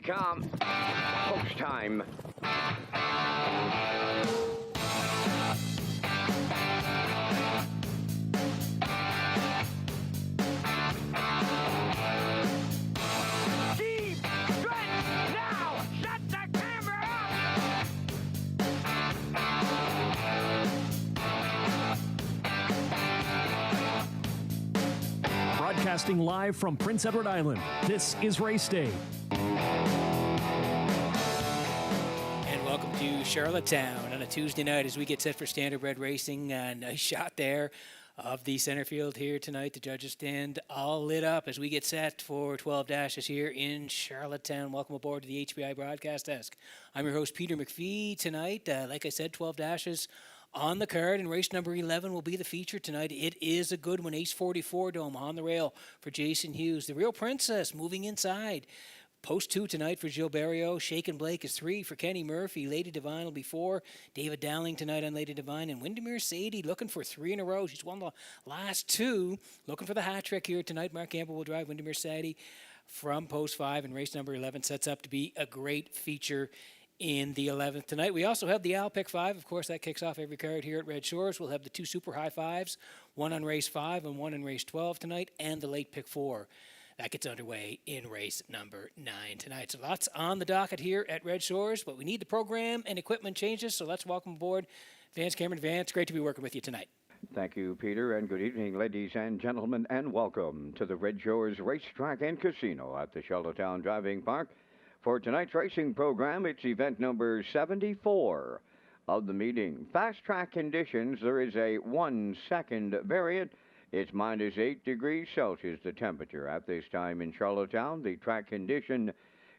become post time. Deep stretch now. Shut the camera up. Broadcasting live from Prince Edward Island, this is Race Day. And welcome to Charlottetown on a Tuesday night as we get set for Standardbred Racing. A nice shot there of the center field here tonight. The judges stand all lit up as we get set for 12 dashes here in Charlottetown. Welcome aboard to the HBI broadcast desk. I'm your host, Peter McPhee, tonight. Like I said, 12 dashes on the card, and race number 11 will be the feature tonight. It is a good one. Ace 44 Dome on the rail for Jason Hughes. The Real Princess moving inside. Post 2 tonight for Gilles Barrio. Shake and Blake is 3 for Kenny Murphy. Lady Divine will be 4. David Dowling tonight on Lady Divine. And Windermere Sadie looking for 3 in a row. She's won the last 2. Looking for the hat trick here tonight. Mark Campbell will drive Windermere Sadie from post 5. And race number 11 sets up to be a great feature in the 11th tonight. We also have the Al Pick 5. Of course, that kicks off every card here at Red Shores. We'll have the 2 super high 5s, one on race 5 and one in race 12 tonight, and the late pick 4. That gets underway in race number 9 tonight. So lots on the docket here at Red Shores, but we need the program and equipment changes, so let's welcome aboard Vance Cameron. Vance, great to be working with you tonight. Thank you, Peter, and good evening, ladies and gentlemen, and welcome to the Red Shores Racetrack and Casino at the Charlottetown Driving Park. For tonight's racing program, it's event number 74 of the meeting. Fast track conditions, there is a 1-second variant. It's minus 8 degrees Celsius, the temperature at this time in Charlottetown. The track condition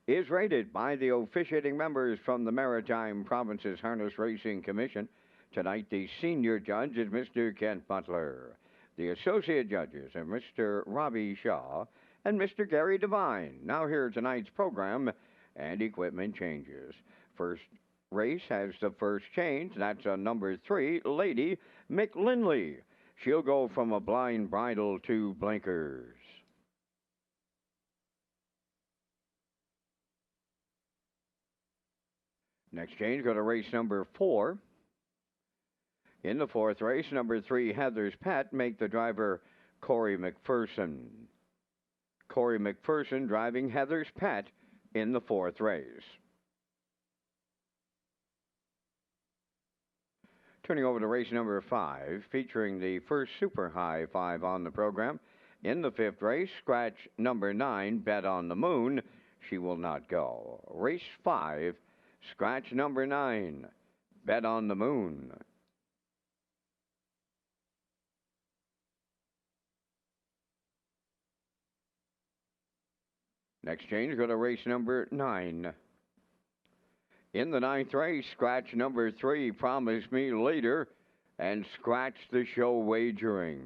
is rated by the officiating members from the Maritime Provinces Harness Racing Commission. Tonight, the senior judge is Mr. Kent Butler. The associate judges are Mr. Robbie Shaw and Mr. Gary Devine. Now here tonight's program and equipment changes. First race has the first change. That's number 3, Lady McLinley. She'll go from a blind bridle to blinkers. Next change, go to race number 4. In the 4th race, number 3, Heather's Pet, make the driver Corey McPherson. Corey McPherson driving Heather's Pet in the 4th race. Turning over to race number 5, featuring the first super high 5 on the program. In the 5th race, scratch number 9, Bet on the Moon. She will not go. Race 5, scratch number 9, Bet on the Moon. Next change, go to race number 9. In the 9th race, scratch number 3, Promise Me Later, and scratch the show wagering.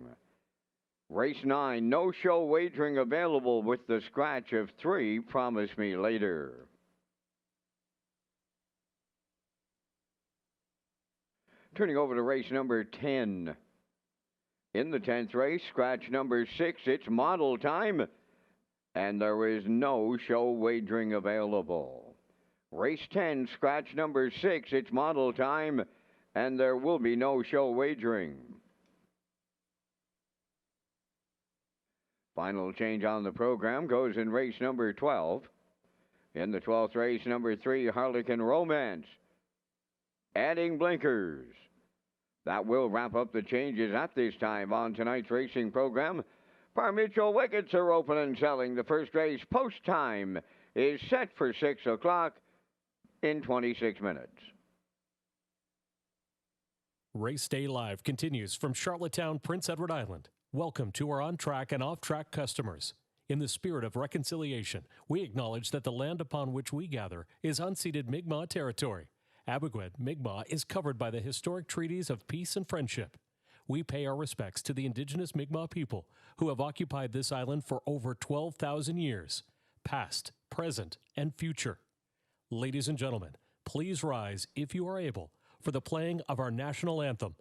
Race 9, no show wagering available with the scratch of 3, Promise Me Later. Turning over to race number 10. In the 10th race, scratch number 6, it's model time, and there is no show wagering available. Race 10, scratch number 6, it's model time, and there will be no show wagering. Final change on the program goes in race number 12. In the 12th race, number 3, Harlequin Romance, adding blinkers. That will wrap up the changes at this time on tonight's racing program. Par Mutual wickets are open and selling. The first race post time is set for 6 o'clock in 26 minutes. Race Day Live continues from Charlottetown, Prince Edward Island. Welcome to our on-track and off-track customers. In the spirit of reconciliation, we acknowledge that the land upon which we gather is unceded Mi'kmaq territory. Abogwed, Mi'kmaq is covered by the historic treaties of peace and friendship. We pay our respects to the indigenous Mi'kmaq people who have occupied this island for over 12,000 years, past, present, and future. Ladies and gentlemen, please rise, if you are able, for the playing of our national anthem.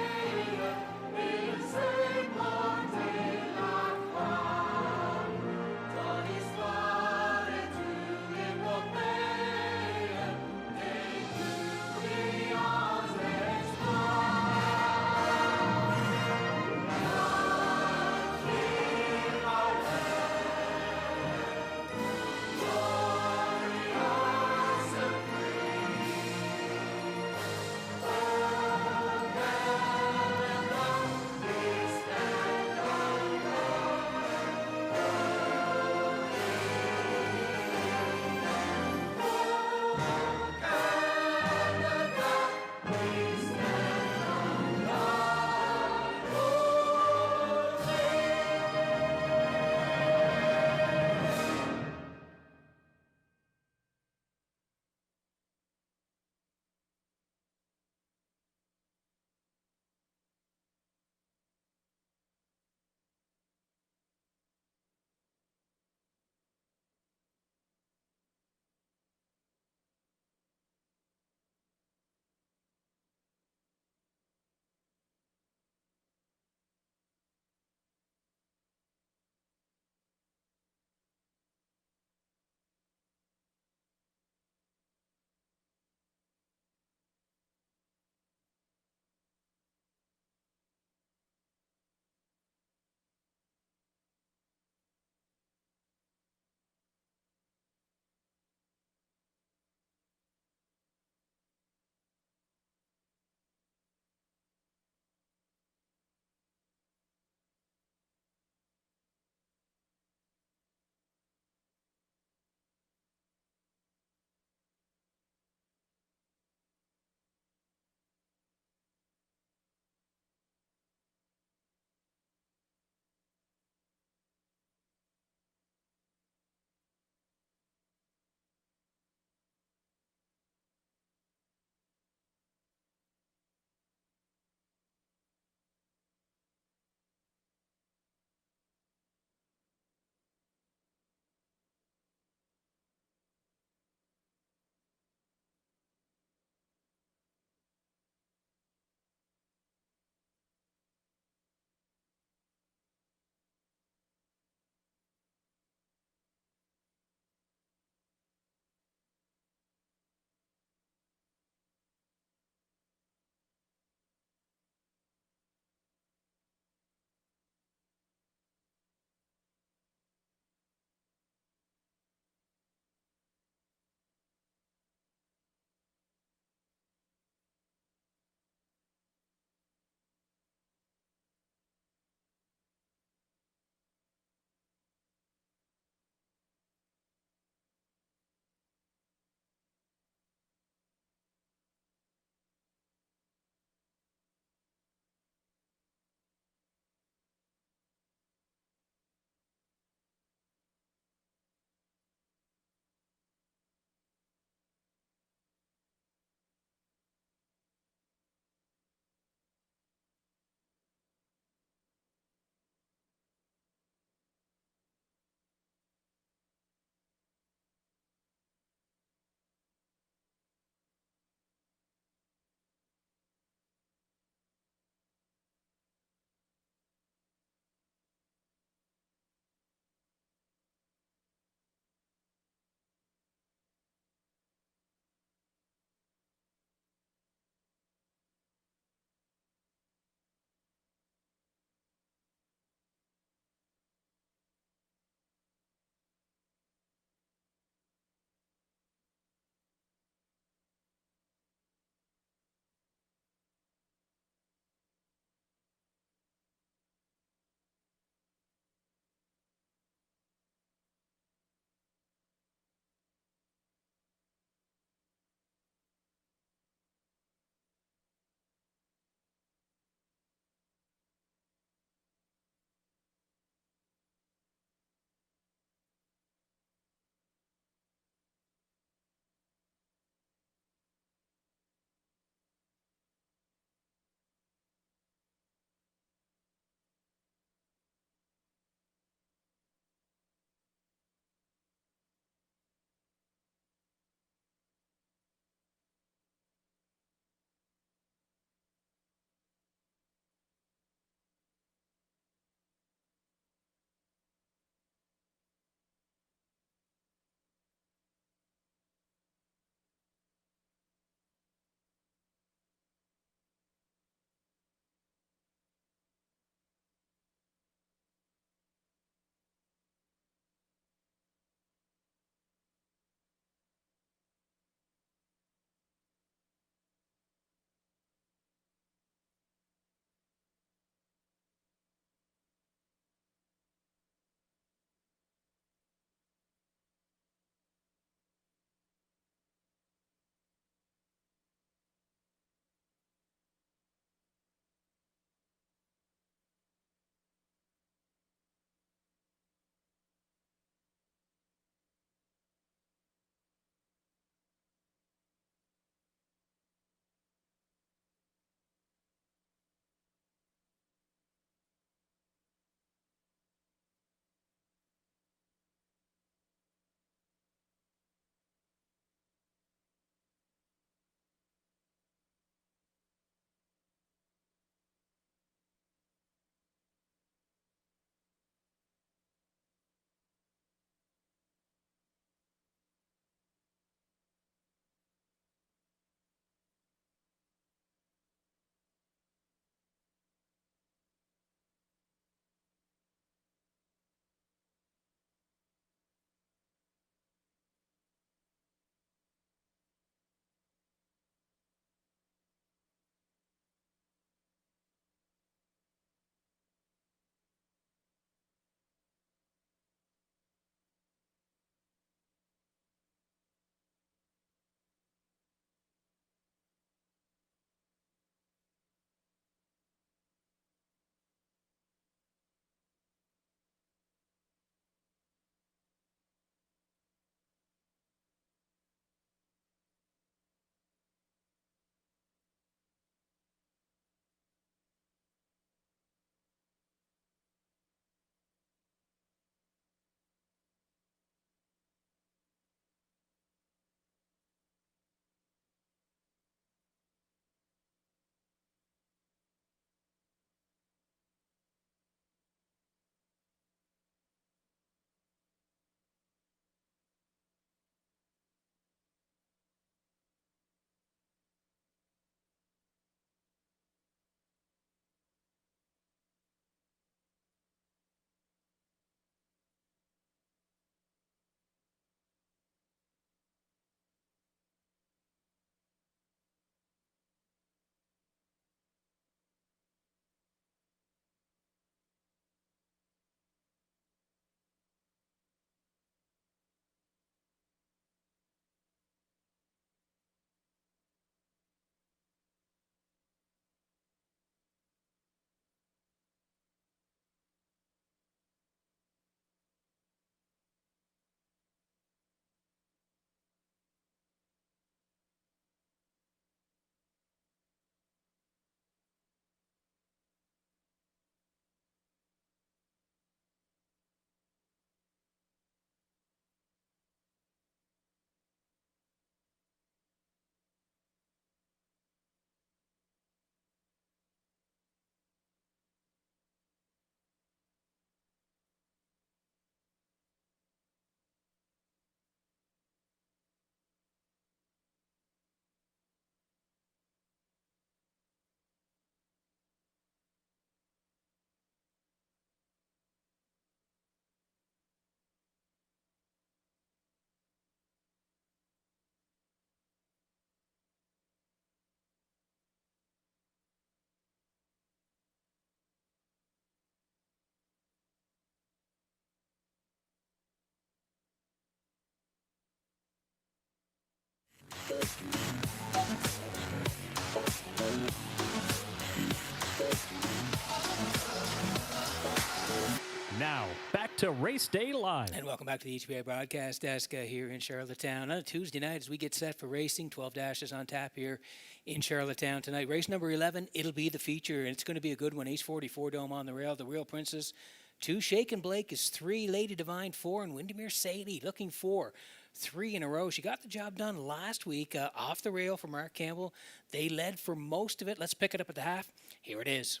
to Race Day Live. And welcome back to the HBI broadcast desk here in Charlottetown on a Tuesday night as we get set for racing. 12 dashes on tap here in Charlottetown tonight. Race number 11, it'll be the feature, and it's going to be a good one. Ace 44 Dome on the rail. The Real Princess 2, Shaken Blake is 3, Lady Divine 4, and Windermere Sadie looking for 3 in a row. She got the job done last week off the rail for Mark Campbell. They led for most of it. Let's pick it up at the half. Here it is.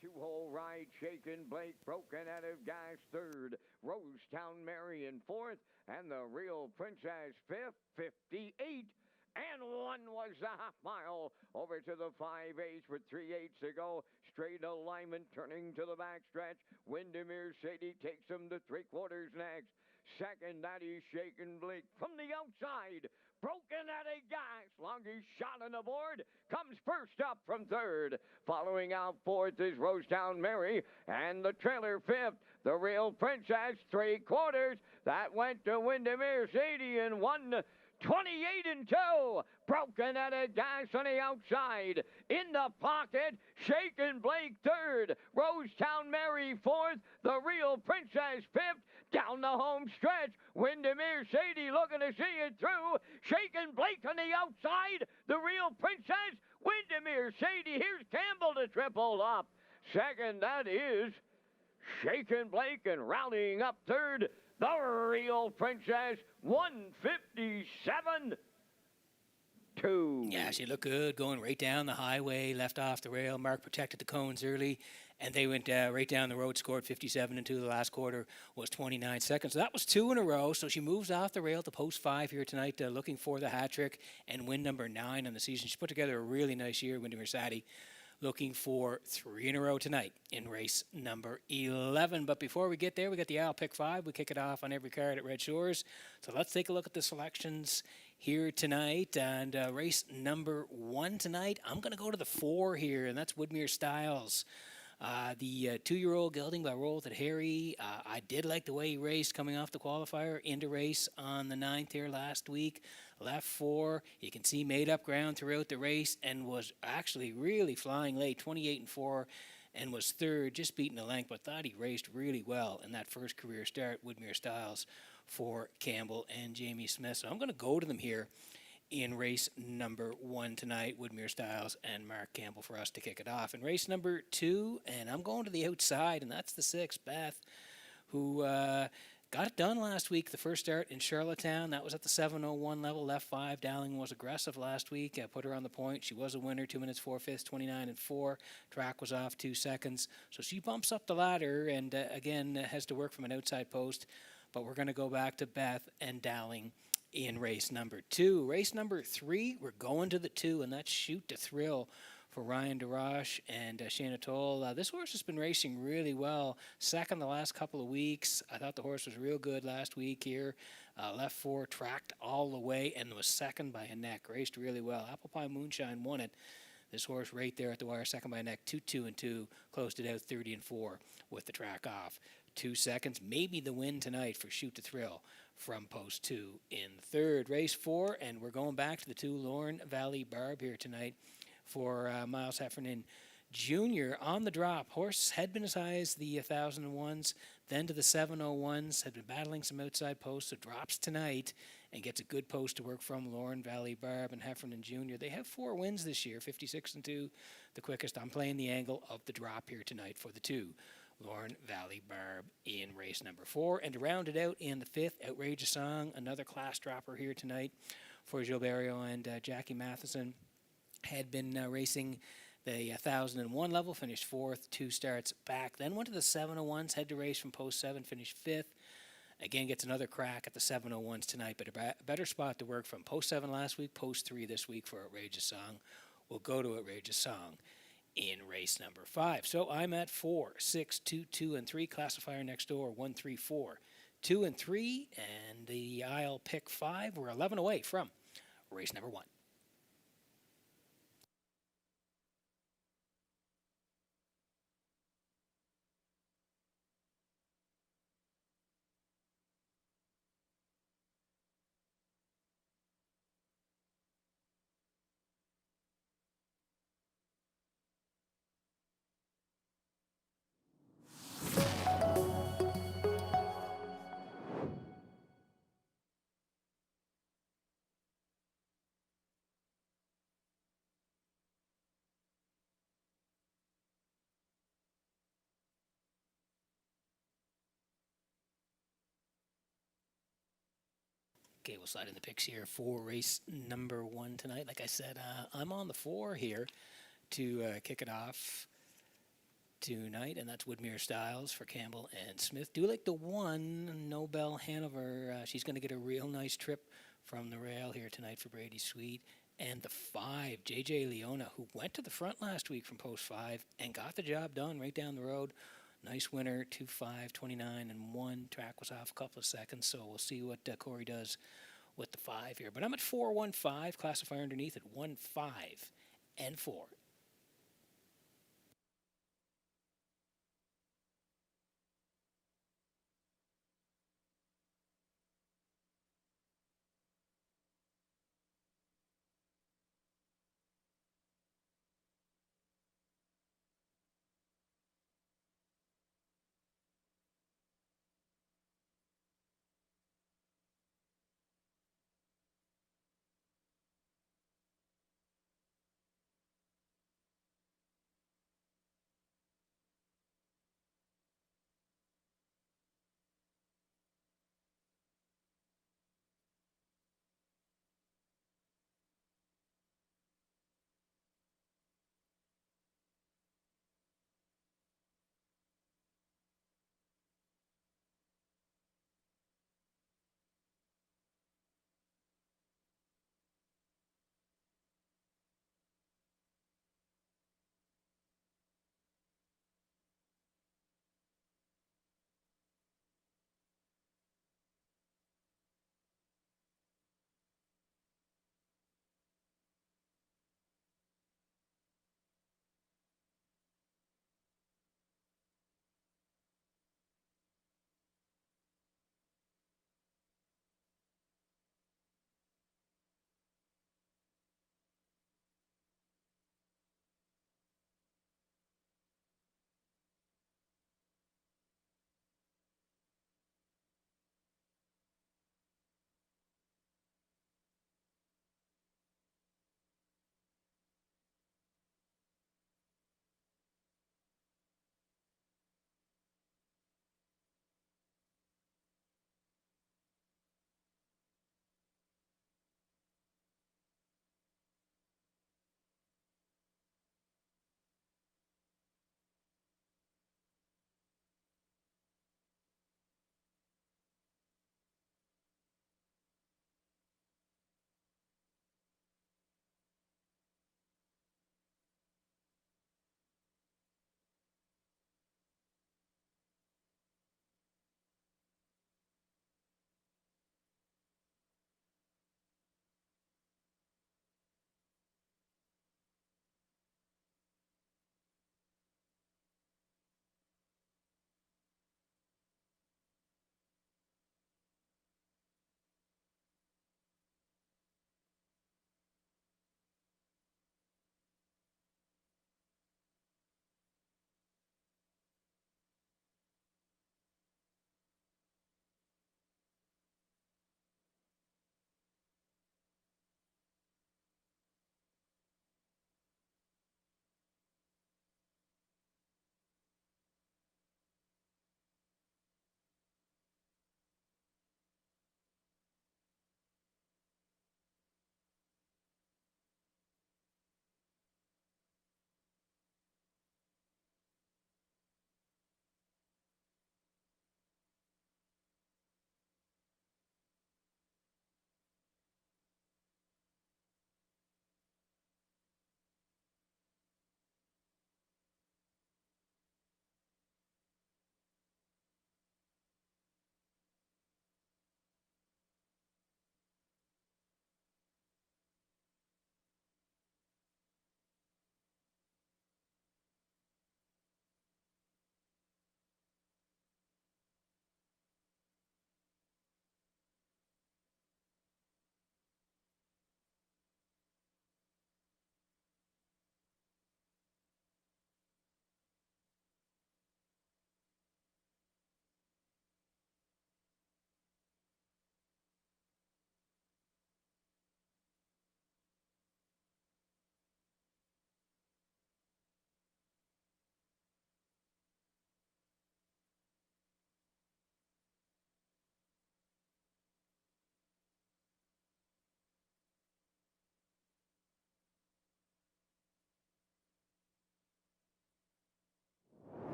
Two-hole ride, Shaken Blake, broken out of guys third. Rosetown Mary in fourth, and the Real Princess fifth, 58. And one was the half mile over to the 5/8 with 3/8 to go. Straight alignment turning to the backstretch. Windermere Sadie takes him to 3/4 next. Second, that is Shaken Blake from the outside. Broken at a gas. Longest shot on the board. Comes first up from third. Following out fourth is Rosetown Mary. And the trailer fifth. The Real Princess 3/4. That went to Windermere Sadie in 1:28 and 2. Broken at a gas on the outside. In the pocket, Shaken Blake third. Rosetown Mary fourth. The Real Princess fifth. Down the home stretch, Windermere Sadie looking to see it through. Shaken Blake on the outside. The Real Princess, Windermere Sadie. Here's Campbell to triple up. Second, that is Shaken Blake, and rallying up third, the Real Princess, 1:57.2. Yeah, she looked good going right down the highway, left off the rail. Mark protected the cones early, and they went right down the road, scored 57 and 2. The last quarter was 29 seconds. So that was 2 in a row. So she moves off the rail to post 5 here tonight, looking for the hat trick and win number 9 on the season. She put together a really nice year, Windermere Sadie, looking for 3 in a row tonight in race number 11. But before we get there, we got the Isle Pick 5. We kick it off on every card at Red Shores. So let's take a look at the selections here tonight. And race number 1 tonight, I'm going to go to the 4 here, and that's Woodmere Styles. The 2-year-old gelding by Roll With It Harry. I did like the way he raced coming off the qualifier into race on the 9th here last week. Left 4. You can see made up ground throughout the race and was actually really flying late, 28 and 4, and was third, just beating the length, but thought he raced really well in that first career start, Woodmere Styles, for Campbell and Jamie Smith. So I'm going to go to them here in race number 1 tonight, Woodmere Styles and Mark Campbell, for us to kick it off. In race number 2, and I'm going to the outside, and that's the 6, Beth, who got it done last week, the first start in Charlottetown. That was at the 7:01 level, left 5. Dowling was aggressive last week, put her on the point. She was a winner, 2 minutes 4/5, 29 and 4. Track was off 2 seconds. So she bumps up the ladder and, again, has to work from an outside post. But we're going to go back to Beth and Dowling in race number 2. Race number 3, we're going to the 2, and that's Shoot to Thrill for Ryan DeRoche and Shayna Toll. This horse has been racing really well. Second the last couple of weeks. I thought the horse was real good last week here. Left 4, tracked all the way, and was second by a neck. Raced really well. Apple Pie Moonshine won it. This horse right there at the wire, second by a neck, 2-2 and 2, closed it out 30 and 4 with the track off. 2 seconds, maybe the win tonight for Shoot to Thrill from post 2 in third. Race 4, and we're going back to the 2, Lorne Valley Barb here tonight for Miles Heffernan Jr. on the drop. Horse had been as high as the 1001s, then to the 701s, had been battling some outside posts, so drops tonight and gets a good post to work from. Lorne Valley Barb and Heffernan Jr. They have 4 wins this year, 56 and 2, the quickest. I'm playing the angle of the drop here tonight for the 2, Lorne Valley Barb in race number 4. And to round it out in the 5th, Outrageous Song, another class dropper here tonight for Joe Barrio and Jackie Matheson. Had been racing the 1001 level, finished 4th, 2 starts back. Then went to the 701s, had to race from post 7, finished 5th. Again, gets another crack at the 701s tonight, but a better spot to work from. Post 7 last week, post 3 this week for Outrageous Song. We'll go to Outrageous Song in race number 5. So I'm at 4, 6, 2, 2, and 3. Classifier next door, 1, 3, 4, 2, and 3. And the Isle Pick 5. We're 11 away from race number 1. Okay, we'll slide in the picks here for race number 1 tonight. Like I said, I'm on the 4 here to kick it off tonight, and that's Woodmere Styles for Campbell and Smith. Do like the 1, Nobel Hanover. She's going to get a real nice trip from the rail here tonight for Brady Sweet. And the 5, JJ Leona, who went to the front last week from post 5 and got the job done right down the road. Nice winner, 2-5, 29, and 1. Track was off a couple of seconds, so we'll see what Corey does with the 5 here. But I'm at 4-1-5, classifier underneath at 1-5 and 4.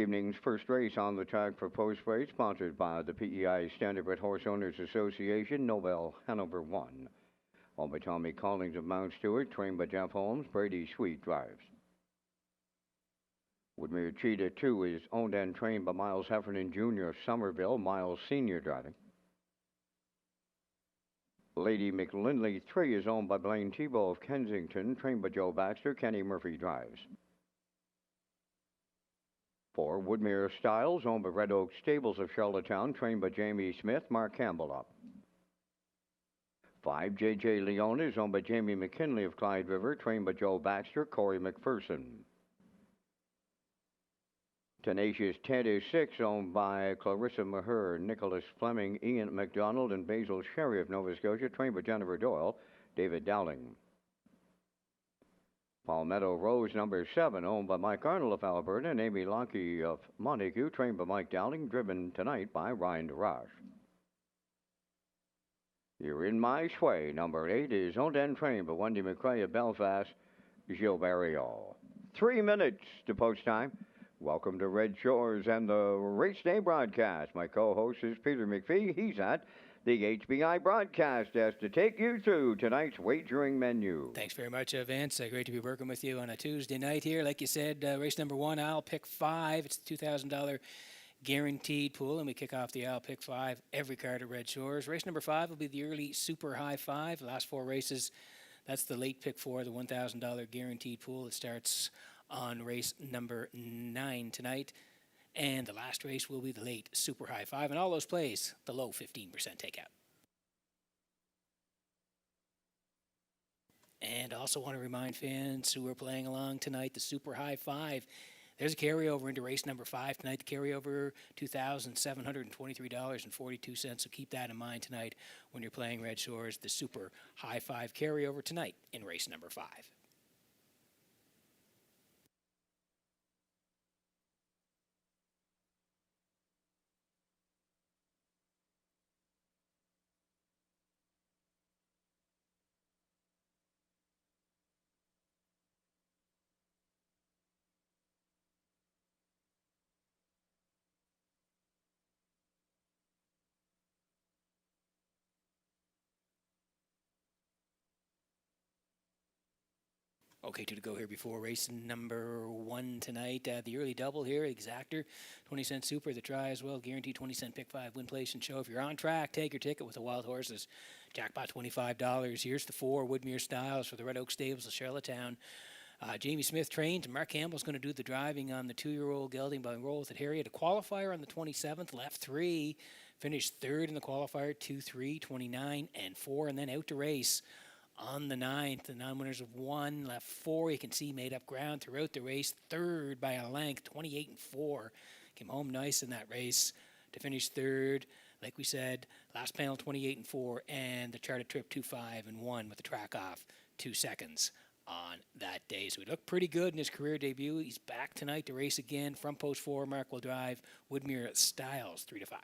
Evening's first race on the track for post race, sponsored by the PEI Standardbred Horse Owners Association, Nobel Hanover 1. Owned by Tommy Collins of Mount Stewart, trained by Jeff Holmes, Brady Sweet drives. Woodmere Cheetah 2 is owned and trained by Miles Heffernan Jr. of Somerville, Miles Sr. driving. Lady McLindley 3 is owned by Blaine Tebow of Kensington, trained by Joe Baxter, Kenny Murphy drives. 4, Woodmere Styles, owned by Red Oak Stables of Charlottetown, trained by Jamie Smith, Mark Campbell up. 5, J.J. Leone is owned by Jamie McKinley of Clyde River, trained by Joe Baxter, Corey McPherson. Tenacious Ted is 6, owned by Clarissa Maher, Nicholas Fleming, Ian McDonald, and Basil Sherry of Nova Scotia, trained by Jennifer Doyle, David Dowling. Palmetto Rose number 7, owned by Mike Arnold of Alberta, and Amy Lockey of Montague, trained by Mike Dowling, driven tonight by Ryan DeRoche. You're in my sway. Number 8 is owned and trained by Wendy McCrae of Belfast, Gilles Barriol. 3 minutes to post time. Welcome to Red Shores and the Race Day broadcast. My co-host is Peter McPhee. He's at the HBI broadcast desk to take you through tonight's wagering menu. Thanks very much, Vince. Great to be working with you on a Tuesday night here. Like you said, race number 1, I'll pick 5. It's the $2,000 guaranteed pool, and we kick off the I'll pick 5 every card at Red Shores. Race number 5 will be the early Super High 5. The last 4 races, that's the late pick 4, the $1,000 guaranteed pool. It starts on race number 9 tonight. And the last race will be the late Super High 5. And all those plays, the low 15% takeout. And also want to remind fans who are playing along tonight, the Super High 5, there's a carryover into race number 5 tonight. The carryover, $2,723.42. So keep that in mind tonight when you're playing Red Shores. The Super High 5 carryover tonight in race number 5. Okay, 2 to go here before race number 1 tonight. The early double here, exactor, 20-cent super, the try as well, guaranteed 20-cent pick 5, win, place, and show. If you're on track, take your ticket with the Wild Horses. Jackpot $25. Here's the 4, Woodmere Styles for the Red Oak Stables of Charlottetown. Jamie Smith trained. Mark Campbell's going to do the driving on the 2-year-old gelding by Roll with It Harriet. A qualifier on the 27th, left 3, finished 3rd in the qualifier, 2, 3, 29, and 4, and then out to race. On the 9th, the non-winners of 1, left 4. You can see made up ground throughout the race. 3rd by a length, 28-4. Came home nice in that race to finish 3rd. Like we said, last panel 28-4, and the charted trip 2-5-1 with the track off 2 seconds on that day. So he looked pretty good in his career debut. He's back tonight to race again. From post 4, Mark will drive. Woodmere Styles 3-5.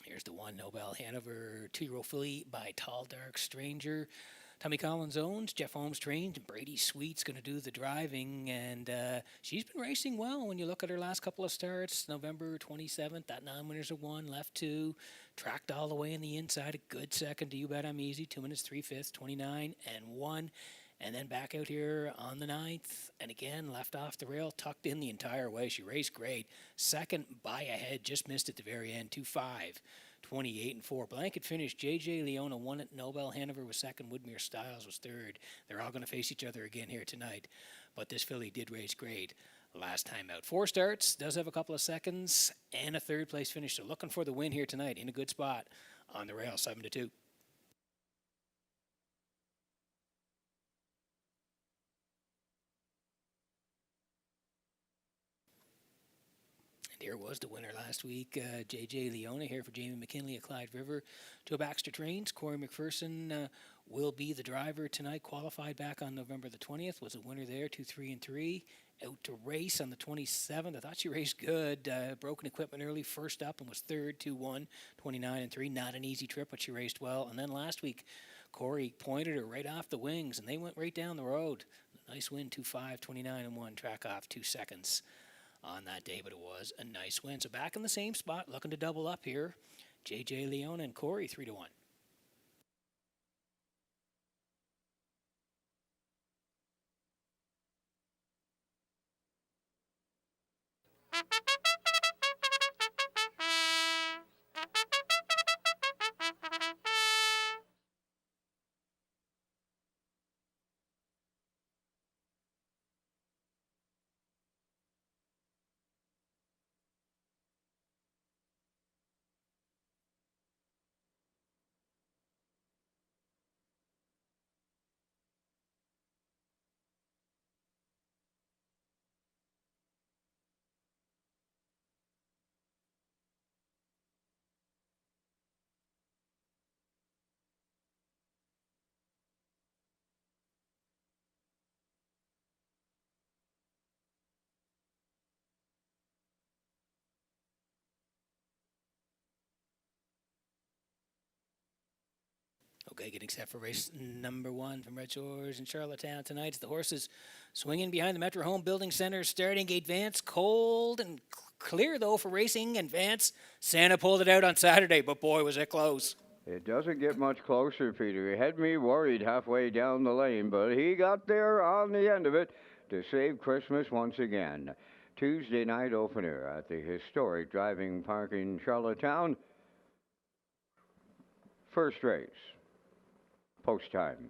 Here's the 1, Nobel Hanover 2-year-old filly by Tall Dark Stranger. Tommy Collins owns, Jeff Holmes trained, and Brady Sweet's going to do the driving, and she's been racing well when you look at her last couple of starts. November 27th, that non-winners of 1, left 2, tracked all the way in the inside, a good second to You Bet I'm Easy, 2 minutes 3/5, 29 and 1. And then back out here on the 9th, and again, left off the rail, tucked in the entire way. She raced great. Second by ahead, just missed at the very end, 2-5, 28-4. Blanket finish, J.J. Leona won it. Nobel Hanover was 2nd. Woodmere Styles was 3rd. They're all going to face each other again here tonight. But this filly did race great last time out. 4 starts, does have a couple of seconds, and a 3rd place finish. So looking for the win here tonight in a good spot on the rail, 7-2. Here was the winner last week, J.J. Leona here for Jamie McKinley at Clyde River. Joe Baxter trains, Corey McPherson will be the driver tonight. Qualified back on November the 20th, was a winner there, 2-3-3. Out to race on the 27th. I thought she raced good. Broken equipment early, first up, and was third, 2-1, 29-3. Not an easy trip, but she raced well. And then last week, Corey pointed her right off the wings, and they went right down the road. Nice win, 2-5, 29-1. Track off 2 seconds on that day, but it was a nice win. So back in the same spot, looking to double up here. JJ Leona and Corey, 3-1. Okay, getting set for race number 1 from Redshores in Charlottetown tonight. It's the horses swinging behind the Metro Home Building Center. Starting gate Vance, cold and clear though for racing. And Vance, Santa pulled it out on Saturday, but boy, was it close. It doesn't get much closer, Peter. He had me worried halfway down the lane, but he got there on the end of it to save Christmas once again. Tuesday night opener at the historic driving park in Charlottetown. First race. Post time.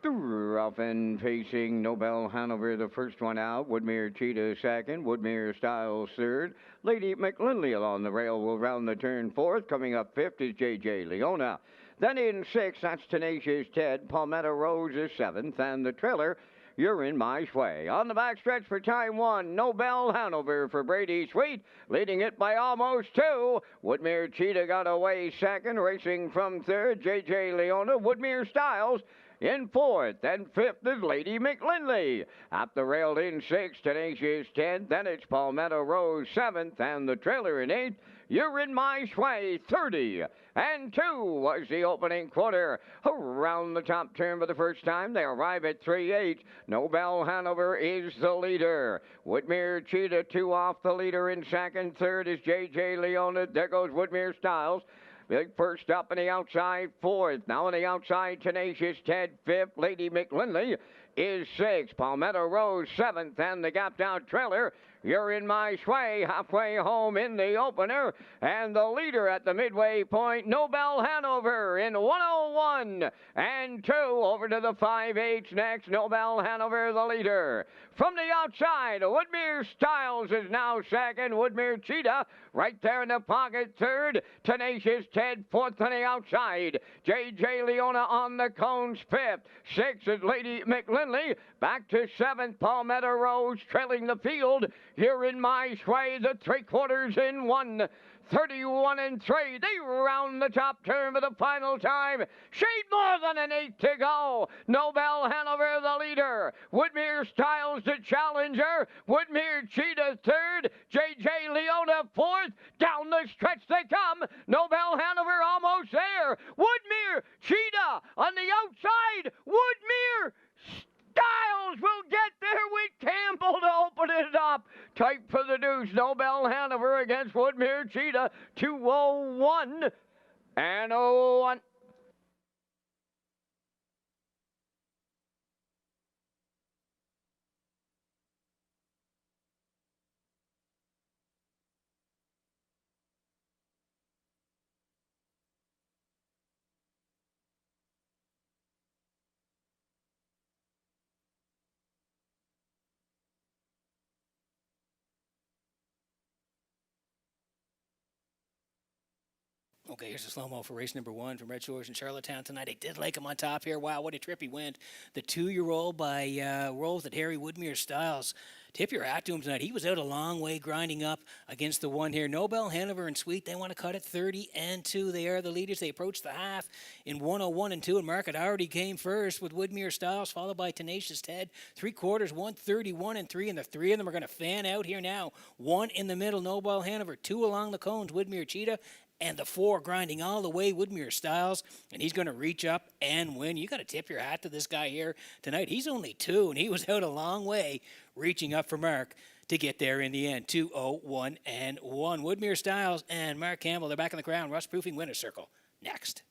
Rough and pacing, Nobel Hanover the first one out, Woodmere Cheetah second, Woodmere Styles third, Lady McLinley along the rail will round the turn fourth, coming up fifth is J.J. Leona. Then in sixth, that's Tenacious Ted, Palmetto Rose is seventh, and the trailer, You're in My Sway. On the backstretch for time 1, Nobel Hanover for Brady Sweet, leading it by almost 2. Woodmere Cheetah got away second, racing from third, J.J. Leona, Woodmere Styles in fourth, and fifth is Lady McLinley. Up the rail in sixth, Tenacious 10th, then it's Palmetto Rose 7th, and the trailer in 8th, You're in My Sway 30. And 2 was the opening quarter. Around the top turn for the first time, they arrive at 3-8. Nobel Hanover is the leader. Woodmere Cheetah 2 off the leader in second. Third is J.J. Leona. There goes Woodmere Styles. Big first up in the outside, fourth. Now on the outside, Tenacious Ted, fifth. Lady McLinley is sixth. Palmetto Rose, seventh. And the gap down trailer, You're in My Sway, halfway home in the opener. And the leader at the midway point, Nobel Hanover in 101 and 2. Over to the 5-8 next, Nobel Hanover the leader. From the outside, Woodmere Styles is now second. Woodmere Cheetah right there in the pocket third. Tenacious Ted fourth on the outside. J.J. Leona on the cones fifth. Sixth is Lady McLinley. Back to seventh, Palmetto Rose trailing the field. You're in My Sway, the 3/4 in 1. 31 and 3. They round the top turn for the final time. Shade more than an 8 to go. Nobel Hanover the leader. Woodmere Styles the challenger. Woodmere Cheetah third. J.J. Leona fourth. Down the stretch they come. Nobel Hanover almost there. Woodmere Cheetah on the outside. Woodmere Styles will get there with Campbell to open it up. Tight for the deuce. Nobel Hanover against Woodmere Cheetah. 2:01 and 0-1. Okay, here's a slow-mo for race number 1 from Red Shores in Charlottetown tonight. I did like him on top here. Wow, what a trip he went. The 2-year-old by Rolls at Harry Woodmere Styles. Tip your hat to him tonight. He was out a long way grinding up against the one here. Nobel, Hanover, and Sweet, they want to cut it 30-2. They are the leaders. They approach the half in 101-2, and Market already came first with Woodmere Styles, followed by Tenacious Ted. 3/4, 131-3, and the three of them are going to fan out here now. One in the middle, Nobel, Hanover. Two along the cones, Woodmere Cheetah. And the 4 grinding all the way, Woodmere Styles, and he's going to reach up and win. You got to tip your hat to this guy here tonight. He's only 2, and he was out a long way reaching up for Mark to get there in the end. 2-0-1-1. Woodmere Styles and Mark Campbell, they're back in the crown. Rust-proofing winner's circle next.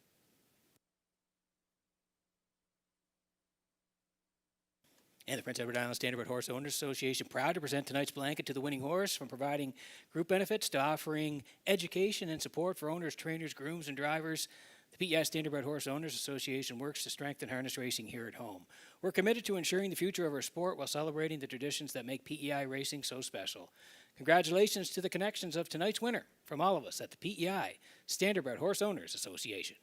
And the Prince Edward Island Standardbred Horse Owners Association, proud to present tonight's blanket to the winning horse, from providing group benefits to offering education and support for owners, trainers, grooms, and drivers. The PEI Standardbred Horse Owners Association works to strengthen harness racing here at home. We're committed to ensuring the future of our sport while celebrating the traditions that make PEI racing so special. Congratulations to the connections of tonight's winner from all of us at the PEI Standardbred Horse Owners Association.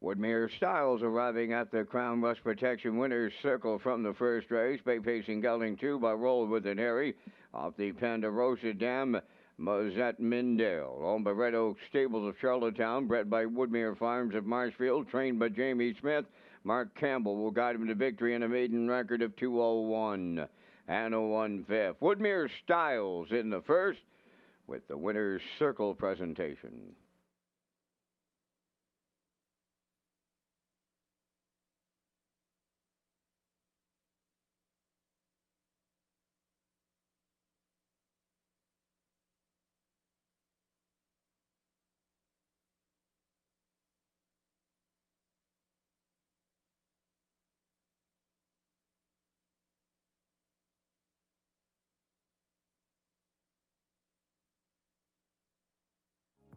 Woodmere Styles arriving at the Crown Rust Protection Winners Circle from the first race. Bay Pacing Gelding 2 by Roll with it Harry. Off the Ponderosa Dam, Mazette Mindale. Owned by Red Oak Stables of Charlottetown. Bred by Woodmere Farms of Marshfield. Trained by Jamie Smith. Mark Campbell will guide him to victory in a maiden record of 2:01 and 1/5. Woodmere Styles in the first with the Winners Circle presentation.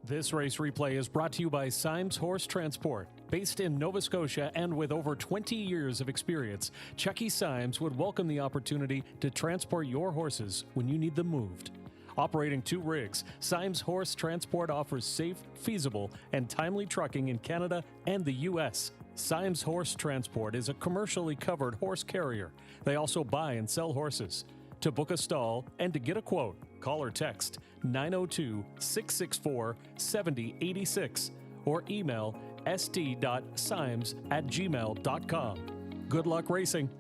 This race replay is brought to you by Symes Horse Transport. Based in Nova Scotia and with over 20 years of experience, Chucky Symes would welcome the opportunity to transport your horses when you need them moved. Operating 2 rigs, Symes Horse Transport offers safe, feasible, and timely trucking in Canada and the U.S. Symes Horse Transport is a commercially covered horse carrier. They also buy and sell horses. To book a stall and to get a quote, call or text 902-664-7086 or email st.symes@gmail.com. Good luck racing.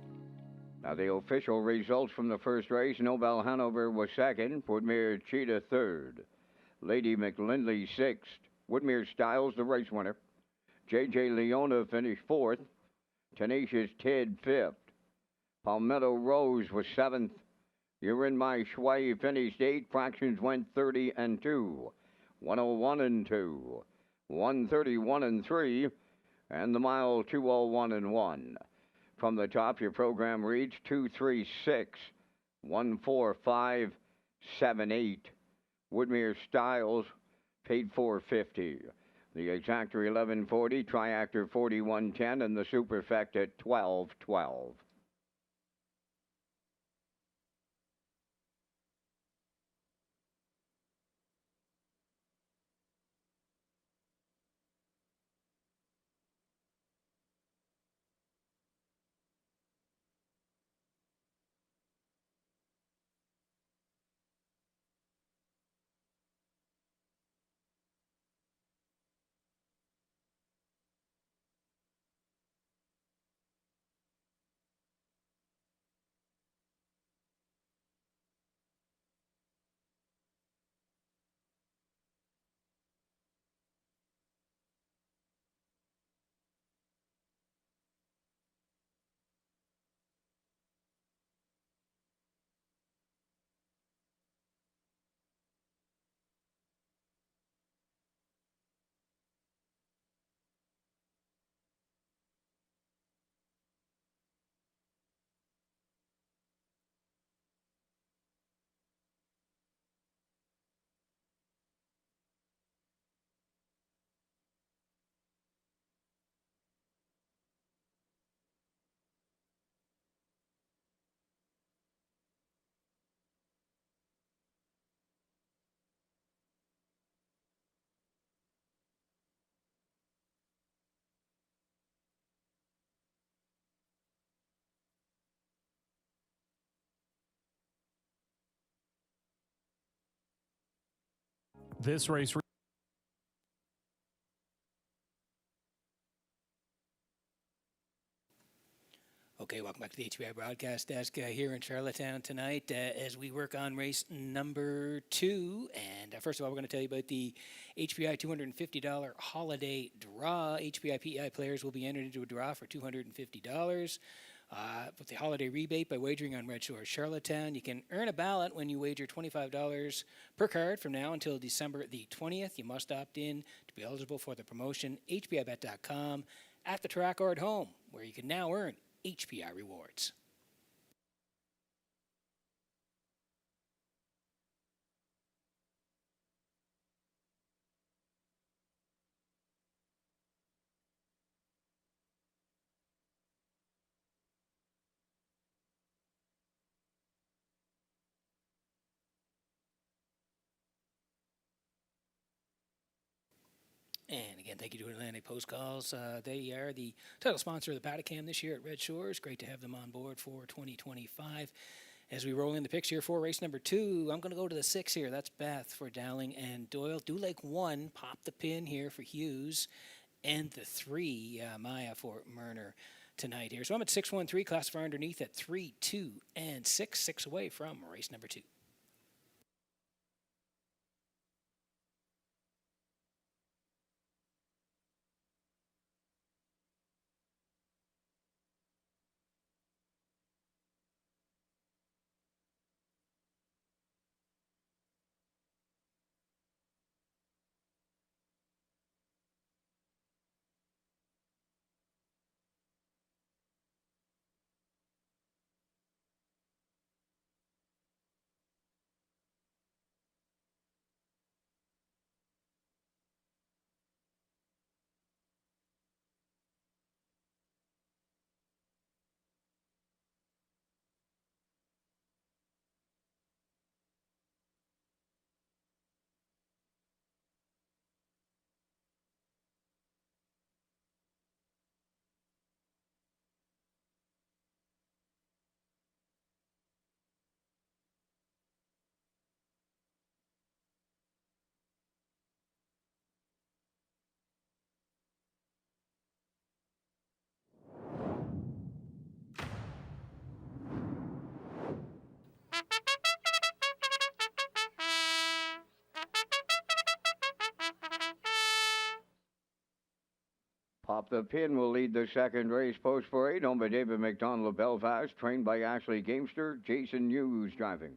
Now the official results from the first race: Nobel Hanover was second, Woodmere Cheetah third, Lady McLindley sixth, Woodmere Styles the race winner, J.J. Leona finished fourth, Tenacious Ted fifth, Palmetto Rose was seventh, You're in My Schway finished 8. Fractions went 30-2. 101-2. 131-3. And the mile 201-1. From the top, your program reads 236 145 78. Woodmere Styles paid $450. The exactor 1140, triactor 4110, and the superfecta 1212. This race. Okay, welcome back to the HBI broadcast desk here in Charlottetown tonight as we work on race number 2. And first of all, we're going to tell you about the HBI $250 holiday draw. HBI PEI players will be entered into a draw for $250. With the holiday rebate by wagering on Red Shores Charlottetown. You can earn a ballot when you wager $25 per card from now until December the 20th. You must opt in to be eligible for the promotion. HBIBet.com, at the track or at home, where you can now earn HPI rewards. And again, thank you to Atlantic Post Calls. They are the title sponsor of the Paddock Cam this year at Red Shores. Great to have them on board for 2025. As we roll in the picks here for race number 2, I'm going to go to the 6 here. That's Beth for Dowling and Doyle. Do Lake 1, pop the pin here for Hughes. And the 3, Maya for Murner tonight here. So I'm at 6-1-3, classifier underneath at 3, 2, and 6. 6 away from race number 2. Pop the Pin will lead the second race, post parade, owned by David McDonald of Belfast, trained by Ashley Gamester, Jason Hughes driving.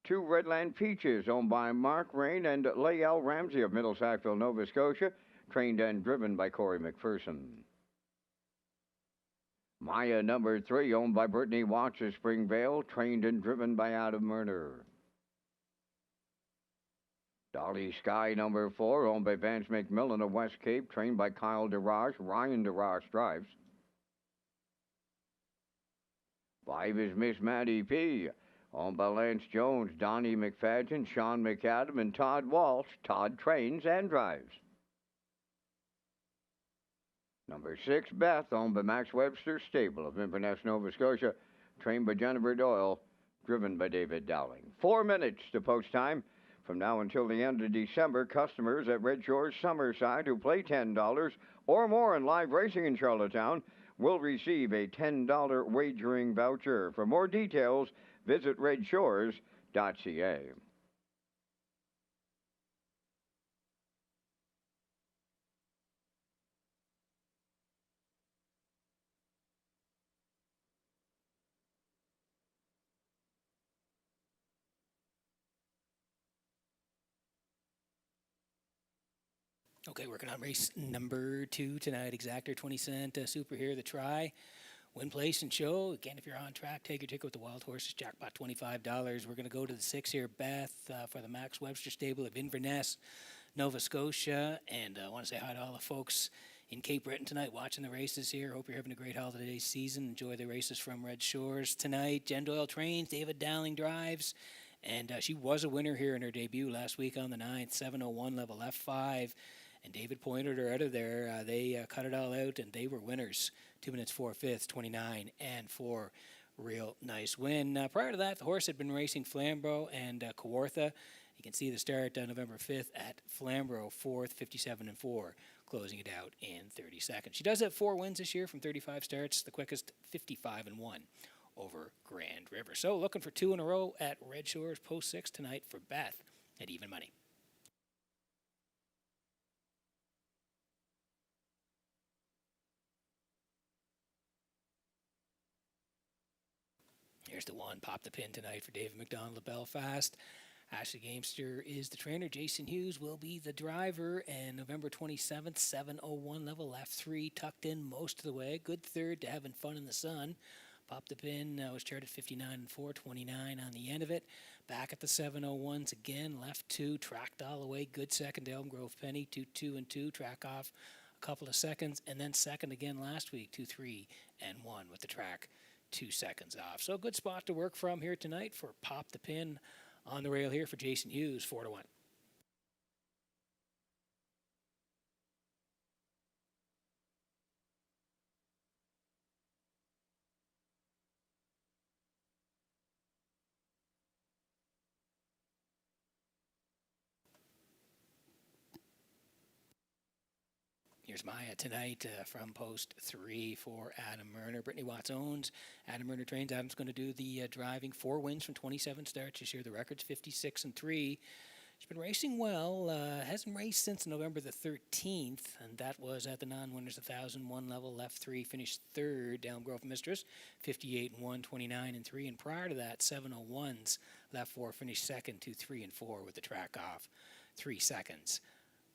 2 Redland Peaches, owned by Mark Rain and Lael Ramsey of Middle Sackville, Nova Scotia, trained and driven by Corey McPherson. Maya number 3, owned by Brittany Watts of Springvale, trained and driven by Adam Murner. Dolly Sky number 4, owned by Vance McMillan of West Cape, trained by Kyle DeRoche. Ryan DeRoche drives. 5 is Miss Maddie P., owned by Lance Jones, Donnie McFadden, Sean McAdam, and Todd Walsh. Todd trains and drives. Number 6, Beth, owned by Max Webster Stable of Inverness, Nova Scotia, trained by Jennifer Doyle, driven by David Dowling. 4 minutes to post time. From now until the end of December, customers at Red Shores Summerside who play $10 or more in live racing in Charlottetown will receive a $10 wagering voucher. For more details, visit Redshores.ca. Okay, working on race number 2 tonight. Exactor 20-cent super here. The try, win, place, and show. Again, if you're on track, take your ticket with the Wild Horses. Jackpot $25. We're going to go to the 6 here. Beth for the Max Webster Stable of Inverness, Nova Scotia. And I want to say hi to all the folks in Cape Breton tonight watching the races here. Hope you're having a great holiday season. Enjoy the races from Red Shores tonight. Jen Doyle trains. David Dowling drives. And she was a winner here in her debut last week on the 9th. 7:01 level F5. And David pointed her out of there. They cut it all out, and they were winners. 2 minutes 4/5, 29 and 4. Real nice win. Prior to that, the horse had been racing Flamborough and Kawartha. You can see the start on November 5th at Flamborough, 4th, 57-4, closing it out in 30 seconds. She does have 4 wins this year from 35 starts, the quickest 55-1 over Grand River. So looking for 2 in a row at Red Shores Post 6 tonight for Beth at even money. Here's the one. Pop the pin tonight for David McDonald of Belfast. Ashley Gamester is the trainer. Jason Hughes will be the driver. And November 27th, 7:01 level, left 3, tucked in most of the way. Good third to having fun in the sun. Pop the pin was charted 59-4, 29 on the end of it. Back at the 7:01s again, left 2, tracked all the way. Good second to Elm Grove Penny, 2-2-2, track off a couple of seconds. And then second again last week, 2-3-1 with the track 2 seconds off. So a good spot to work from here tonight for Pop the Pin on the rail here for Jason Hughes, 4-1. Here's Maya tonight from post 3 for Adam Murner. Brittany Watts owns. Adam Murner trains. Adam's going to do the driving. 4 wins from 27 starts this year. The record's 56-3. She's been racing well. Hasn't raced since November the 13th, and that was at the non-winners 1001 level. Left 3, finished 3rd. Elm Grove Mistress, 58-1, 29-3. And prior to that, 7:01s. Left 4, finished 2nd, 2-3-4 with the track off 3 seconds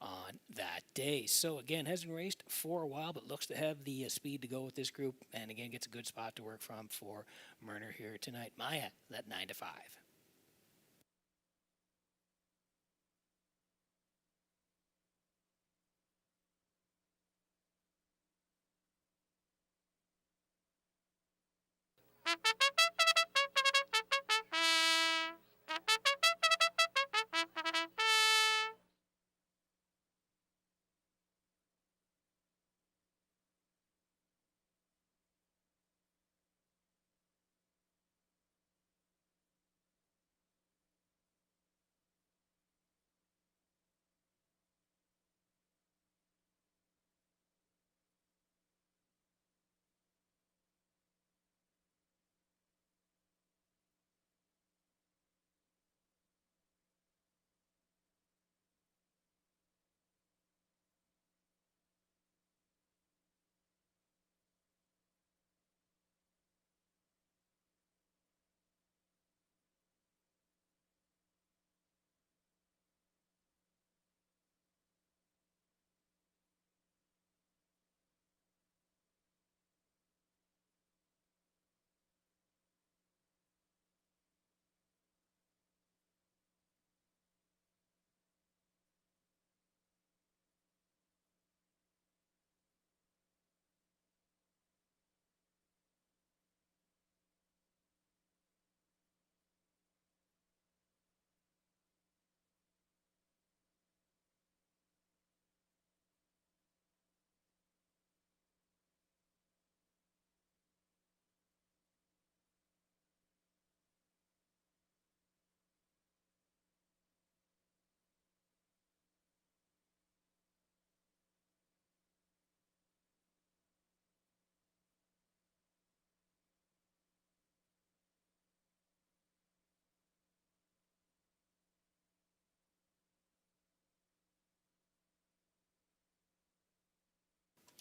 on that day. So again, hasn't raced for a while, but looks to have the speed to go with this group, and again gets a good spot to work from for Murner here tonight. Maya, that 9-5.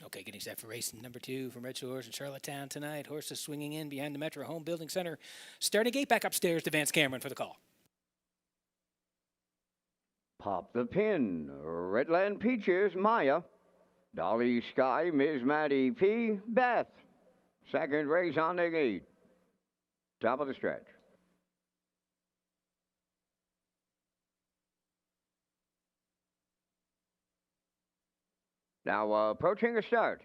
Okay, getting set for race number 2 from Red Shores in Charlottetown tonight. Horses swinging in behind the Metro Home Building Center. Starting gate back upstairs to Vance Cameron for the call. Pop the Pin, Redland Peaches, Maya. Dolly Sky, Ms. Maddie P, Beth. Second race on the gate. Top of the stretch. Now approaching a start.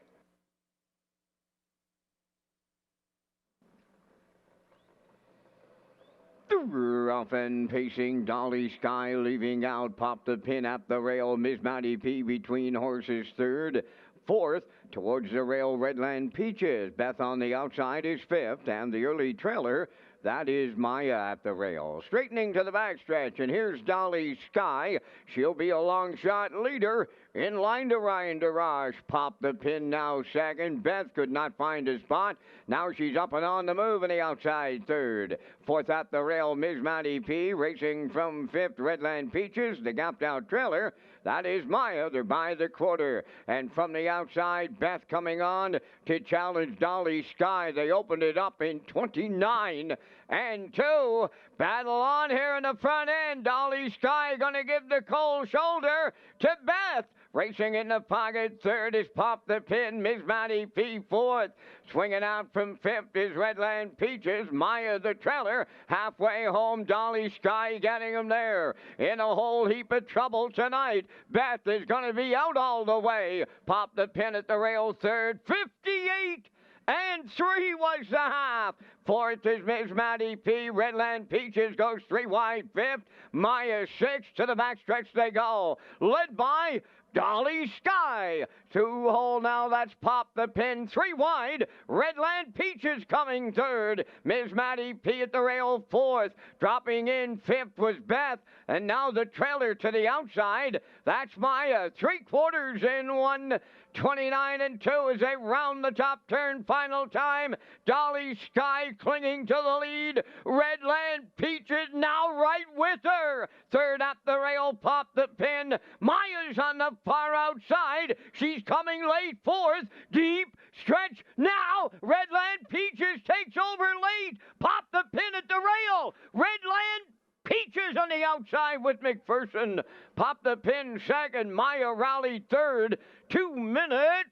Off and pacing Dolly Sky, leaving out Pop the Pin at the rail. Miss Matty P between horses, 3rd. 4th, towards the rail, Redland Peaches. Beth on the outside is 5th, and the early trailer, That is Maya at the rail. Straightening to the backstretch, and here's Dolly Sky. She'll be a long shot leader. In line to Ryan DeRoche. Pop the pin now second. Beth could not find a spot. Now she's up and on the move in the outside third. Fourth at the rail, Ms. Matty P. Racing from fifth, Redland Peaches. The gapped out trailer. That is Maya. They're by the quarter. And from the outside, Beth coming on to challenge Dolly Sky. They opened it up in 29 and 2. Battle on here in the front end. Dolly Sky going to give the cold shoulder to Beth. Racing in the pocket, third is Pop the Pin, Miss Matty P. fourth. Swinging out from fifth is Redland Peaches, Maya the trailer. Halfway home, Dolly Sky getting him there. In a whole heap of trouble tonight. Beth is going to be out all the way. Pop the Pin at the rail, third, 58. And 3 was the half. Fourth is Miss Matty P. Redland Peaches goes 3 wide. Fifth, Maya 6. To the backstretch they go. Led by Dolly Sky. 2 hole now, that's Pop the Pin. 3 wide. Redland Peaches coming third. Miss Matty P. at the rail fourth. Dropping in fifth was Beth. And now the trailer to the outside. That's Maya. 3/4 in 1. 29 and 2 as they round the top turn. Final time. Dolly Sky clinging to the lead. Redland Peaches now right with her. Third at the rail, Pop the Pin. Maya's on the far outside. She's coming late. Fourth, deep stretch now. Redland Peaches takes over late. Pop the Pin at the rail. Redland Peaches on the outside with McPherson. Pop the Pin second. Maya rallied third. 2 minutes,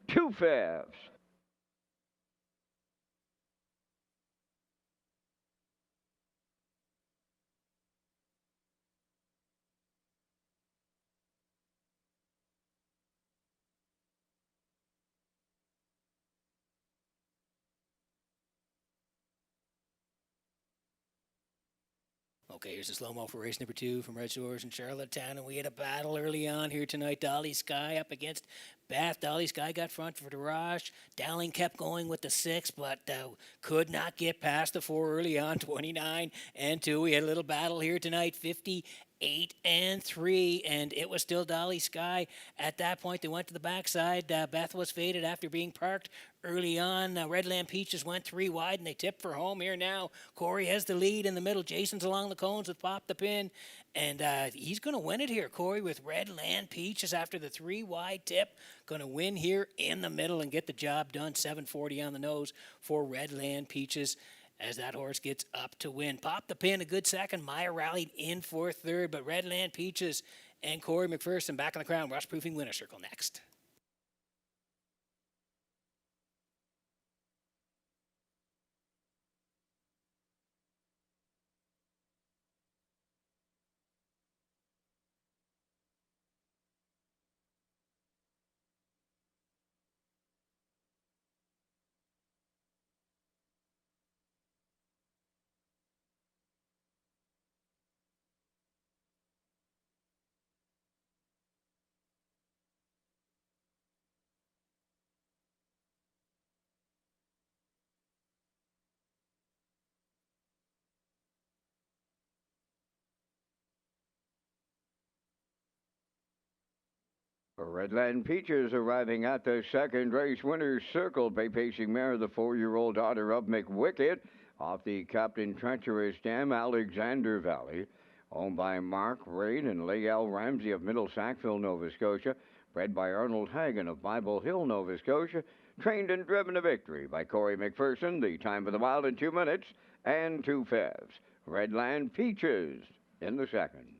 2 fifths. Okay, here's a slow-mo for race number 2 from Red Shores in Charlottetown, and we had a battle early on here tonight. Dolly Sky up against Beth. Dolly Sky got front for DeRoche. Dowling kept going with the 6, but could not get past the 4 early on, 29 and 2. We had a little battle here tonight, 58 and 3, and it was still Dolly Sky. At that point, they went to the backside. Beth was faded after being parked early on. Redland Peaches went 3 wide, and they tipped for home here now. Corey has the lead in the middle. Jason's along the cones with Pop the Pin, and he's going to win it here, Corey, with Redland Peaches after the 3 wide tip. Going to win here in the middle and get the job done. 740 on the nose for Redland Peaches as that horse gets up to win. Pop the Pin, a good second. Maya rallied in for third, but Redland Peaches and Corey McPherson back on the crown. Rush Proofing winner circle next. Redland Peaches arriving at the second race winner's circle. Bay-pacing mare, the 4-year-old daughter of McWicked, off the Captain Treacherous Dam, Alexander Valley. Owned by Mark Raid and Lael Ramsey of Middle Sackville, Nova Scotia. Bred by Arnold Hagen of Bible Hill, Nova Scotia. Trained and driven to victory by Corey McPherson. The time for the mile in 2 minutes and 2 fifths. Redland Peaches in the second.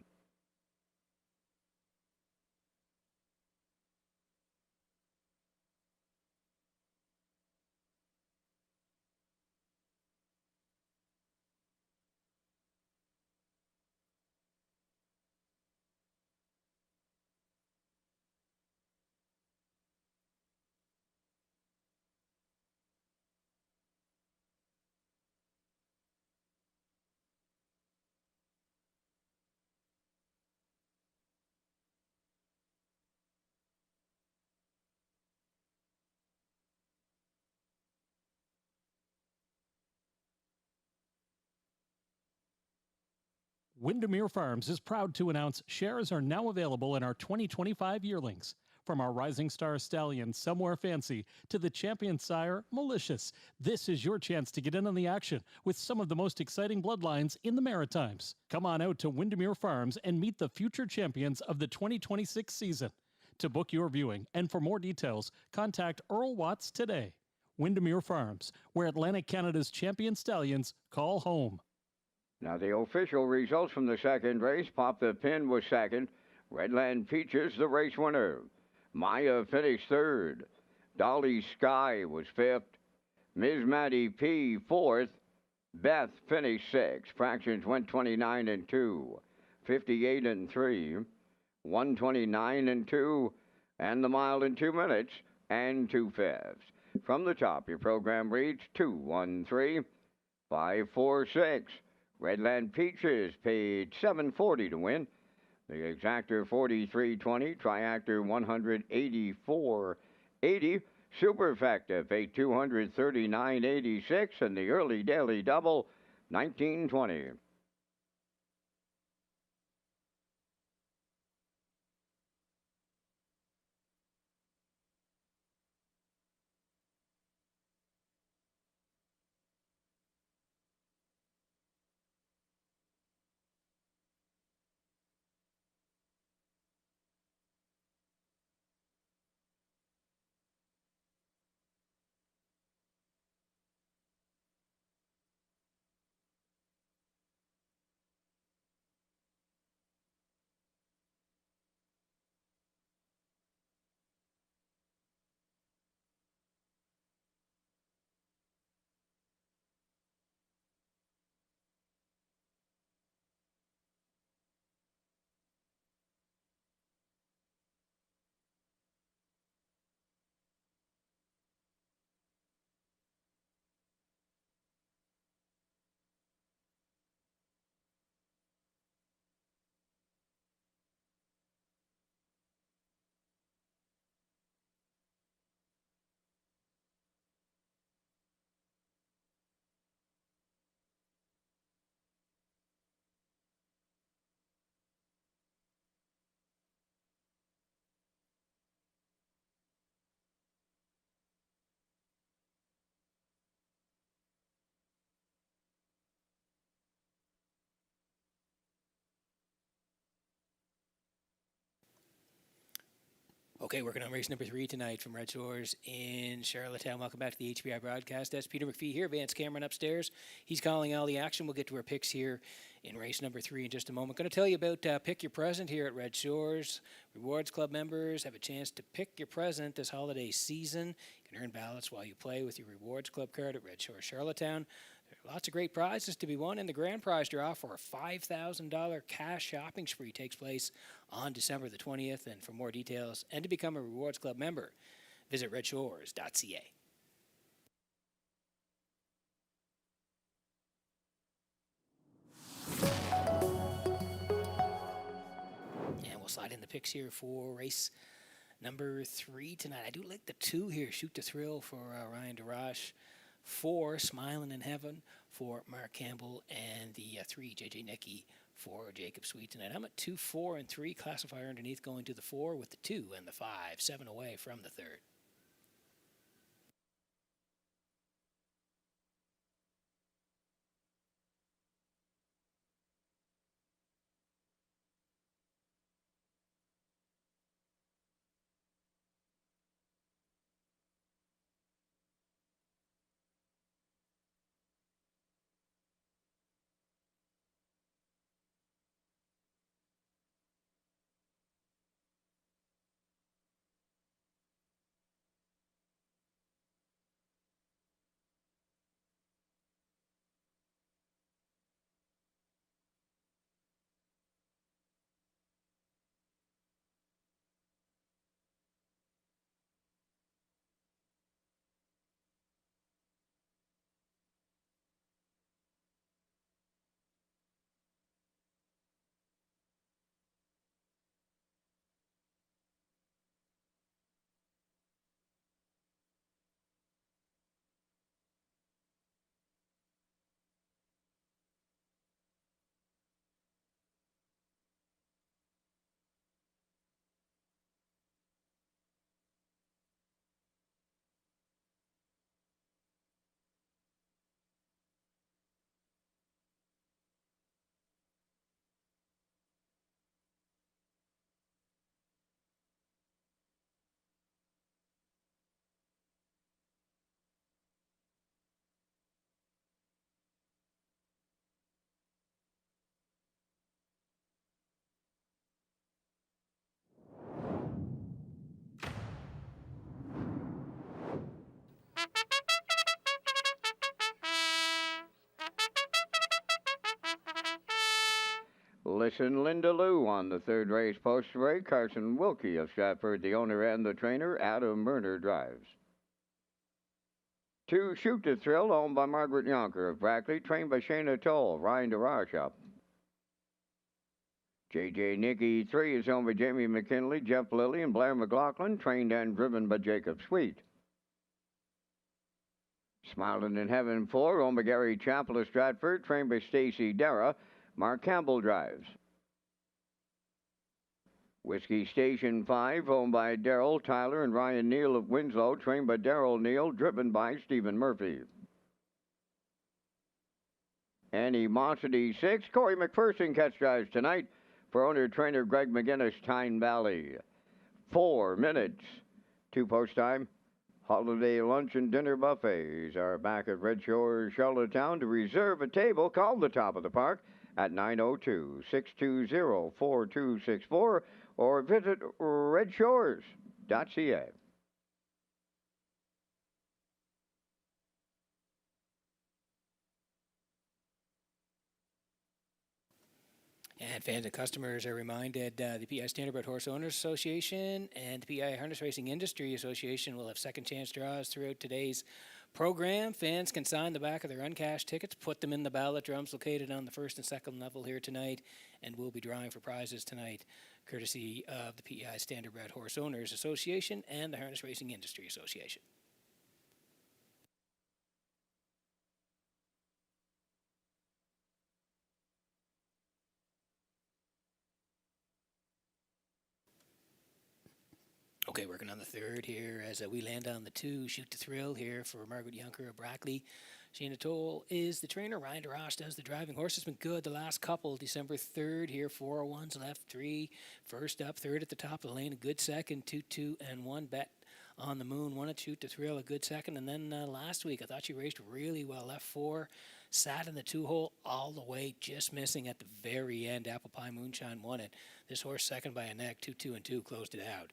Windermere Farms is proud to announce shares are now available in our 2025 yearlings. From our Rising Star Stallion, Somewhere Fancy, to the Champion Sire, Malicious, this is your chance to get in on the action with some of the most exciting bloodlines in the Maritimes. Come on out to Windermere Farms and meet the future champions of the 2026 season. To book your viewing and for more details, contact Earl Watts today. Windermere Farms, where Atlantic Canada's champion stallions call home. Now the official results from the second race. Pop the Pin was second. Redland Peaches, the race winner. Maya finished third. Dolly Sky was fifth. Ms. Maddie P. fourth. Beth finished sixth. Fractions went 29 and 2, 58 and 3, 129 and 2, and the mile in 2 minutes and 2/5. From the top, your program reads 213 546. Redland Peaches paid $740 to win. The exactor 4320, triactor 184.80, superfecta paid $239.86, and the early daily double 1920. Okay, working on race number 3 tonight from Red Shores in Charlottetown. Welcome back to the HBI broadcast. That's Peter McPhee here. Vance Cameron upstairs. He's calling all the action. We'll get to our picks here in race number 3 in just a moment. Going to tell you about Pick Your Present here at Red Shores. Rewards Club members have a chance to pick your present this holiday season. You can earn ballots while you play with your Rewards Club card at Red Shores Charlottetown. There are lots of great prizes to be won, and the grand prize draw for a $5,000 cash shopping spree takes place on December the 20th. And for more details and to become a Rewards Club member, visit Redshores.ca. And we'll slide in the picks here for race number 3 tonight. I do like the 2 here, Shoot to Thrill for Ryan DeRoche. 4, Smiling in Heaven for Mark Campbell, and the 3, JJ Nicky for Jacob Sweet tonight. I'm at 2, 4, and 3. Classifier underneath going to the 4 with the 2 and the 5, 7 away from the third. Listen Linda Lou on the third race post break. Carson Wilkie of Stratford, the owner and the trainer. Adam Murner drives. 2 Shoot to Thrill, owned by Margaret Yonker of Brackley, trained by Shayna Toll. Ryan DeRoche up. J.J. Nicky 3 is owned by Jamie McKinley, Jeff Lilly, and Blair McLaughlin, trained and driven by Jacob Sweet. Smiling in Heaven 4, owned by Gary Chappell of Stratford, trained by Stacy Dara. Mark Campbell drives. Whiskey Station 5, owned by Darrell Tyler and Ryan Neal of Winslow, trained by Darrell Neal, driven by Stephen Murphy. Animosity 6, Corey McPherson catch drives tonight for owner-trainer Greg McGinnis, Tyne Valley. 4 minutes. 2 post time. Holiday lunch and dinner buffets are back at Red Shores, Charlottetown. To reserve a table, call the top of the park at 902-620-4264 or visit Redshores.ca. And fans and customers are reminded the PI Standardbred Horse Owners Association and the PI Harness Racing Industry Association will have second chance draws throughout today's program. Fans can sign the back of their uncashed tickets, put them in the ballot drums located on the first and second level here tonight, and we'll be drawing for prizes tonight, courtesy of the PI Standardbred Horse Owners Association and the Harness Racing Industry Association. Okay, working on the third here as we land on the 2, Shoot to Thrill here for Margaret Yonker of Brackley. Shayna Toll is the trainer. Ryan DeRoche does the driving. Horse has been good the last couple. December 3rd here, 401s left, 3 first up, 3rd at the top of the lane, a good second, 2, 2, and 1 bet on the moon. 1 at Shoot to Thrill, a good second. And then last week, I thought she raced really well. Left 4, sat in the 2-hole all the way, just missing at the very end. Apple Pie Moonshine won it. This horse second by a neck, 2, 2, and 2, closed it out.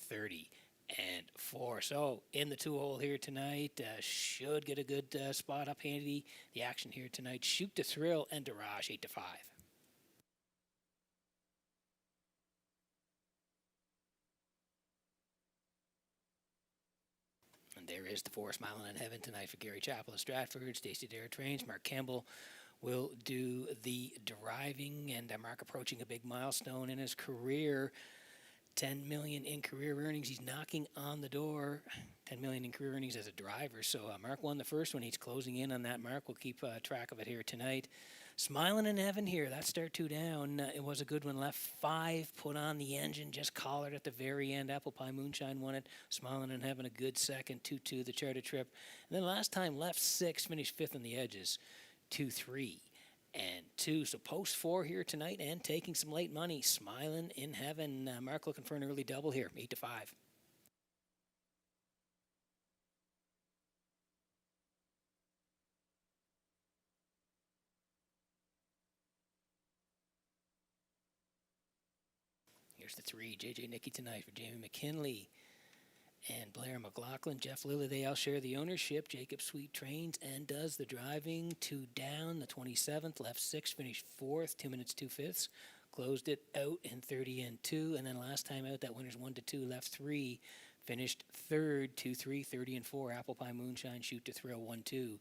30 and 4. So in the 2-hole here tonight, should get a good spot up handy. The action here tonight, Shoot to Thrill and DeRoche 8 to 5. And there is the 4 Smiling in Heaven tonight for Gary Chappell of Stratford. Stacey Dare trains. Mark Campbell will do the driving, and Mark approaching a big milestone in his career. 10 million in career earnings. He's knocking on the door. 10 million in career earnings as a driver. So Mark won the first one. He's closing in on that mark. We'll keep track of it here tonight. Smiling in Heaven here. That start 2 down. It was a good one. Left 5. Put on the engine. Just collared at the very end. Apple Pie Moonshine won it. Smiling in Heaven a good second. 2-2 the charter trip. And then last time left 6. Finished 5th on the edges. 2-3. And 2. So post 4 here tonight and taking some late money. Smiling in Heaven. Mark looking for an early double here. 8 to 5. Here's the 3. J.J. Nicky tonight for Jamie McKinley and Blair McLaughlin. Jeff Lilly, they all share the ownership. Jacob Sweet trains and does the driving. 2 down, the 27th, left 6, finished 4th, 2 minutes 2 fifths. Closed it out in 30 and 2. And then last time out, that winner's 1 to 2, left 3, finished 3rd, 2-3, 30 and 4. Apple Pie Moonshine, Shoot to Thrill, 1-2.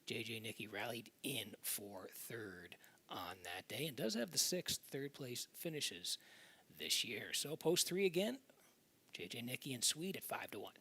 J.J. Nicky rallied in for 3rd on that day and does have the 6th third place finishes this year. So post 3 again. J.J. Nicky and Sweet at 5 to 1.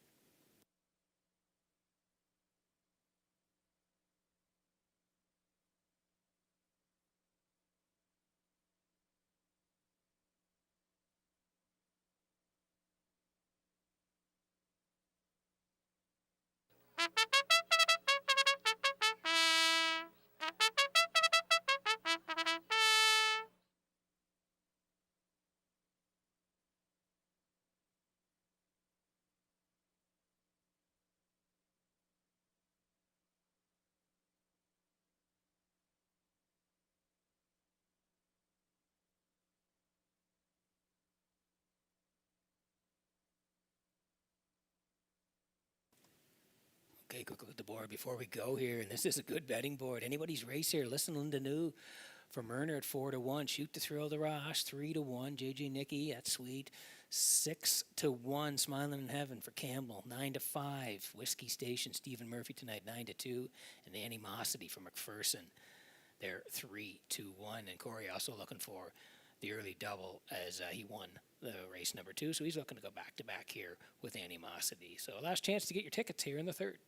Okay, quick look at the board before we go here, and this is a good betting board. Anybody's race here, listen to New For Myrner at 4-1. Shoot to Thrill the Rosh, 3-1. JJ Nicky, that's sweet. 6-1. Smiling in Heaven for Campbell, 9-5. Whiskey Station, Stephen Murphy tonight, 9-2. And Animosity for McPherson, they're 3-1. And Corey also looking for the early double as he won the race number 2. So he's looking to go back-to-back here with Animosity. So last chance to get your tickets here in the third.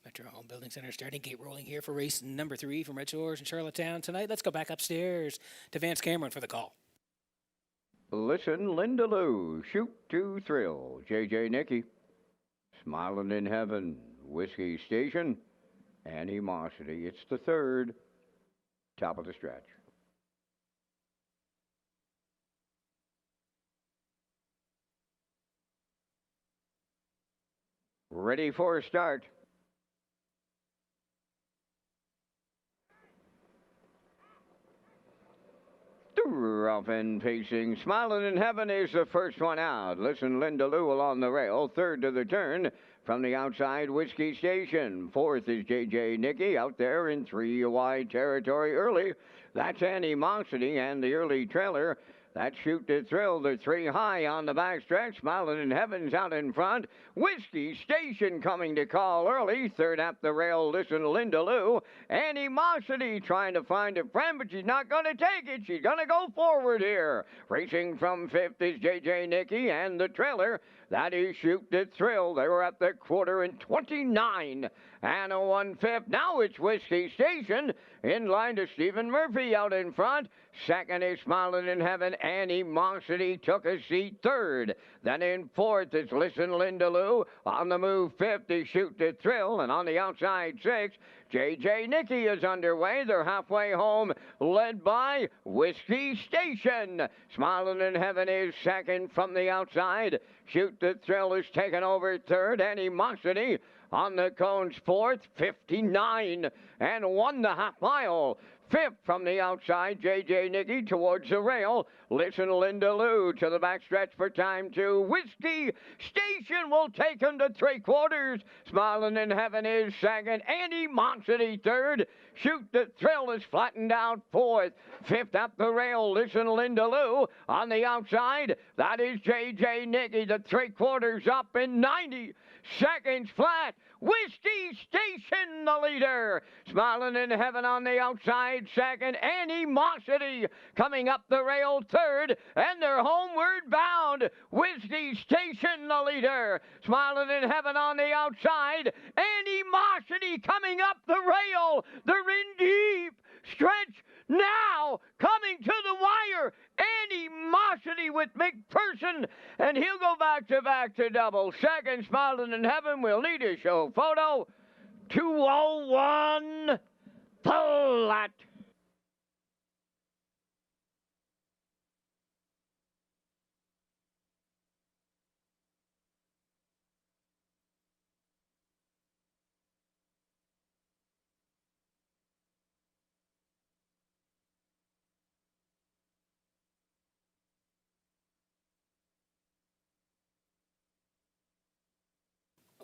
Metro Home Building Center starting gate rolling here for race number 3 from Redshores in Charlottetown tonight. Let's go back upstairs to Vance Cameron for the call. Listen, Linda Lou, Shoot to Thrill, JJ Nicky, Smiling in Heaven, Whiskey Station, Animosity. It's the third, top of the stretch. Ready for a start. Rough and pacing, Smiling in Heaven is the first one out. Listen, Linda Lou along the rail, third to the turn. From the outside, Whiskey Station. Fourth is JJ Nicky out there in 3 wide territory early. That's Animosity and the early trailer. That Shoot to Thrill, the 3 high on the backstretch. Smiling in Heaven's out in front. Whiskey Station coming to call early. Third up the rail, Listen, Linda Lou. Animosity trying to find a friend, but she's not going to take it. She's going to go forward here. Racing from fifth is JJ Nicky and the trailer. That is Shoot to Thrill. They were at the quarter in 29 and a 1/5. Now it's Whiskey Station in line to Stephen Murphy out in front. Second is Smiling in Heaven. Animosity took a seat third. Then in fourth is Listen Linda Lou. On the move fifth is Shoot to Thrill. And on the outside sixth, JJ Nicky is underway. They're halfway home, led by Whiskey Station. Smiling in Heaven is second from the outside. Shoot to Thrill is taken over third. Animosity on the cones fourth, 59 and 1 1/2 mile. Fifth from the outside, JJ Nicky towards the rail. Listen Linda Lou to the backstretch for time 2. Whiskey Station will take him to 3/4. Smiling in Heaven is second. Animosity third. Shoot to Thrill is flattened out fourth. Fifth up the rail, Listen Linda Lou. On the outside, that is JJ Nicky. The 3/4 up in 90 seconds flat. Whiskey Station, the leader. Smiling in Heaven on the outside, second. Animosity coming up the rail, third. And they're homeward bound. Whiskey Station, the leader. Smiling in Heaven on the outside. Animosity coming up the rail. They're in deep stretch now, coming to the wire. Animosity with McPherson, and he'll go back to double. Second, Smiling in Heaven. We'll need a show photo. 2:01 flat.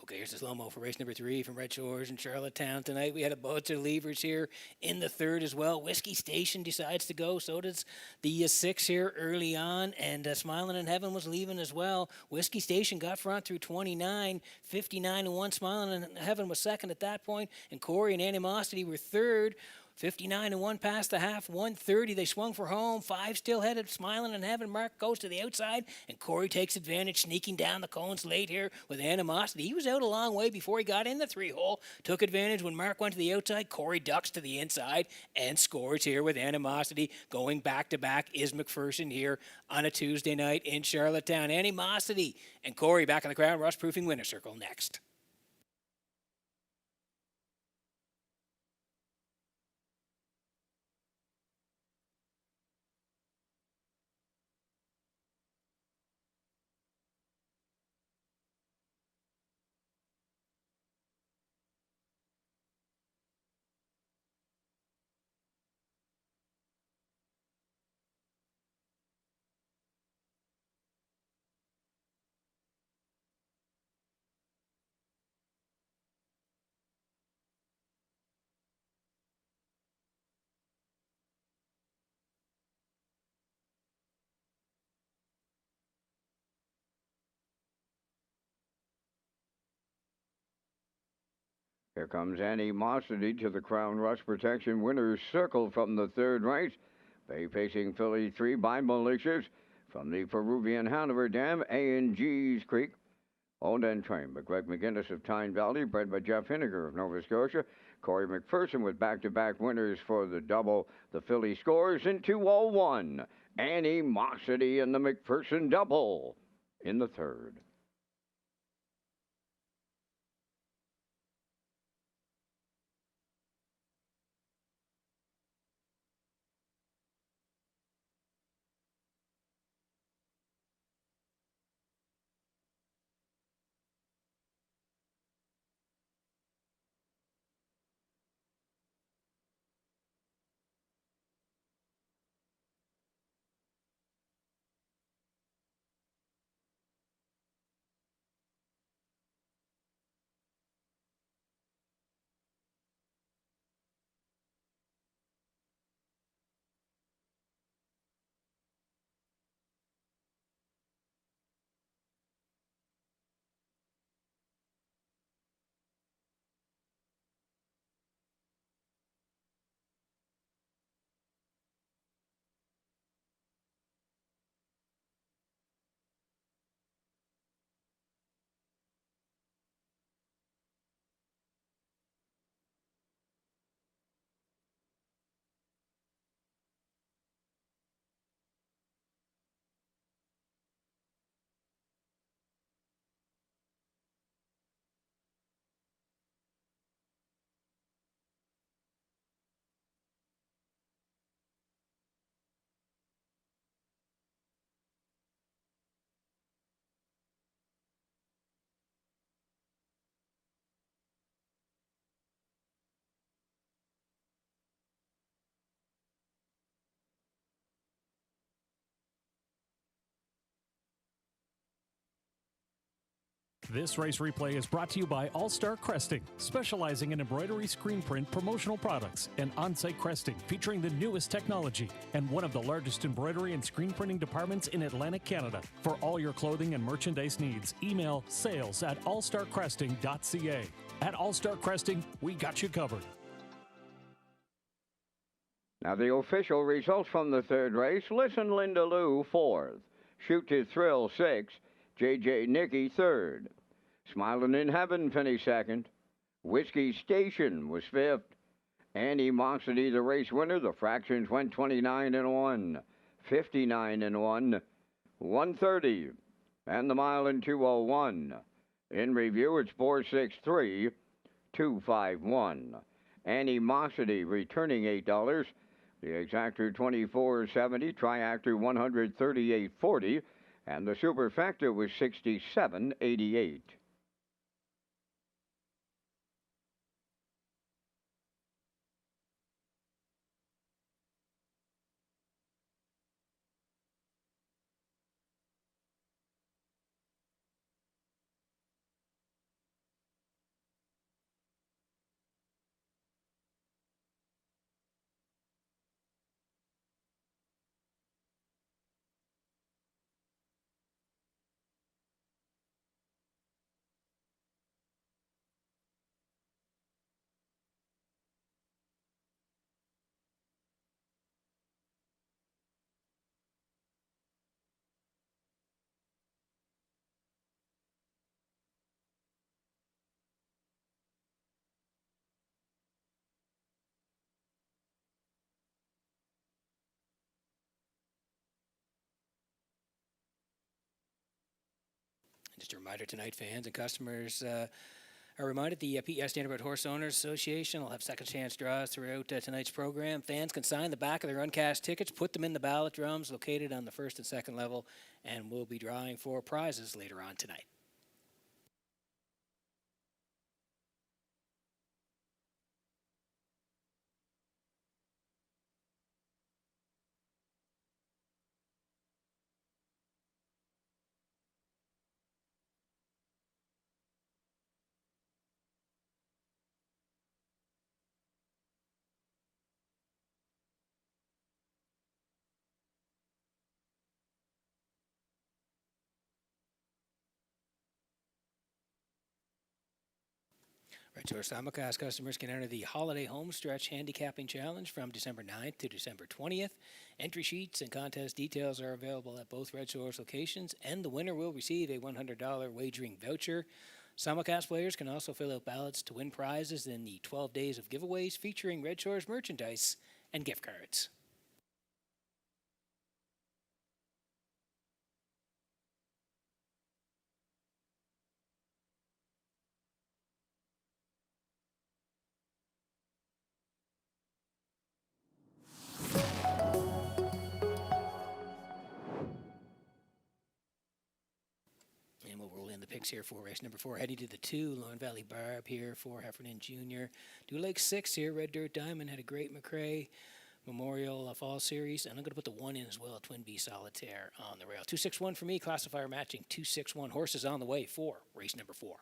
Okay, here's the slow-mo for race number 3 from Red Shores in Charlottetown tonight. We had a bunch of levers here in the third as well. Whiskey Station decides to go. So does the 6 here early on. And Smiling in Heaven was leaving as well. Whiskey Station got front through 29, 59 and 1. Smiling in Heaven was second at that point. And Corey and Animosity were third. 59 and 1 past the half, 130. They swung for home. 5 still headed, Smiling in Heaven. Mark goes to the outside, and Corey takes advantage, sneaking down the cones late here with Animosity. He was out a long way before he got in the 3-hole. Took advantage when Mark went to the outside. Corey ducks to the inside and scores here with Animosity. Going back to back is McPherson here on a Tuesday night in Charlottetown. Animosity and Corey back in the Crown Rust Proofing winner circle next. Here comes Animosity to the Crown Rust Protection winner's circle from the third race. Bay facing filly 3 by Malicious from the Peruvian Hanover Dam, A&G's Creek. Owned and trained by Greg McGinnis of Tyne Valley, bred by Jeff Hinniger of Nova Scotia. Corey McPherson with back-to-back winners for the double. The filly scores in 2:01. Animosity in the McPherson double in the third. This race replay is brought to you by All Star Cresting, specializing in embroidery, screen print, promotional products, and on-site cresting featuring the newest technology and one of the largest embroidery and screen printing departments in Atlantic Canada. For all your clothing and merchandise needs, email sales@allstarcresting.ca. At All Star Cresting, we got you covered. Now the official results from the third race. Listen Linda Lou, 4th. Shoot to Thrill, 6th. J.J. Nicky, 3rd. Smiling in Heaven finished 2nd. Whiskey Station was 5th. Animosity, the race winner. The fractions went 29 and 1, 59 and 1, 130, and the mile in 2:01. In review, it's 463, 251. Animosity returning $8. The exactor 24.70, triactor 138.40. And the superfecta was 67.88. a reminder tonight, fans and customers are reminded the PES Standardbred Horse Owners Association will have second chance draws throughout tonight's program. Fans can sign the back of their uncashed tickets, put them in the ballot drums located on the first and second level, and we'll be drawing for prizes later on tonight. Redshores simulcast customers can enter the Holiday Homestretch Handicapping Challenge from December 9th to December 20th. Entry sheets and contest details are available at both Redshores locations, and the winner will receive a $100 wagering voucher. Simulcast players can also fill out ballots to win prizes in the 12 days of giveaways featuring Redshores merchandise and gift cards. And we'll roll in the picks here for race number 4, heading to the 2, Lone Valley Barb here for Heffernan Jr. Dew Lake 6 here, Red Dirt Diamond had a great McRae Memorial Fall Series, and I'm going to put the 1 in as well, Twin B Solitaire on the rail. 261 for me, classifier matching 261. Horses on the way for race number 4.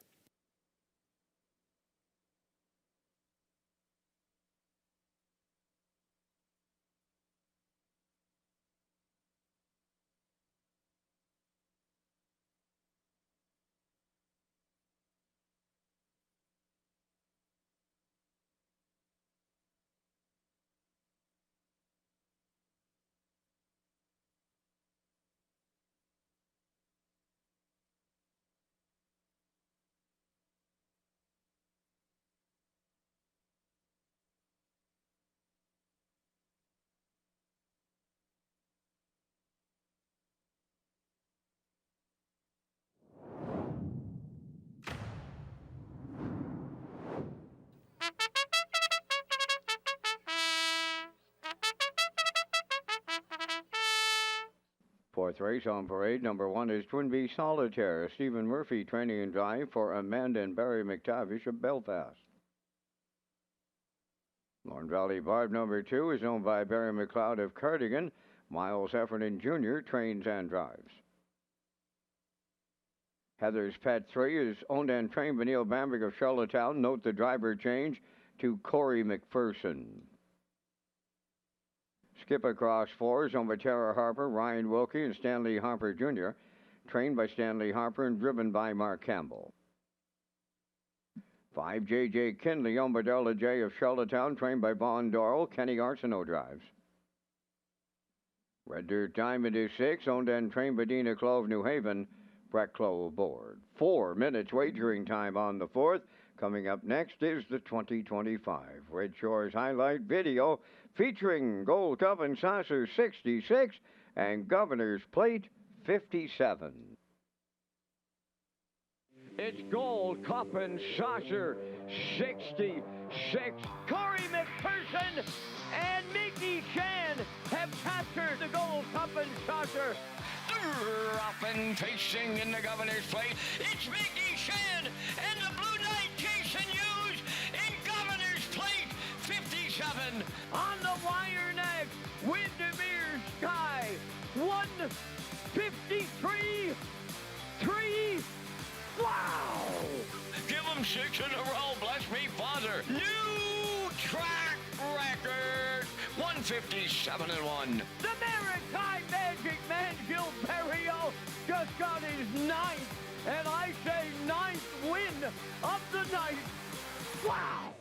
Fourth race on parade, number 1 is Twin B Solitaire. Stephen Murphy training and drive for Amanda and Barry McTavish of Belfast. Lone Valley Barb number 2 is owned by Barry McLeod of Cardigan. Miles Heffernan Jr. trains and drives. Heather's Pet 3 is owned and trained by Neil Bamberg of Charlottetown. Note the driver change to Corey McPherson. Skip Across 4 is owned by Tara Harper, Ryan Wilkie, and Stanley Harper Jr., trained by Stanley Harper and driven by Mark Campbell. 5 J.J. Kinley, owned by Darla J. of Charlottetown, trained by Vaughn Dorrell. Kenny Arsenault drives. Red Dirt Diamond is 6, owned and trained by Dina Clove, New Haven. Brett Clove aboard. 4 minutes wagering time on the 4th. Coming up next is the 2025 Red Shores highlight video featuring Gold Cup and Saucer 66 and Governor's Plate 57. It's Gold Cup and Saucer 66. Corey McPherson and Mickey Chan have captured the Gold Cup and Saucer. Often facing in the Governor's Plate, it's Mickey Chan and the Blue Knight Jason Hughes in Governor's Plate 57. On the wire neck, Windermere Sky, 153, 3. Wow! Give them 6 in a row, bless me, Father. New track record, 157-1. The Maritime Magic Man, Gil Perrio, just got his 9th, and I say 9th win of the night. Wow!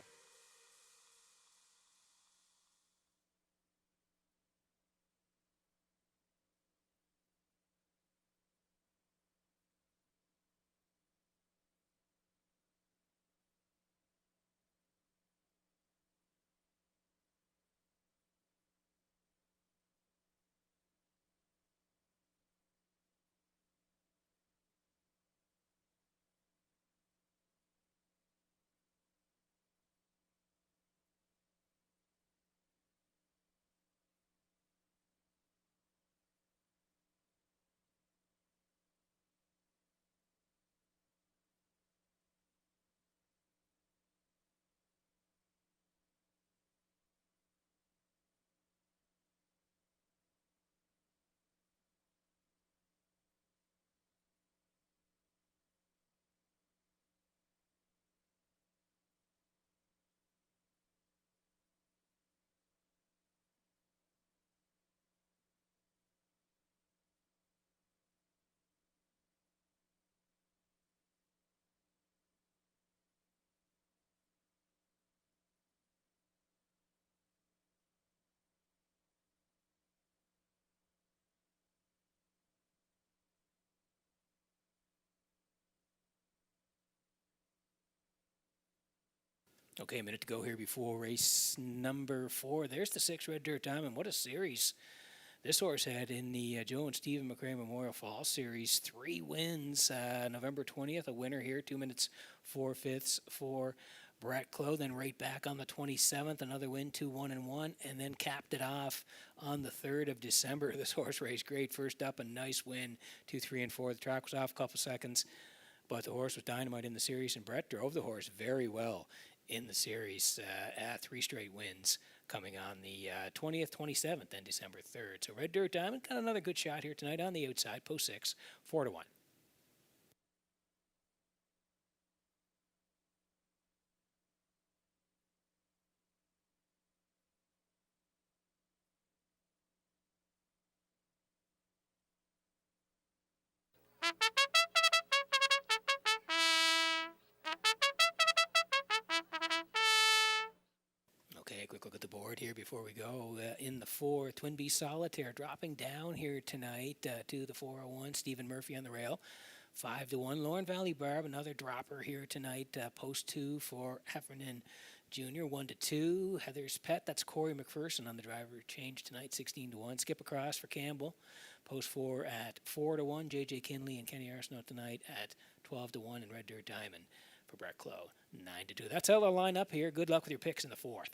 Okay, a minute to go here before race number 4. There's the 6 Red Dirt Diamond. What a series this horse had in the Joe and Stephen McRae Memorial Fall Series. 3 wins. November 20th, a winner here, 2 minutes 4/5 for Brett Clough. Then right back on the 27th, another win, 2-1-1, and then capped it off on the 3rd of December. This horse raced great. First up, a nice win, 2, 3, and 4. The track was off a couple seconds, but the horse was dynamite in the series, and Brett drove the horse very well in the series at 3 straight wins coming on the 20th, 27th, and December 3rd. So Red Dirt Diamond got another good shot here tonight on the outside, post 6, 4-1. Okay, a quick look at the board here before we go. In the 4, Twin Bee Solitaire dropping down here tonight to the 401. Stephen Murphy on the rail, 5-1. Lauren Valley Barb, another dropper here tonight, post 2 for Heffernan Jr., 1-2. Heather's Pet, that's Corey McPherson on the driver change tonight, 16-1. Skip Across for Campbell, post 4 at 4-1. J.J. Kinley and Kenny Arsenault tonight at 12-1. And Red Dirt Diamond for Brett Clough, 9-2. That's how they'll line up here. Good luck with your picks in the 4th.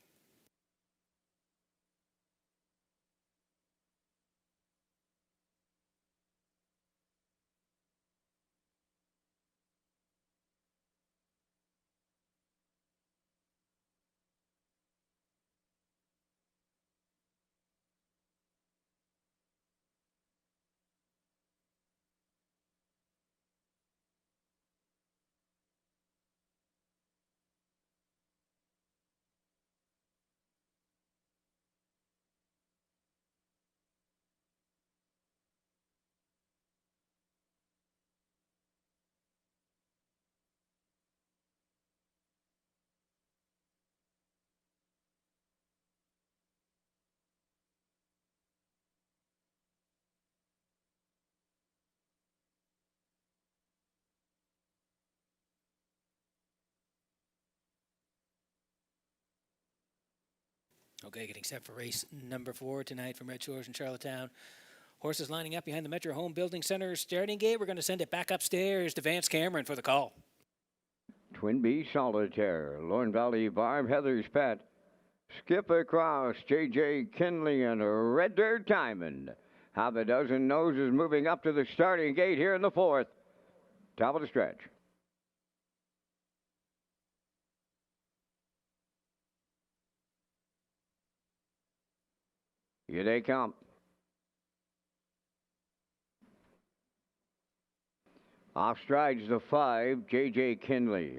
Okay, getting set for race number 4 tonight from Red Shores in Charlottetown. Horses lining up behind the Metro Home Building Center starting gate. We're going to send it back upstairs to Vance Cameron for the call. Twin Bee Solitaire, Lorne Valley Barb, Heather's Pet, Skip Across, J.J. Kinley, and Red Dirt Diamond. Half a dozen noses moving up to the starting gate here in the 4th. Top of the stretch. Here they come. Off strides the 5, J.J. Kinley.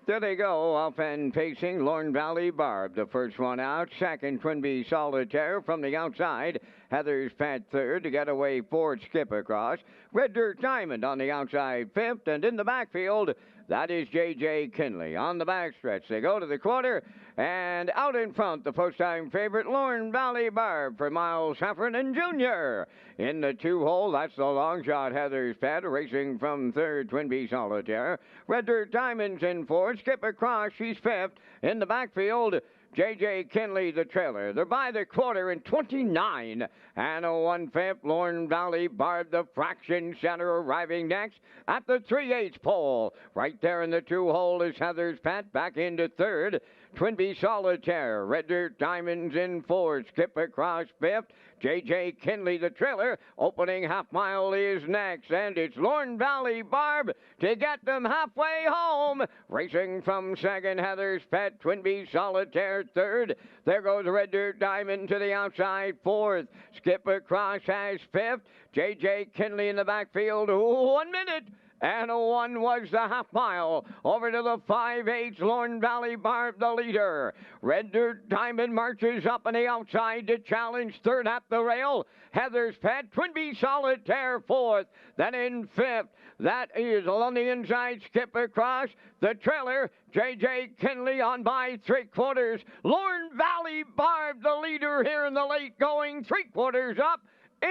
There they go, off and pacing, Lorne Valley Barb, the first one out. Second, Twin Bee Solitaire from the outside. Heather's Pet third, to get away fourth, Skip Across. Red Dirt Diamond on the outside fifth, and in the backfield, that is J.J. Kinley. On the backstretch, they go to the quarter, and out in front, the post-time favorite, Lorne Valley Barb for Miles Heffernan Jr. In the 2-hole, that's the long shot, Heather's Pet, racing from third, Twin Bee Solitaire. Red Dirt Diamond's in fourth, Skip Across, she's fifth. In the backfield, J.J. Kinley, the trailer. They're by the quarter in 29 and a 1/5. Lorne Valley Barb, the fraction center, arriving next at the 3/8 pole. Right there in the 2-hole is Heather's Pet, back into third. Twin Bee Solitaire, Red Dirt Diamonds in fourth, Skip Across fifth. J.J. Kinley, the trailer, opening half mile is next, and it's Lorne Valley Barb to get them halfway home. Racing from second, Heather's Pet, Twin Bee Solitaire third. There goes Red Dirt Diamond to the outside fourth. Skip Across has fifth. J.J. Kinley in the backfield, 1 minute. And a 1 was the half mile. Over to the 5/8, Lorne Valley Barb, the leader. Red Dirt Diamond marches up on the outside to challenge third at the rail. Heather's Pet, Twin Bee Solitaire fourth. Then in fifth, that is on the inside, Skip Across. The trailer, J.J. Kinley on by 3/4. Lorne Valley Barb, the leader here in the late going, 3/4 up.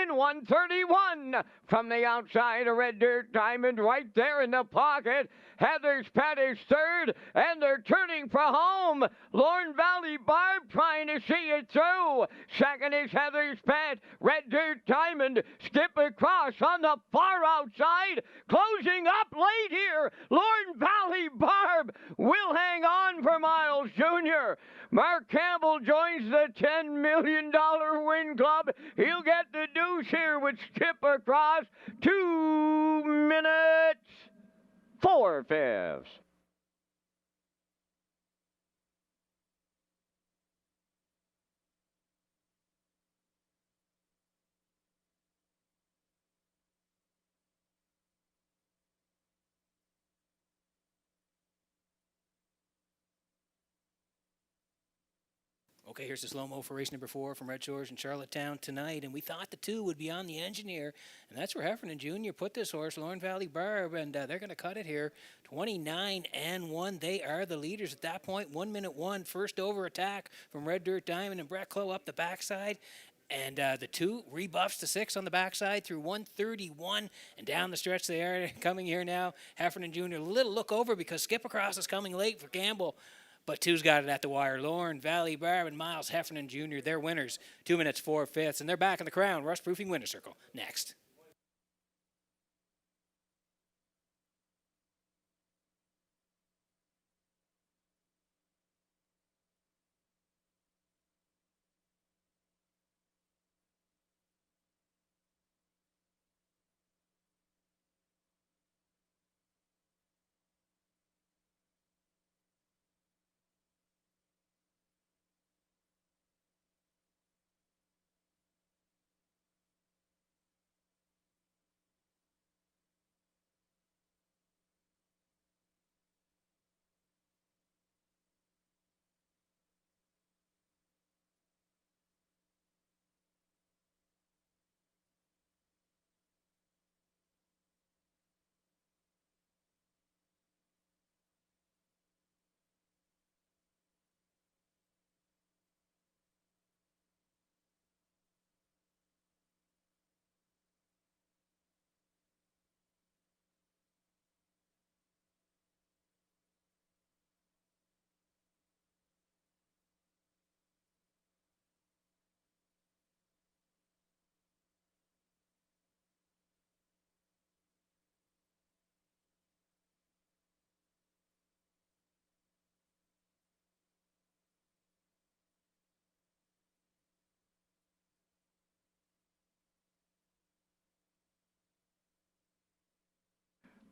in 131. From the outside, a red dirt diamond right there in the pocket. Heather's Pet is third, and they're turning for home. Lorne Valley Barb trying to see it through. Second is Heather's Pet. Red Dirt Diamond skip across on the far outside. Closing up late here. Lorne Valley Barb will hang on for Miles Jr. Mark Campbell joins the $10 million win club. He'll get the deuce here with skip across. 2 minutes. 4/5. Okay, here's the slow-mo for race number 4 from Red Shores in Charlottetown tonight. And we thought the 2 would be on the engineer. And that's where Heffernan Jr. put this horse, Lorne Valley Barb. And they're going to cut it here. 29-1. They are the leaders at that point. 1 minute 1. First over attack from Red Dirt Diamond and Brett Clough up the backside. And the 2 rebuffs the 6 on the backside through 131. And down the stretch they are coming here now. Heffernan Jr. a little look over because Skip Across is coming late for Campbell. But 2's got it at the wire. Lorne Valley Barb and Miles Heffernan Jr., they're winners. 2 minutes 4/5, and they're back in the Crown Rust Proofing Winner Circle next.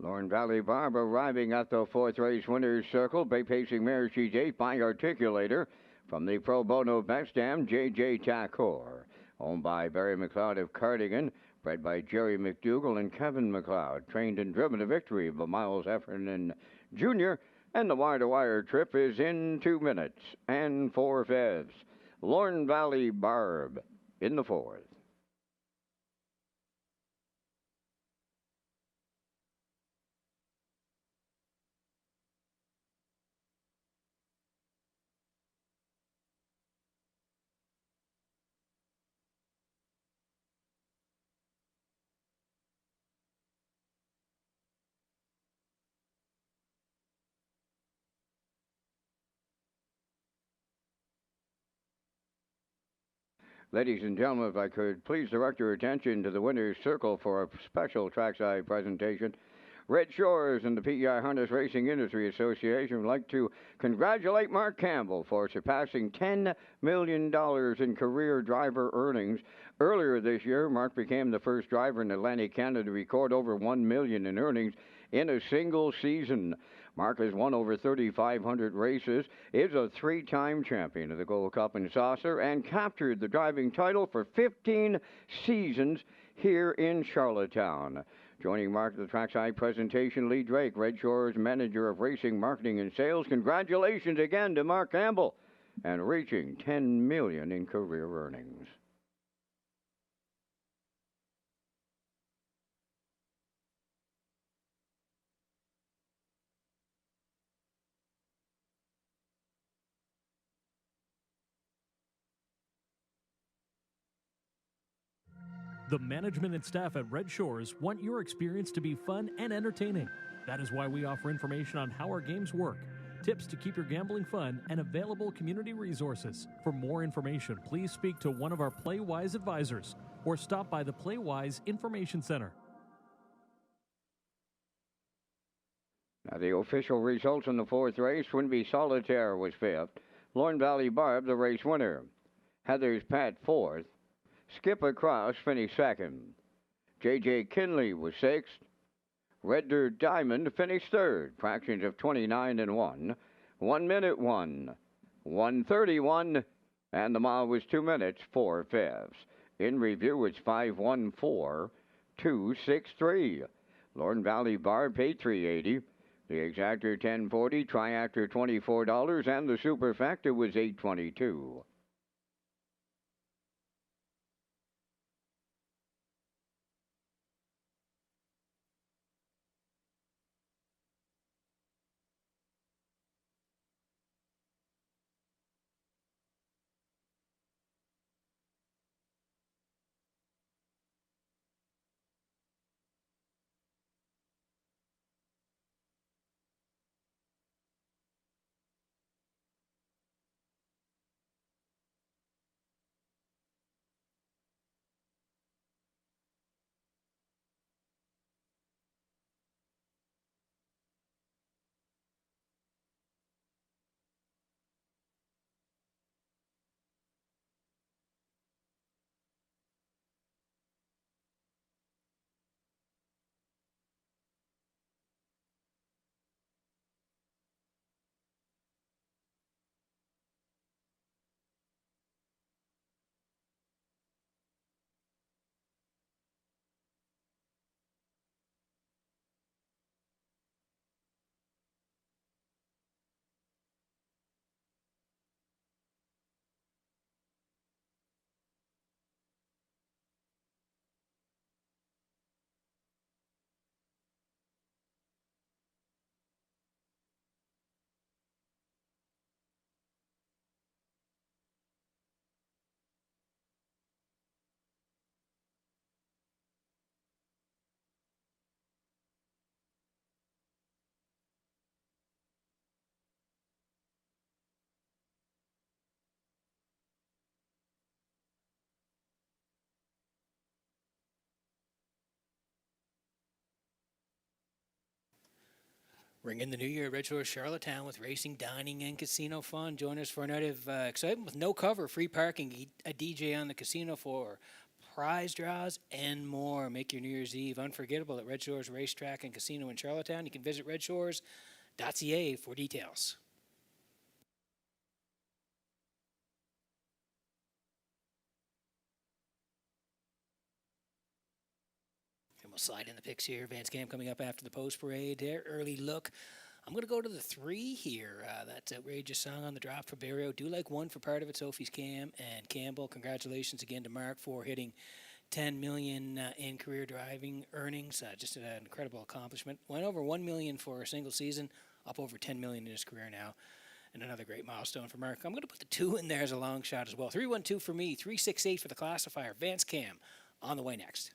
Lorne Valley Barb arriving at the 4th race winner's circle. Bay pacing mare, she's 8 by Articulator. From the Pro Bono Best Dam, J.J. Tackor. Owned by Barry McLeod of Cardigan. Bred by Jerry McDougall and Kevin McLeod. Trained and driven to victory by Miles Heffernan Jr. And the wire-to-wire trip is in 2 minutes and 4/5. Lorne Valley Barb in the 4th. Ladies and gentlemen, if I could please direct your attention to the winner's circle for a special trackside presentation. Red Shores and the PEI Harness Racing Industry Association would like to congratulate Mark Campbell for surpassing $10 million in career driver earnings. Earlier this year, Mark became the first driver in Atlantic Canada to record over $1 million in earnings in a single season. Mark has won over 3,500 races, is a 3-time champion of the Gold Cup and Saucer, and captured the driving title for 15 seasons here in Charlottetown. Joining Mark at the trackside presentation, Lee Drake, Red Shores Manager of Racing, Marketing, and Sales. Congratulations again to Mark Campbell and reaching $10 million in career earnings. The management and staff at Red Shores want your experience to be fun and entertaining. That is why we offer information on how our games work, tips to keep your gambling fun, and available community resources. For more information, please speak to one of our PlayWise advisors or stop by the PlayWise Information Center. Now, the official results in the fourth race, Swinby Solitaire was fifth. Lorne Valley Barb, the race winner. Heather's Pat, fourth. Skip Across finished second. J.J. Kinley was sixth. Red Dirt Diamond finished third. Fractions of 29 and 1. 1 minute 1. 1:31. And the mile was 2 minutes 4 fifths. In review, it's 5:14.263. Lorne Valley Barb paid $3.80. The exactor $10.40. Triactor $24. And the superfactor was $8.22. Ring in the new year at Red Shores, Charlottetown with racing, dining, and casino fun. Join us for a night of excitement with no cover, free parking, a DJ on the casino floor, prize draws, and more. Make your New Year's Eve unforgettable at Red Shores Racetrack and Casino in Charlottetown. You can visit redshores.ca for details. And we'll slide in the picks here. Vance Cam coming up after the post parade there. Early look. I'm going to go to the 3 here. That's Outrageous Song on the drop for Barrio. Do like 1 for part of it. Sophie's Cam and Campbell. Congratulations again to Mark for hitting $10 million in career driving earnings. Just an incredible accomplishment. Went over $1 million for a single season. Up over $10 million in his career now. And another great milestone for Mark. I'm going to put the 2 in there as a long shot as well. 3-1-2 for me. 3-6-8 for the classifier. Vance Cam on the way next.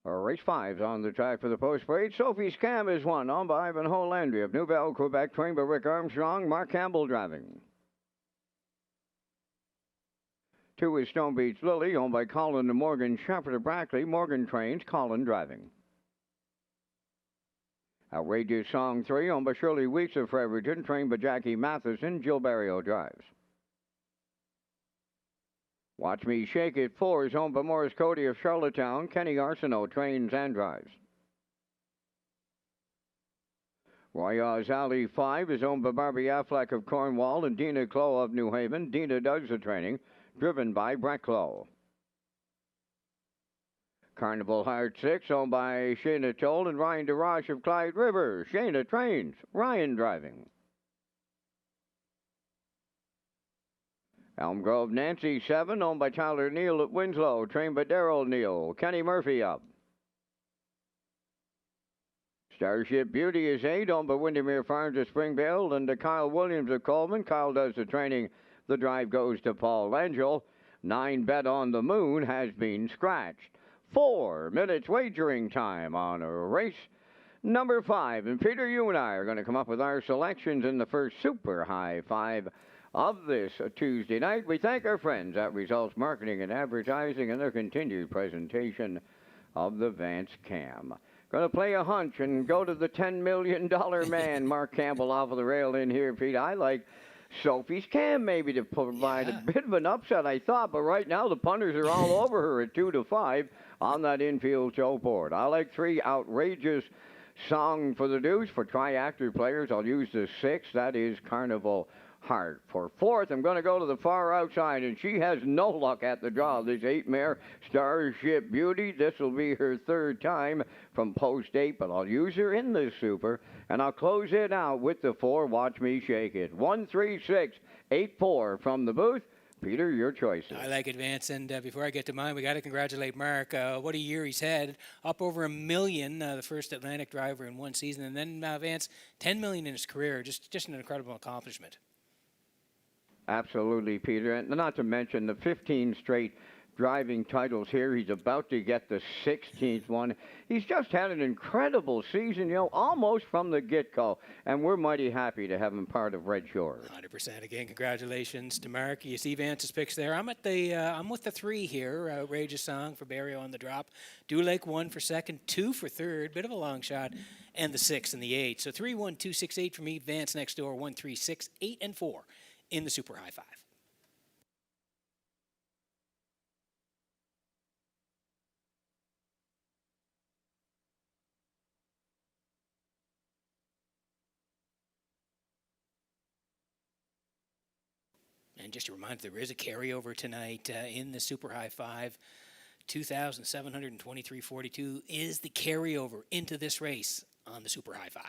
Race 5's on the track for the post parade. Sophie's Cam is won, owned by Ivanhoe Landry of Nouvelle, Quebec, trained by Rick Armstrong. Mark Campbell driving. 2 is Stone Beach Lily, owned by Colin and Morgan Shepherd of Brackley. Morgan trains, Colin driving. Outrageous Song 3, owned by Shirley Weeks of Fredericton, trained by Jackie Matheson. Jill Barrio drives. Watch Me Shake It 4 is owned by Morris Cody of Charlottetown. Kenny Arsenault trains and drives. Royals Alley 5 is owned by Barbie Affleck of Cornwall and Dina Clow of New Haven. Dina does the training, driven by Brett Clow. Carnival Heart 6, owned by Shayna Toll and Ryan DeRoche of Clyde River. Shayna trains, Ryan driving. Elm Grove Nancy 7, owned by Tyler Neal at Winslow, trained by Daryl Neal. Kenny Murphy up. Starship Beauty is 8, owned by Windermere Farms of Springfield, and Kyle Williams of Coleman. Kyle does the training. The drive goes to Paul Angel. 9 Bet on the Moon has been scratched. 4 minutes wagering time on race number 5. And Peter, you and I are going to come up with our selections in the first Super High 5 of this Tuesday night. We thank our friends at Results Marketing and Advertising and their continued presentation of the Vance Cam. Going to play a hunch and go to the $10 million man, Mark Campbell, off of the rail in here, Pete. I like Sophie's Cam maybe to provide a bit of an upset, I thought, but right now the punters are all over her at 2-5 on that infield show board. I like 3 Outrageous Song for the Deuce. For triactor players, I'll use the 6. That is Carnival Heart. For 4th, I'm going to go to the far outside, and she has no luck at the draw. This 8-mare, Starship Beauty. This will be her 3rd time from post 8, but I'll use her in the Super, and I'll close it out with the 4, Watch Me Shake It. 1, 3, 6, 8, 4 from the booth. Peter, your choices. I like Advance, and before I get to mine, we got to congratulate Mark. What a year he's had. Up over $1 million, the first Atlantic driver in one season, and then Vance, $10 million in his career. Just an incredible accomplishment. Absolutely, Peter. And not to mention the 15 straight driving titles here. He's about to get the 16th one. He's just had an incredible season, almost from the get-go. And we're mighty happy to have him part of Red Shores. 100% again. Congratulations to Mark. You see Vance's picks there. I'm with the 3 here. Outrageous Song for Barrio on the drop. Do Lake 1 for 2nd, 2 for 3rd. Bit of a long shot. And the 6 and the 8. So 3, 1, 2, 6, 8 for me. Vance next door. 1, 3, 6, 8, and 4 in the Super High 5. And just a reminder, there is a carryover tonight in the Super High 5. 2,723.42 is the carryover into this race on the Super High 5.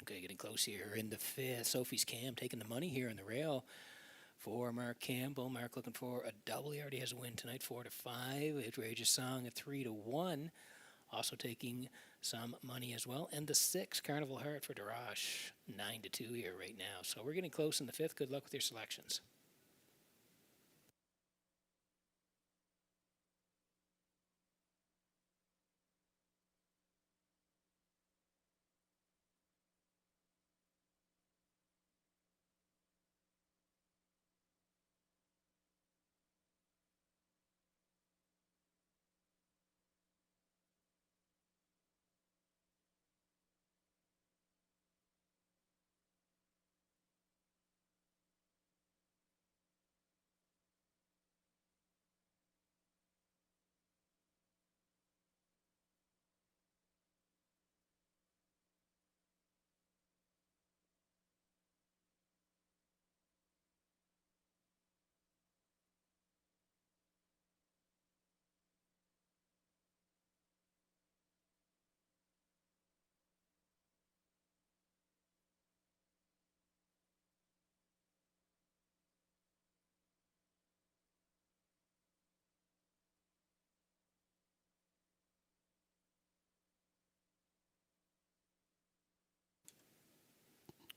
Okay, getting close here in the 5th. Sophie's Cam taking the money here in the rail for Mark Campbell. Mark looking for a double. He already has a win tonight, 4-5. Outrageous Song at 3-1 also taking some money as well. And the 6, Carnival Heart for Darash, 9-2 here right now. So we're getting close in the 5th. Good luck with your selections.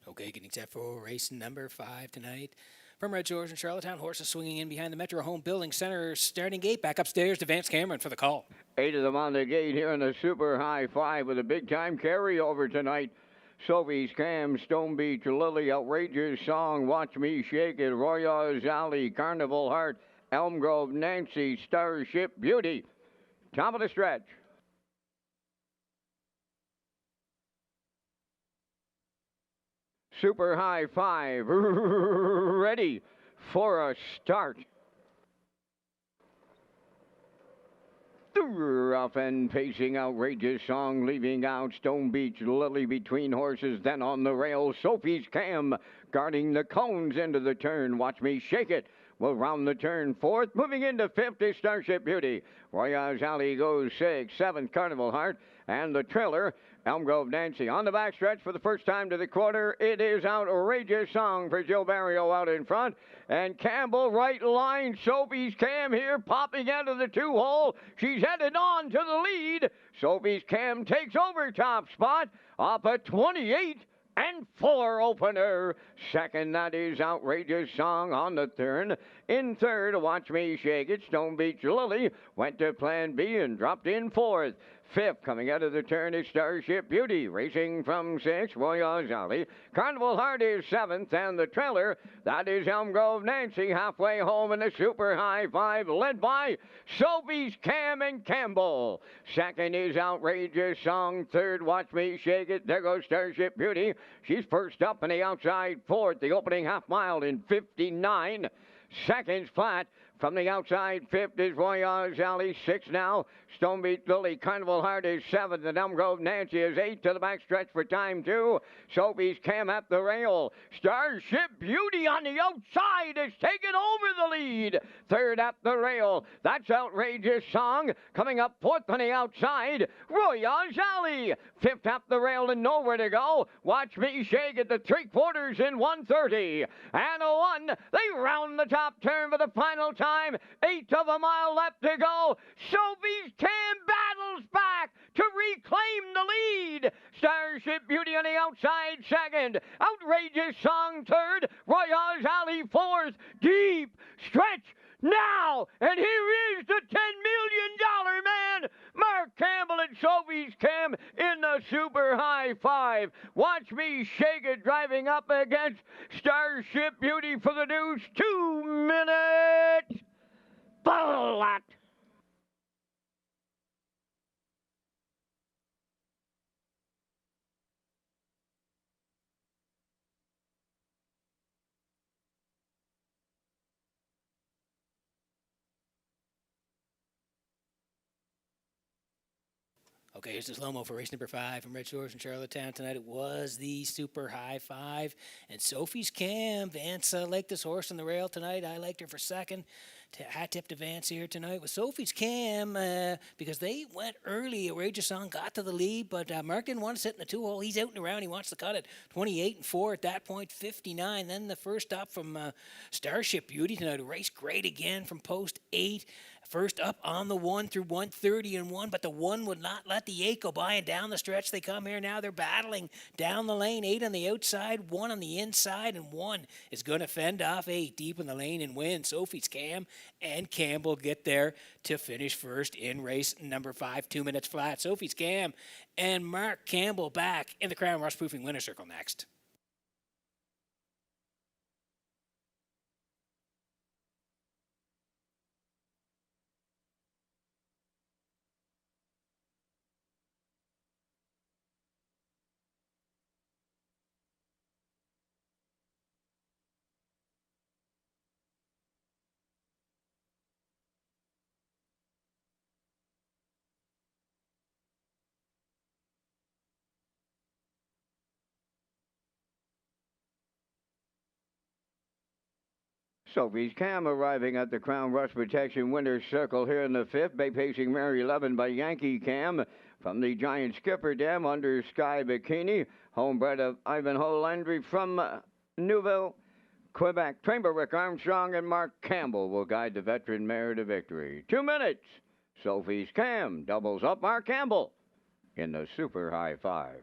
Okay, getting set for race number 5 tonight. From Red Shores in Charlottetown, horses swinging in behind the Metro Home Building Center starting gate. Back upstairs to Vance Cameron for the call. 8 of them on the gate here in the Super High 5 with a big-time carryover tonight. Sophie's Cam, Stone Beach, Lily, Outrageous Song, Watch Me Shake It, Royals Alley, Carnival Heart, Elm Grove, Nancy, Starship Beauty. Top of the stretch. Super High 5, ready for a start. Rough and pacing, Outrageous Song, leaving out Stone Beach, Lily between horses, then on the rail, Sophie's Cam, guarding the cones into the turn, Watch Me Shake It, will round the turn 4th, moving into 5th is Starship Beauty. Royals Alley goes 6th, 7th Carnival Heart, and the trailer, Elm Grove Nancy. On the backstretch for the first time to the quarter, it is Outrageous Song for Joe Barrio out in front. And Campbell right line, Sophie's Cam here popping out of the 2-hole. She's headed on to the lead. Sophie's Cam takes over top spot off a 28-4 opener. Second, that is Outrageous Song on the turn. In third, Watch Me Shake It, Stone Beach Lily went to plan B and dropped in 4th. 5th, coming out of the turn, is Starship Beauty. Racing from 6th, Royals Alley. Carnival Heart is 7th, and the trailer, that is Elm Grove Nancy, halfway home in the Super High 5, led by Sophie's Cam and Campbell. Second is Outrageous Song. Third, Watch Me Shake It. There goes Starship Beauty. She's first up in the outside 4th, the opening half mile in 59 seconds flat. From the outside, 5th is Royals Alley, 6th now. Stone Beach Lily, Carnival Heart is 7th, and Elm Grove Nancy is 8th to the backstretch for time 2. Sophie's Cam at the rail. Starship Beauty on the outside has taken over the lead. 3rd at the rail. That's Outrageous Song. Coming up 4th on the outside, Royals Alley. 5th at the rail and nowhere to go. Watch Me Shake at the 3/4 in 1:30. And a 1. They round the top turn for the final time. 1/8 of a mile left to go. Sophie's Cam battles back to reclaim the lead. Starship Beauty on the outside 2nd. Outrageous Song 3rd. Royals Alley 4th. Deep stretch now. And here is the $10 million man, Mark Campbell and Sophie's Cam in the Super High 5. Watch Me Shake It driving up against Starship Beauty for the deuce. 2 minutes flat. Okay, here's the slow-mo for race number 5 from Red Shores in Charlottetown tonight. It was the Super High 5. And Sophie's Cam. Vance liked this horse on the rail tonight. I liked her for 2nd. Hat tip to Vance here tonight with Sophie's Cam because they went early. Outrageous Song got to the lead, but Mark didn't want to sit in the 2-hole. He's out and around. He wants to cut it. 28-4 at that point, 59. Then the first stop from Starship Beauty tonight. A race great again from post 8. First up on the 1 through 130 and 1, but the 1 would not let the 8 go by, and down the stretch they come here now. They're battling down the lane, 8 on the outside, 1 on the inside, and 1 is going to fend off 8 deep in the lane and win. Sophie's Cam and Campbell get there to finish first in race number 5, 2 minutes flat. Sophie's Cam and Mark Campbell back in the Crown Rust Proofing winner circle next. Sophie's Cam arriving at the Crown Rust Protection Winner's Circle here in the 5th. Bay pacing Mary 11 by Yankee Cam from the Giant Skipper Dam under Sky Bikini. Homebred of Ivanhoe Landry from Newville, Quebec. Trained Rick Armstrong and Mark Campbell will guide the veteran mare to victory. 2 minutes. Sophie's Cam doubles up Mark Campbell in the Super High 5.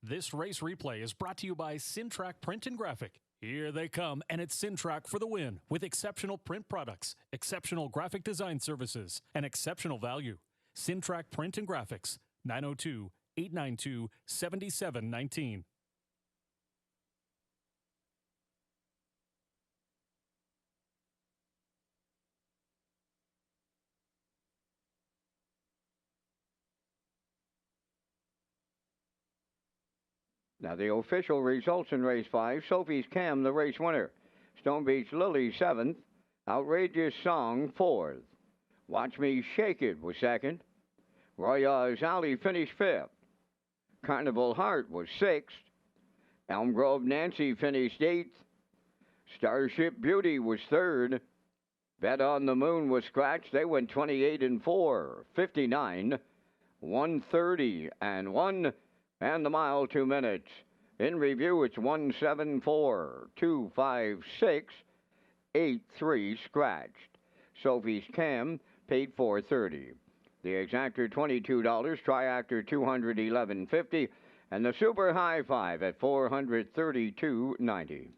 This race replay is brought to you by Syntrack Print and Graphic. Here they come, and it's Syntrack for the win with exceptional print products, exceptional graphic design services, and exceptional value. Syntrack Print and Graphics, 902-892-7719. Now the official results in race 5. Sophie's Cam, the race winner. Stone Beach Lily, 7th. Outrageous Song, 4th. Watch Me Shake It was 2nd. Royale's Alley finished 5th. Carnival Heart was 6th. Elm Grove Nancy finished 8th. Starship Beauty was 3rd. Bet on the Moon was scratched. They went 28 and 4, 59, 130 and 1. And the mile, 2 minutes. In review, it's 174, 256, 83 scratched. Sophie's Cam paid $430. The exactor $22, triactor $211.50, and the Super High 5 at $432.90.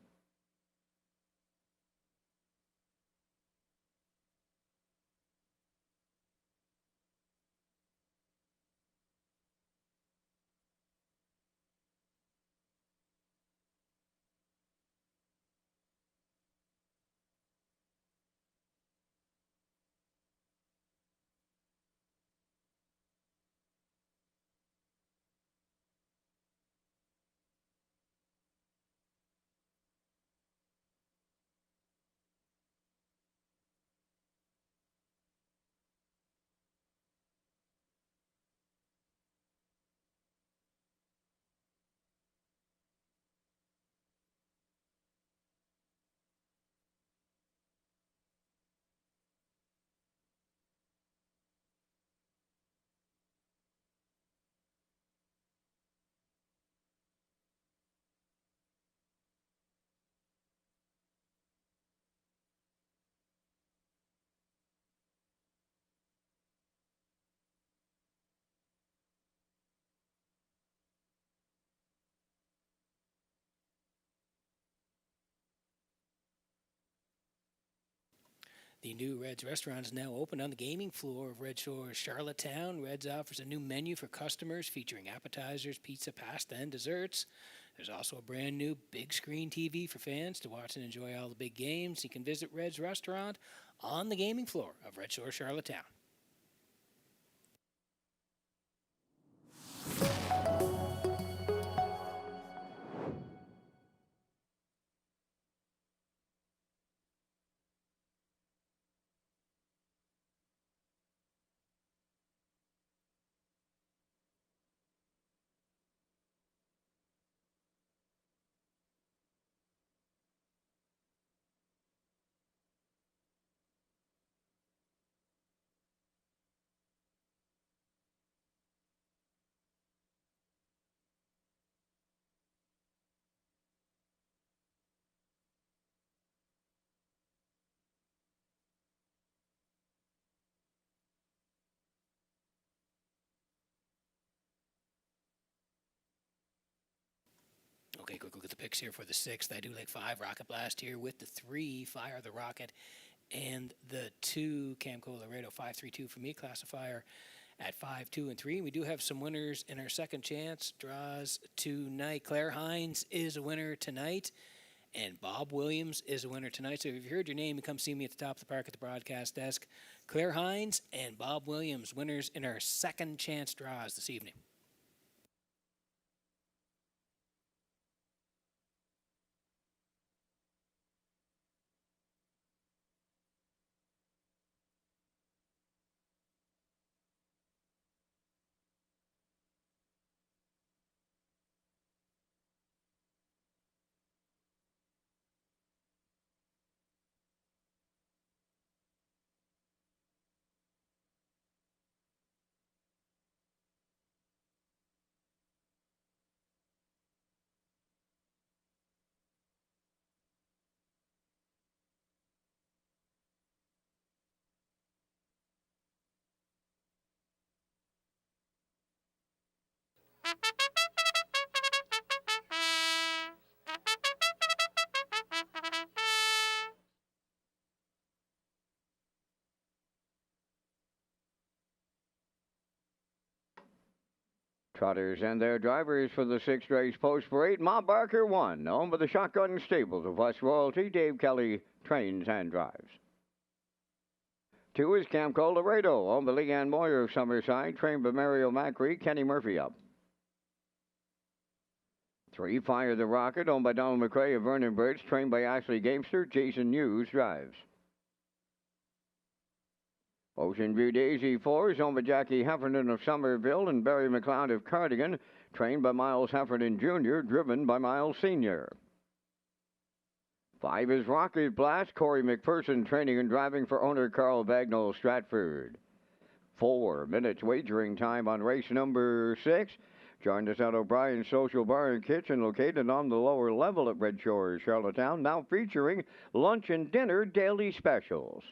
The new Reds restaurant is now open on the gaming floor of Red Shores, Charlottetown. Reds offers a new menu for customers featuring appetizers, pizza, pasta, and desserts. There's also a brand new big screen TV for fans to watch and enjoy all the big games. You can visit Red's restaurant on the gaming floor of Red Shores, Charlottetown. Okay, quick look at the picks here for the 6th. I do like 5 Rocket Blast here with the 3 Fire the Rocket and the 2 Camco Laredo 532 for me classifier at 5, 2, and 3. We do have some winners in our second chance draws tonight. Claire Hines is a winner tonight, and Bob Williams is a winner tonight. So if you've heard your name, you come see me at the top of the park at the broadcast desk. Claire Hines and Bob Williams, winners in our second chance draws this evening. Trotters and their drivers for the 6th race post parade. Ma Barker won, owned by the Shotgun Stables of West Royalty. Dave Kelly trains and drives. 2 is Camco Laredo, owned by Leanne Moyer of Summerside, trained by Mario Macri. Kenny Murphy up. 3, Fire the Rocket, owned by Donald McRae of Vernon Bridge, trained by Ashley Gamester. Jason Hughes drives. Ocean View Daisy 4 is owned by Jackie Heffernan of Somerville and Barry McLeod of Cardigan, trained by Miles Heffernan Jr., driven by Miles Sr. 5 is Rocket Blast, Corey McPherson training and driving for owner Carl Bagnall Stratford. 4 minutes wagering time on race number 6. Join us at O'Brien's Social Bar and Kitchen, located on the lower level at Red Shores, Charlottetown, now featuring lunch and dinner daily specials.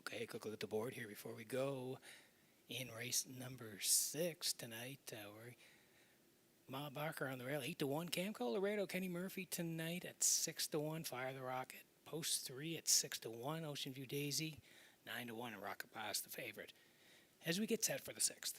Okay, quick look at the board here before we go. In race number 6 tonight, Ma Barker on the rail, 8-1. Camco Laredo, Kenny Murphy tonight at 6-1. Fire the Rocket. Post 3 at 6-1. Ocean View Daisy, 9-1. And Rocket Blast, the favorite. As we get set for the 6th.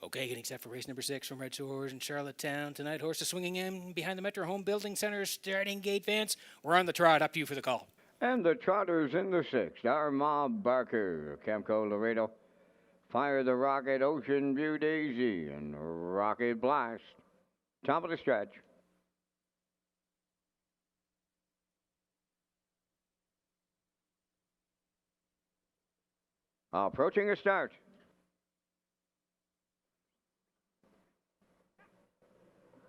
Okay, getting set for race number 6 from Red Shores in Charlottetown tonight. Horses swinging in behind the Metro Home Building Center starting gate fence. We're on the trot. Up to you for the call. And the trotters in the 6th are Ma Barker, Camco Laredo, Fire the Rocket, Ocean View Daisy, and Rocket Blast. Top of the stretch. Approaching a start.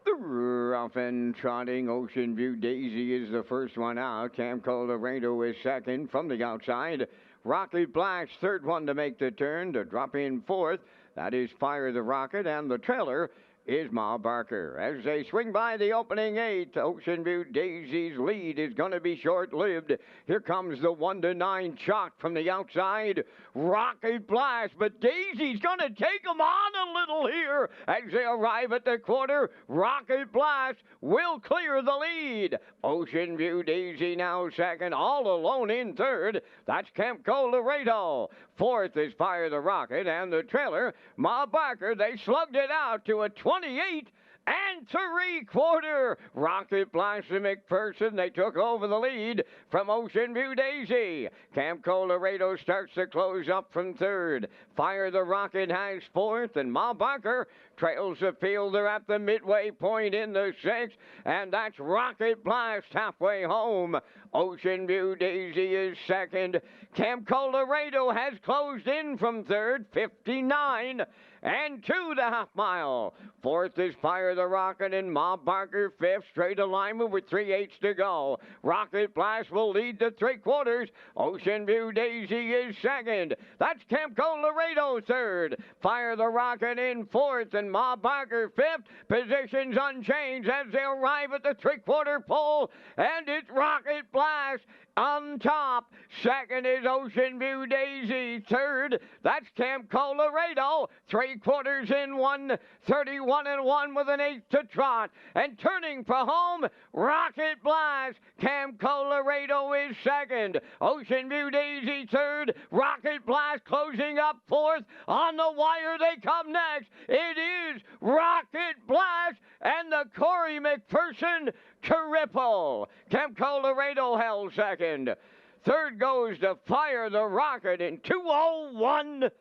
The rough and trotting Ocean View Daisy is the first one out. Camco Laredo is second from the outside. Rocket Blast, third one to make the turn. To drop in fourth, that is Fire the Rocket, and the trailer is Ma Barker. As they swing by the opening 8, Ocean View Daisy's lead is going to be short-lived. Here comes the 1-9 shot from the outside. Rocket Blast, but Daisy's going to take them on a little here as they arrive at the quarter. Rocket Blast will clear the lead. Ocean View Daisy now second, all alone in third. That's Camco Laredo. Fourth is Fire the Rocket, and the trailer, Ma Barker. They slugged it out to a 28 and 3/4. Rocket Blast and McPherson, they took over the lead from Ocean View Daisy. Camco Laredo starts to close up from third. Fire the Rocket has fourth, and Ma Barker trails the field. They're at the midway point in the sixth, and that's Rocket Blast halfway home. Ocean View Daisy is second. Camp Colorado has closed in from third, 59 and 2 the half mile. Fourth is Fire the Rocket and Ma Barker fifth. Straight alignment with 3/8 to go. Rocket Blast will lead the three-quarters. Ocean View Daisy is second. That's Camp Colorado third. Fire the Rocket in fourth and Ma Barker fifth. Positions unchanged as they arrive at the three-quarter pole. And it's Rocket Blast on top. Second is Ocean View Daisy. Third, that's Camp Colorado. Three-quarters in 1:31 and 1 with an 8 to trot. And turning for home, Rocket Blast. Camp Colorado is second. Ocean View Daisy third. Rocket Blast closing up fourth. On the wire they come next. It is Rocket Blast and the Corey McPherson Triple. Camp Colorado held second. Third goes to Fire the Rocket in 2:01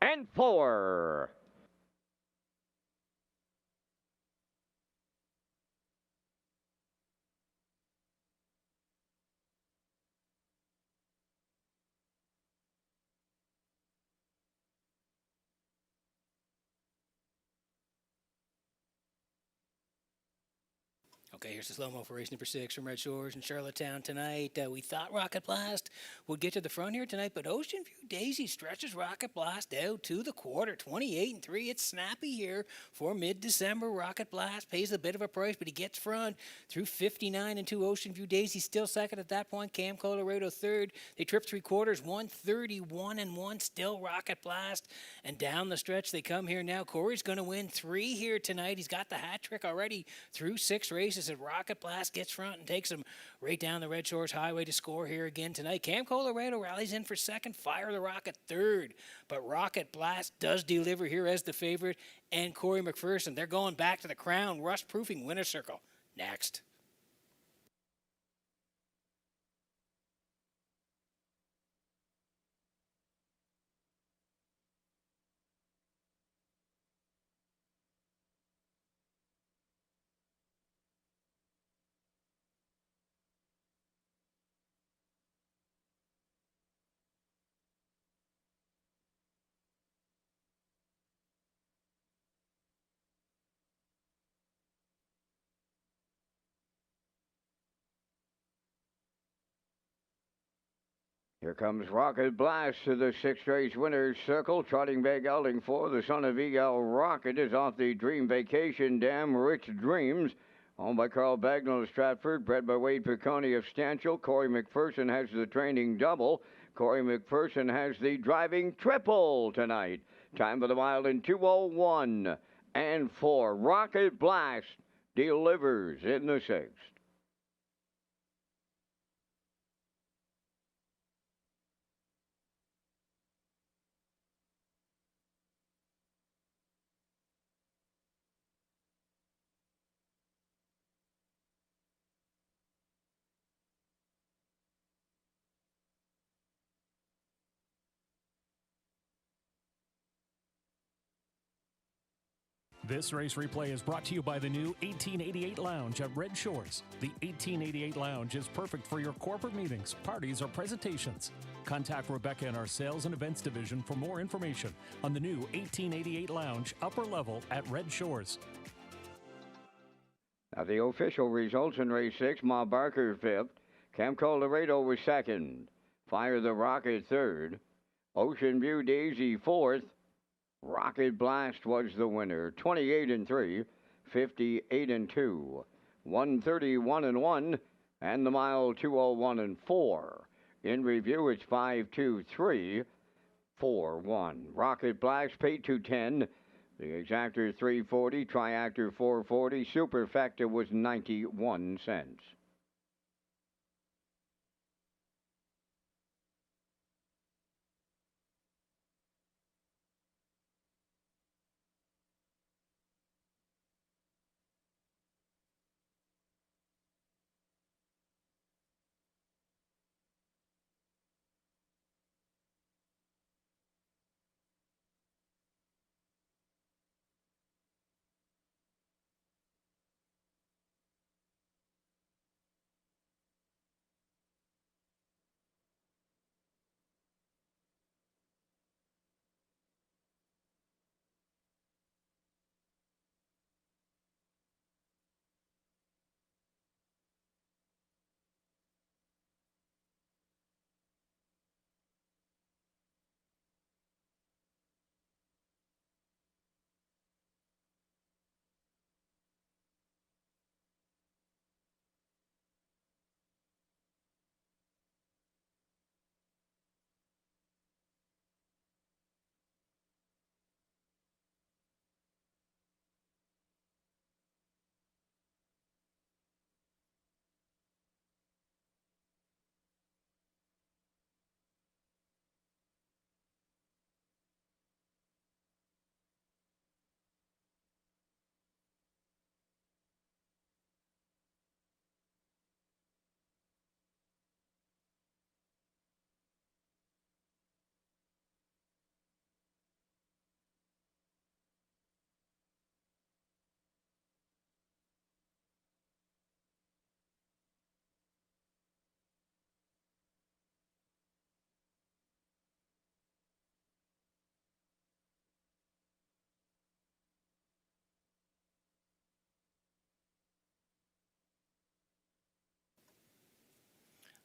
and 4. Okay, here's the slow-mo for race number 6 from Red Shores in Charlottetown tonight. We thought Rocket Blast would get to the front here tonight, but Ocean View Daisy stretches Rocket Blast out to the quarter, 28 and 3. It's snappy here for mid-December. Rocket Blast pays a bit of a price, but he gets front through 59 and 2. Ocean View Daisy still second at that point. Camp Colorado third. They trip three-quarters, 1:31 and 1. Still Rocket Blast. And down the stretch they come here now. Corey's going to win 3 here tonight. He's got the hat trick already through 6 races. Rocket Blast gets front and takes him right down the Red Shores Highway to score here again tonight. Camp Colorado rallies in for second. Fire the Rocket third. But Rocket Blast does deliver here as the favorite. And Corey McPherson, they're going back to the Crown Rust-Proofing Winner's Circle next. Here comes Rocket Blast to the sixth race winner's circle. Trotting back gelding for the son of Eagle Rocket is off the Dream Vacation Dam Rich Dreams. Owned by Carl Bagnall of Stratford, bred by Wade Piccone of Stanchel. Corey McPherson has the training double. Corey McPherson has the driving triple tonight. Time for the mile in 2:01 and 4. Rocket Blast delivers in the sixth. This race replay is brought to you by the new 1888 Lounge at Red Shores. The 1888 Lounge is perfect for your corporate meetings, parties, or presentations. Contact Rebecca in our Sales and Events Division for more information on the new 1888 Lounge upper level at Red Shores. Now the official results in race 6, Ma Barker 5th. Camp Colorado was 2nd. Fire the Rocket 3rd. Ocean View Daisy 4th. Rocket Blast was the winner. 28 and 3, 58 and 2, 131 and 1, and the mile 2:01 and 4. In review, it's 5-2-3, 4-1. Rocket Blast paid $210. The exactor 340, triactor 440, superfecta was 91 cents.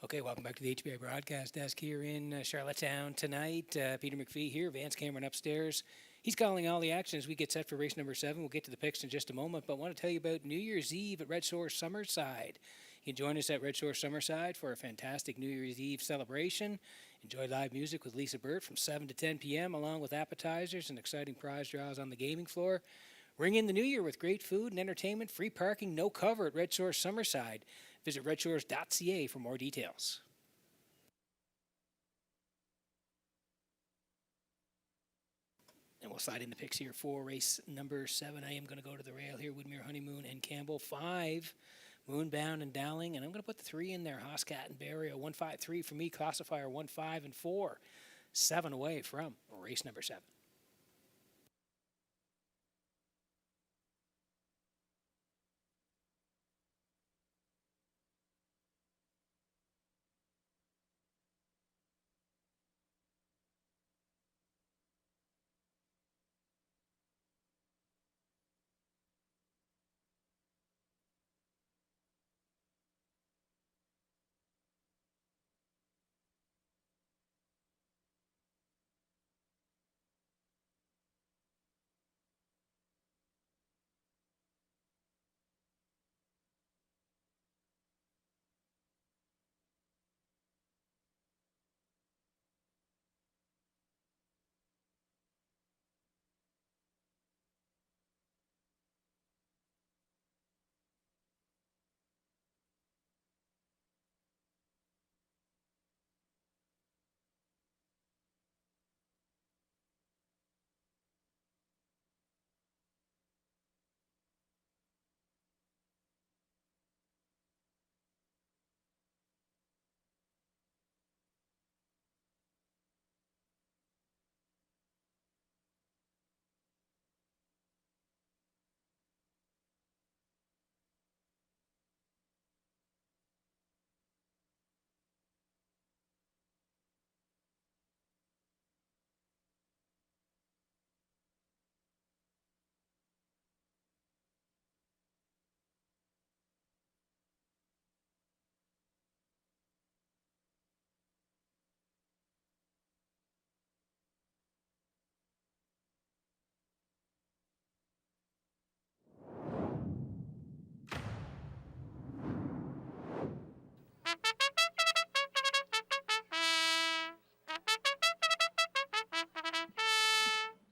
Okay, welcome back to the HBI broadcast desk here in Charlottetown tonight. Peter McPhee here, Vance Cameron upstairs. He's calling all the action as we get set for race number 7. We'll get to the picks in just a moment, but I want to tell you about New Year's Eve at Redshores Summerside. You can join us at Redshores Summerside for a fantastic New Year's Eve celebration. Enjoy live music with Lisa Burt from 7 to 10 p.m., along with appetizers and exciting prize draws on the gaming floor. Ring in the new year with great food and entertainment, free parking, no cover at Redshores Summerside. Visit Redshores.ca for more details. And we'll slide in the picks here for race number 7. I am going to go to the rail here. Woodmere, Honeymoon, and Campbell. 5, Moonbound and Dowling. And I'm going to put the 3 in there. Hoscat and Barrio. 153 for me. Classifier 1, 5, and 4. 7 away from race number 7.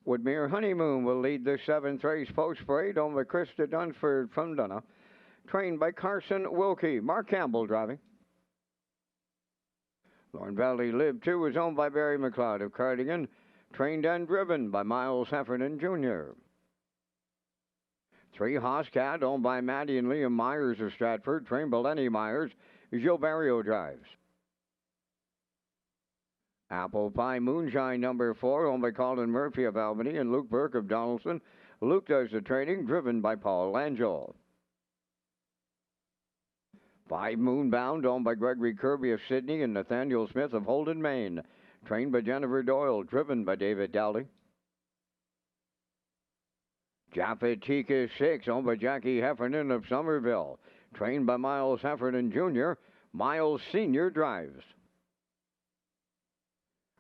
Woodmere Honeymoon will lead the 7th race post-parade on by Krista Dunsford from Dunna. Trained by Carson Wilkie. Mark Campbell driving. Lorne Valley Lib 2 is owned by Barry McLeod of Cardigan. Trained and driven by Miles Heffernan Jr. 3 Hoscat, owned by Maddie and Liam Myers of Stratford. Trained by Lenny Myers. Gilles Barrio drives. Apple Pie Moonshine number 4, owned by Colin Murphy of Albany and Luke Burke of Donaldson. Luke does the training, driven by Paul Langell. 5 Moonbound, owned by Gregory Kirby of Sydney and Nathaniel Smith of Holden, Maine. Trained by Jennifer Doyle, driven by David Dowley. Japatika 6, owned by Jackie Heffernan of Somerville. Trained by Miles Heffernan Jr. Miles Sr. drives.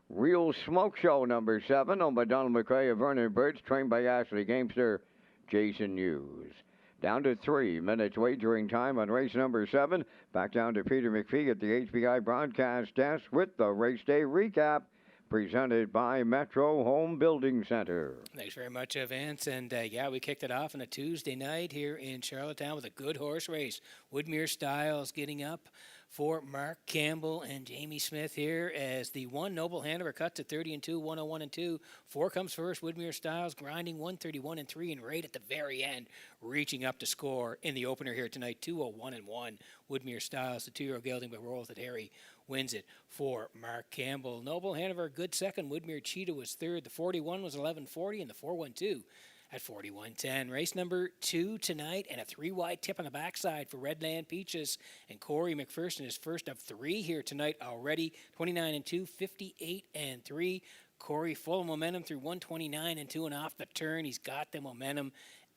Real Smoke Show number 7, owned by Donald McRae of Vernon Birch, trained by Ashley Gamester, Jason Hughes. Down to 3 minutes wagering time on race number 7. Back down to Peter McPhee at the HBI broadcast desk with the race day recap presented by Metro Home Building Center. Thanks very much, Vance. And we kicked it off on a Tuesday night here in Charlottetown with a good horse race. Woodmere Styles getting up for Mark Campbell and Jamie Smith here as the 1 Noble Hanover cuts at 30 and 2, 101 and 2. 4 comes first. Woodmere Styles grinding 131 and 3, and right at the very end, reaching up to score in the opener here tonight, 201 and 1. Woodmere Styles, the 2-year-old gelding by Rolls that Harry wins it for Mark Campbell. Noble Hanover, good second. Woodmere Cheetah was third. The 41 was 1140, and the 412 at 41.10. Race number 2 tonight, and a 3-wide tip on the backside for Redland Peaches. And Corey McPherson is first of 3 here tonight already. 29 and 2, 58 and 3. Corey full of momentum through 129 and 2, and off the turn, he's got the momentum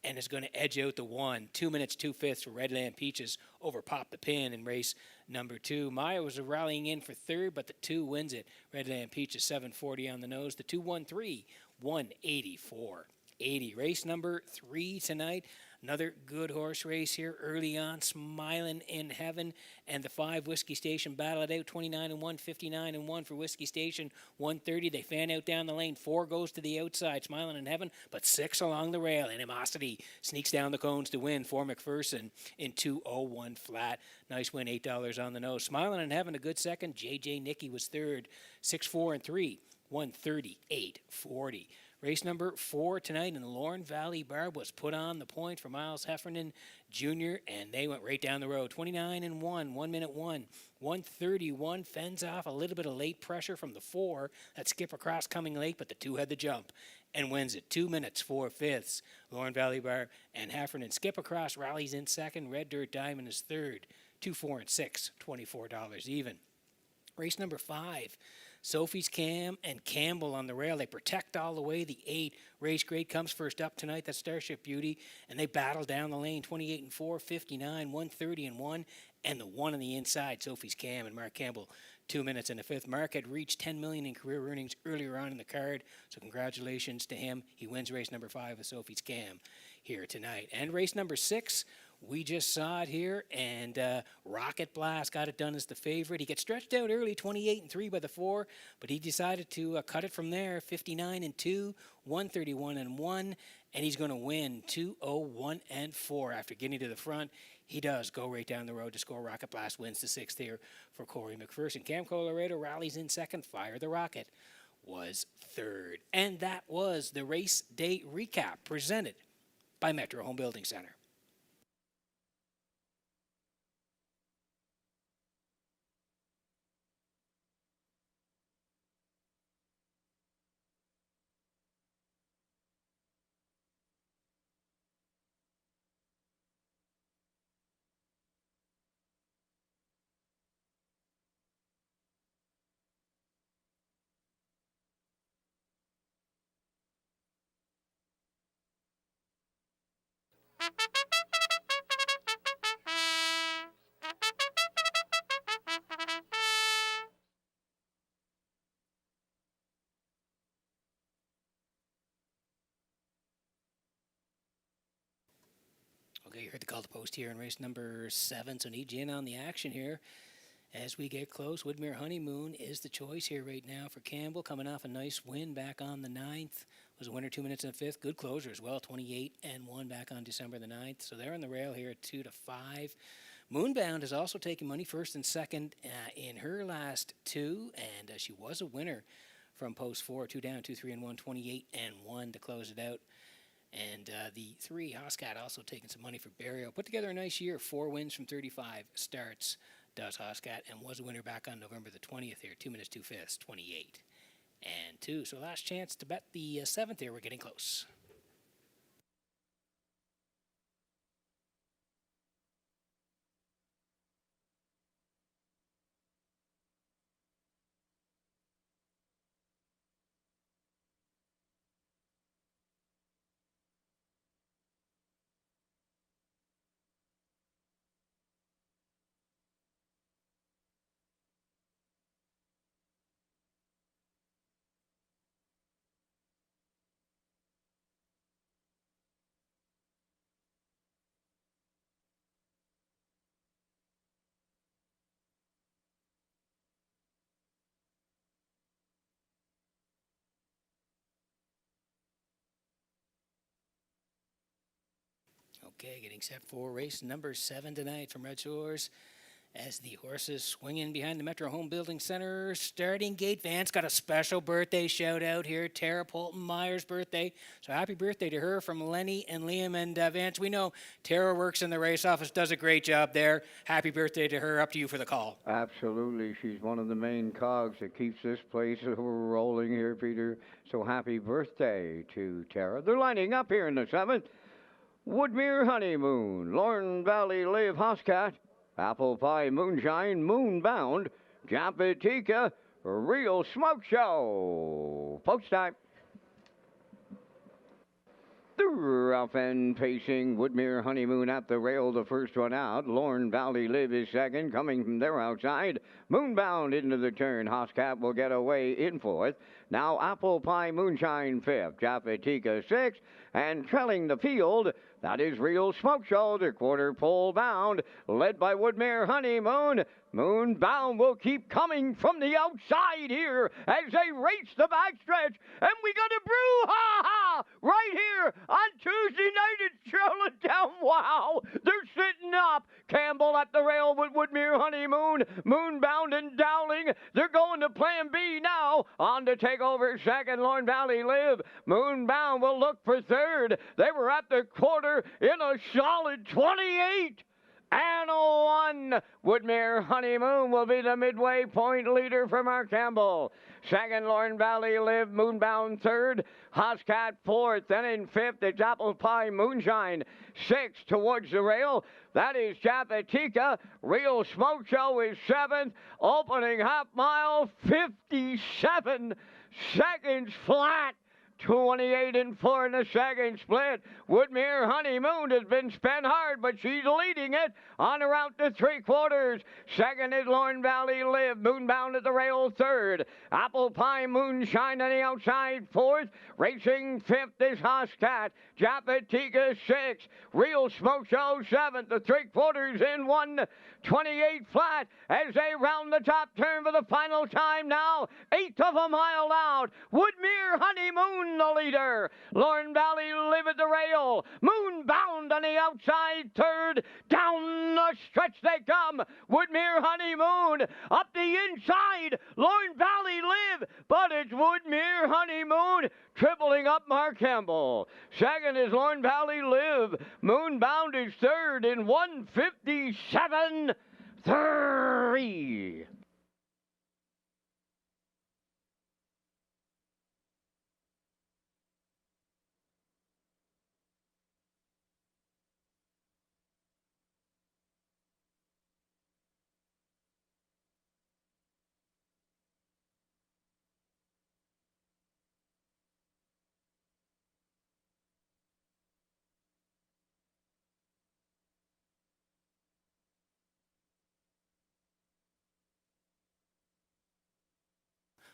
and is going to edge out the 1. 2 minutes, 2/5 for Redland Peaches over Pop the Pin in race number 2. Maya was rallying in for third, but the 2 wins it. Redland Peaches 740 on the nose. The 2-1-3, 184.80. Race number 3 tonight. Another good horse race here early on. Smiling in Heaven and the 5 Whiskey Station battle it out. 29-1, 59-1 for Whiskey Station. 130. They fan out down the lane. 4 goes to the outside. Smiling in Heaven, but 6 along the rail. Animosity sneaks down the cones to win for McPherson in 2:01 flat. Nice win, $8 on the nose. Smiling in Heaven, a good second. JJ Nicky was third. 6-4-3, 138.40. Race number 4 tonight in the Lorne Valley Barb was put on the point for Miles Heffernan Jr., and they went right down the road. 29-1, 1 minute 1, 131. Fends off a little bit of late pressure from the 4. That Skip Across coming late, but the 2 had the jump and wins it. 2 minutes, 4/5. Lorne Valley Barb and Heffernan. Skip Across rallies in second. Red Dirt Diamond is third. 2, 4, and 6, $24 even. Race number 5. Sophie's Cam and Campbell on the rail. They protect all the way. The 8 Race Grade comes first up tonight. That's Starship Beauty. And they battle down the lane. 28-4, 59, 130-1. And the 1 on the inside, Sophie's Cam and Mark Campbell. 2 minutes in the 5th. Mark had reached $10 million in career earnings earlier on in the card. So congratulations to him. He wins race number 5 with Sophie's Cam here tonight. And race number 6. We just saw it here, and Rocket Blast got it done as the favorite. He gets stretched out early, 28-3 by the 4, but he decided to cut it from there, 59-2, 131-1, and he's going to win 201-4 after getting to the front. He does go right down the road to score. Rocket Blast wins the 6th here for Corey McPherson. Cam Colorado rallies in second. Fire the Rocket was third. And that was the race day recap presented by Metro Home Building Center. Okay, you heard the call to post here in race number 7, so need you in on the action here as we get close. Woodmere Honeymoon is the choice here right now for Campbell, coming off a nice win back on the 9th. Was a winner 2 minutes in the 5th. Good closer as well, 28-1 back on December the 9th. So they're on the rail here at 2-5. Moonbound has also taken money first and second in her last 2, and she was a winner from post 4, 2 down, 2, 3, and 1, 28-1 to close it out. And the 3, Hoscat, also taking some money for burial. Put together a nice year, 4 wins from 35 starts, does Hoscat, and was a winner back on November the 20th here, 2 minutes, 2/5, 28-2. So last chance to bet the 7th here. We're getting close. Okay, getting set for race number 7 tonight from Red Shores as the horses swing in behind the Metro Home Building Center. Starting gate. Vance got a special birthday shout out here. Tara Polton Meyer's birthday. So happy birthday to her from Lenny and Liam. And Vance, we know Tara works in the race office, does a great job there. Happy birthday to her. Up to you for the call. Absolutely. She's one of the main cogs that keeps this place rolling here, Peter. So happy birthday to Tara. They're lining up here in the 7th. Woodmere Honeymoon, Lorne Valley Live Hoscat, Apple Pie Moonshine, Moonbound, Japatika, Real Smoke Show. Post time. The Rough and pacing, Woodmere Honeymoon at the rail, the first one out. Lorne Valley Live is second, coming from their outside. Moonbound into the turn. Hoscap will get away in fourth. Now Apple Pie Moonshine fifth. Japatika sixth. And trailing the field, that is Real Smoke Show, the quarter pole bound, led by Woodmere Honeymoon. Moonbound will keep coming from the outside here as they race the backstretch. And we got a brouhaha right here on Tuesday night at Charlottetown. Wow, they're sitting up. Campbell at the rail with Woodmere Honeymoon. Moonbound and Dowling. They're going to Plan B now. On to take over second, Lorne Valley Live. Moonbound will look for third. They were at the quarter in a solid 28. And a 1. Woodmere Honeymoon will be the midway point leader for Mark Campbell. Second, Lorne Valley Live. Moonbound third. Hoscat fourth. Then in fifth, it's Apple Pie Moonshine. Sixth towards the rail. That is Japatika. Real Smoke Show is seventh. Opening half mile, 57 seconds flat. 28 and 4 in the second split. Woodmere Honeymoon has been spent hard, but she's leading it on her out to three quarters. Second is Lorne Valley Live. Moonbound at the rail third. Apple Pie Moonshine on the outside fourth. Racing fifth is Hoscat. Japatika sixth. Real Smoke Show seventh. The three quarters in 1:28 flat as they round the top turn for the final time now. Eighth of a mile out. Woodmere Honeymoon the leader. Lorne Valley Live at the rail. Moonbound on the outside third. Down the stretch they come. Woodmere Honeymoon up the inside. Lorne Valley Live. But it's Woodmere Honeymoon tripling up Mark Campbell. Second is Lorne Valley Live. Moonbound is third in 1:57.3.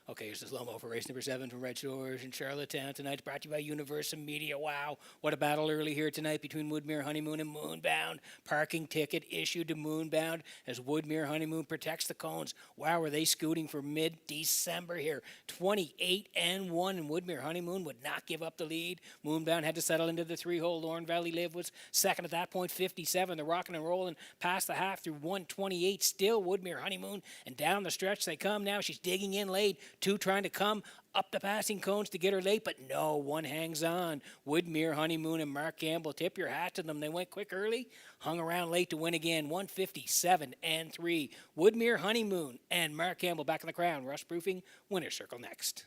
Okay, here's the slow-mo for race number 7 from Red Shores in Charlottetown tonight. Brought to you by Universal Media. Wow, what a battle early here tonight between Woodmere Honeymoon and Moonbound. Parking ticket issued to Moonbound as Woodmere Honeymoon protects the cones. Wow, are they scooting for mid-December here? 28 and 1, and Woodmere Honeymoon would not give up the lead. Moonbound had to settle into the three-hole. Lorne Valley Live was second at that point, 57. They're rocking and rolling past the half through 1:28. Still Woodmere Honeymoon, and down the stretch they come now. She's digging in late. Two trying to come up the passing cones to get her late, but no, one hangs on. Woodmere Honeymoon and Mark Campbell, tip your hat to them. They went quick early, hung around late to win again, 1:57 and 3. Woodmere Honeymoon and Mark Campbell back in the crown. Rush Proofing, Winner's Circle next.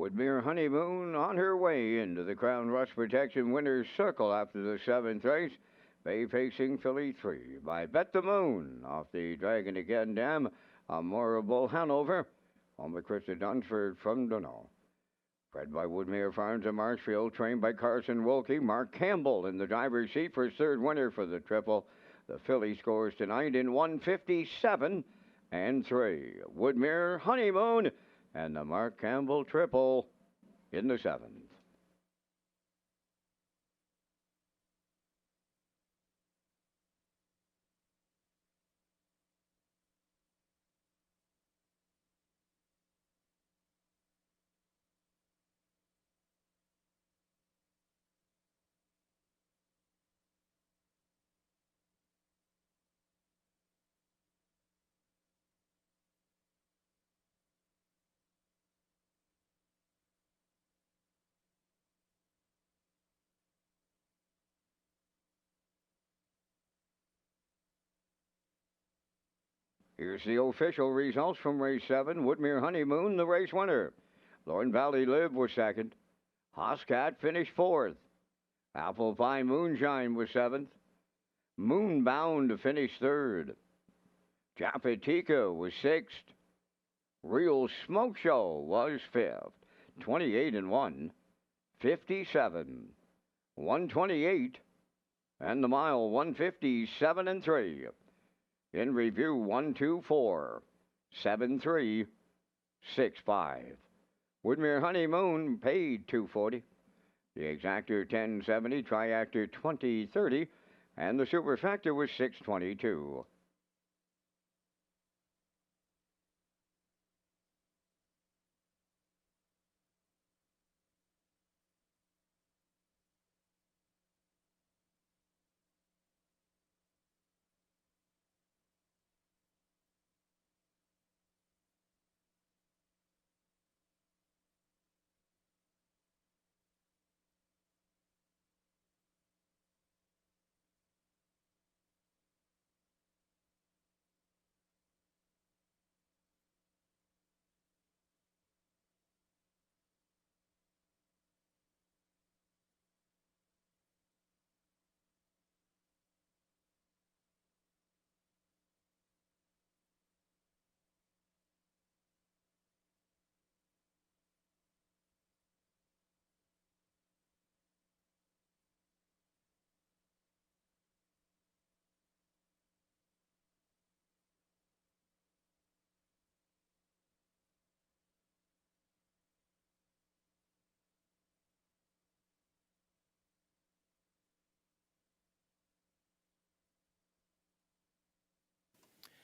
Woodmere Honeymoon on her way into the Crown Rush Protection Winner's Circle after the seventh race. Bay Facing Philly 3 by Bet the Moon off the Dragon Again Dam, a Morrible Hanover on the Krista Dunsford from Dunno. Bred by Woodmere Farms in Marshfield, trained by Carson Wilkie. Mark Campbell in the driver's seat for his third winner for the triple. The filly scores tonight in 1:57 and 3. Woodmere Honeymoon and the Mark Campbell triple in the seventh. Here's the official results from race 7. Woodmere Honeymoon, the race winner. Lorne Valley Live was second. Hoscat finished fourth. Apple Pie Moonshine was seventh. Moonbound finished third. Japatika was sixth. Real Smoke Show was fifth. 28 and 1. 57. 128. And the mile 157 and 3. In review 124. 73. 65. Woodmere Honeymoon paid 240. The exactor 1070, triactor 2030, and the superfactor was 622.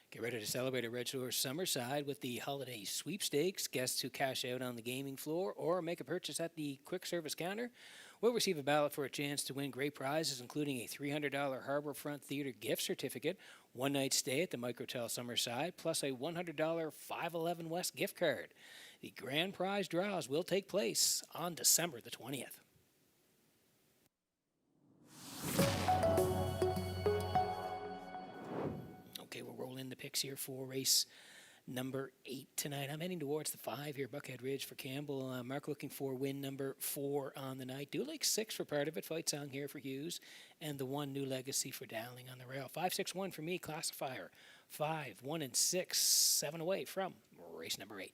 Get ready to celebrate at Redshores Summerside with the holiday sweepstakes. Guests who cash out on the gaming floor or make a purchase at the quick service counter will receive a ballot for a chance to win great prizes, including a $300 Harborfront Theater gift certificate, one night stay at the Microtel Summerside, plus a $100 511 West gift card. The grand prize draws will take place on December the 20th. Okay, we'll roll in the picks here for race number 8 tonight. I'm heading towards the 5 here, Buckhead Ridge for Campbell. Mark looking for win number 4 on the night. Do like 6 for part of it. Fight Song here for Hughes. And the 1 New Legacy for Dowling on the rail. 5-6-1 for me, classifier. 5, 1, and 6, 7 away from race number 8.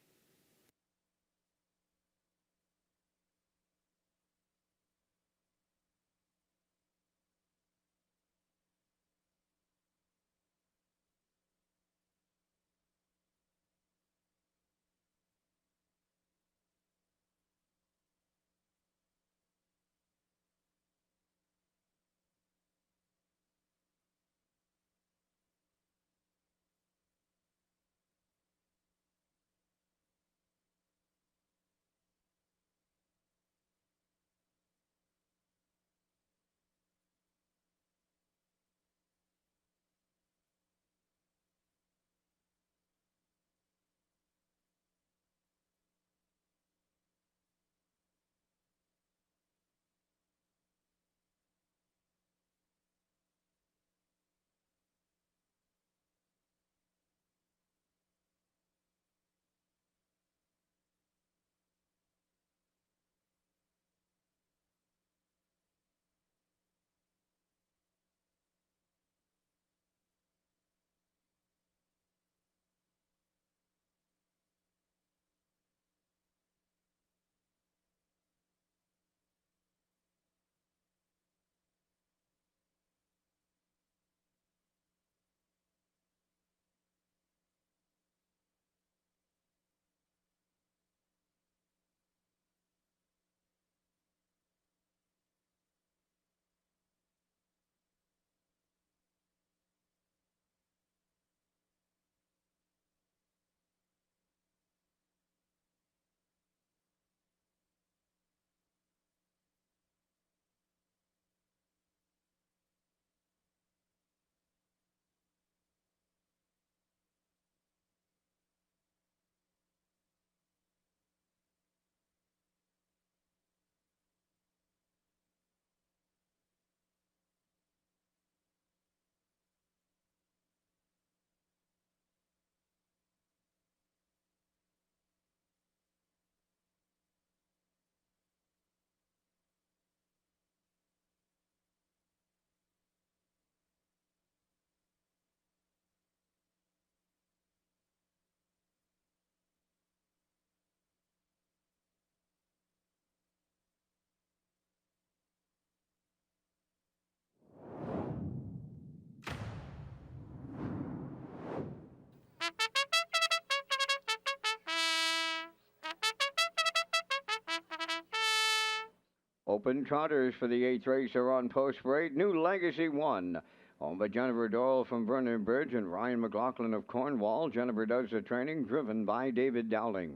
Open trotters for the 8th race are on post for 8. New Legacy 1. Owned by Jennifer Doyle from Vernon Bridge and Ryan McLaughlin of Cornwall. Jennifer does the training, driven by David Dowling.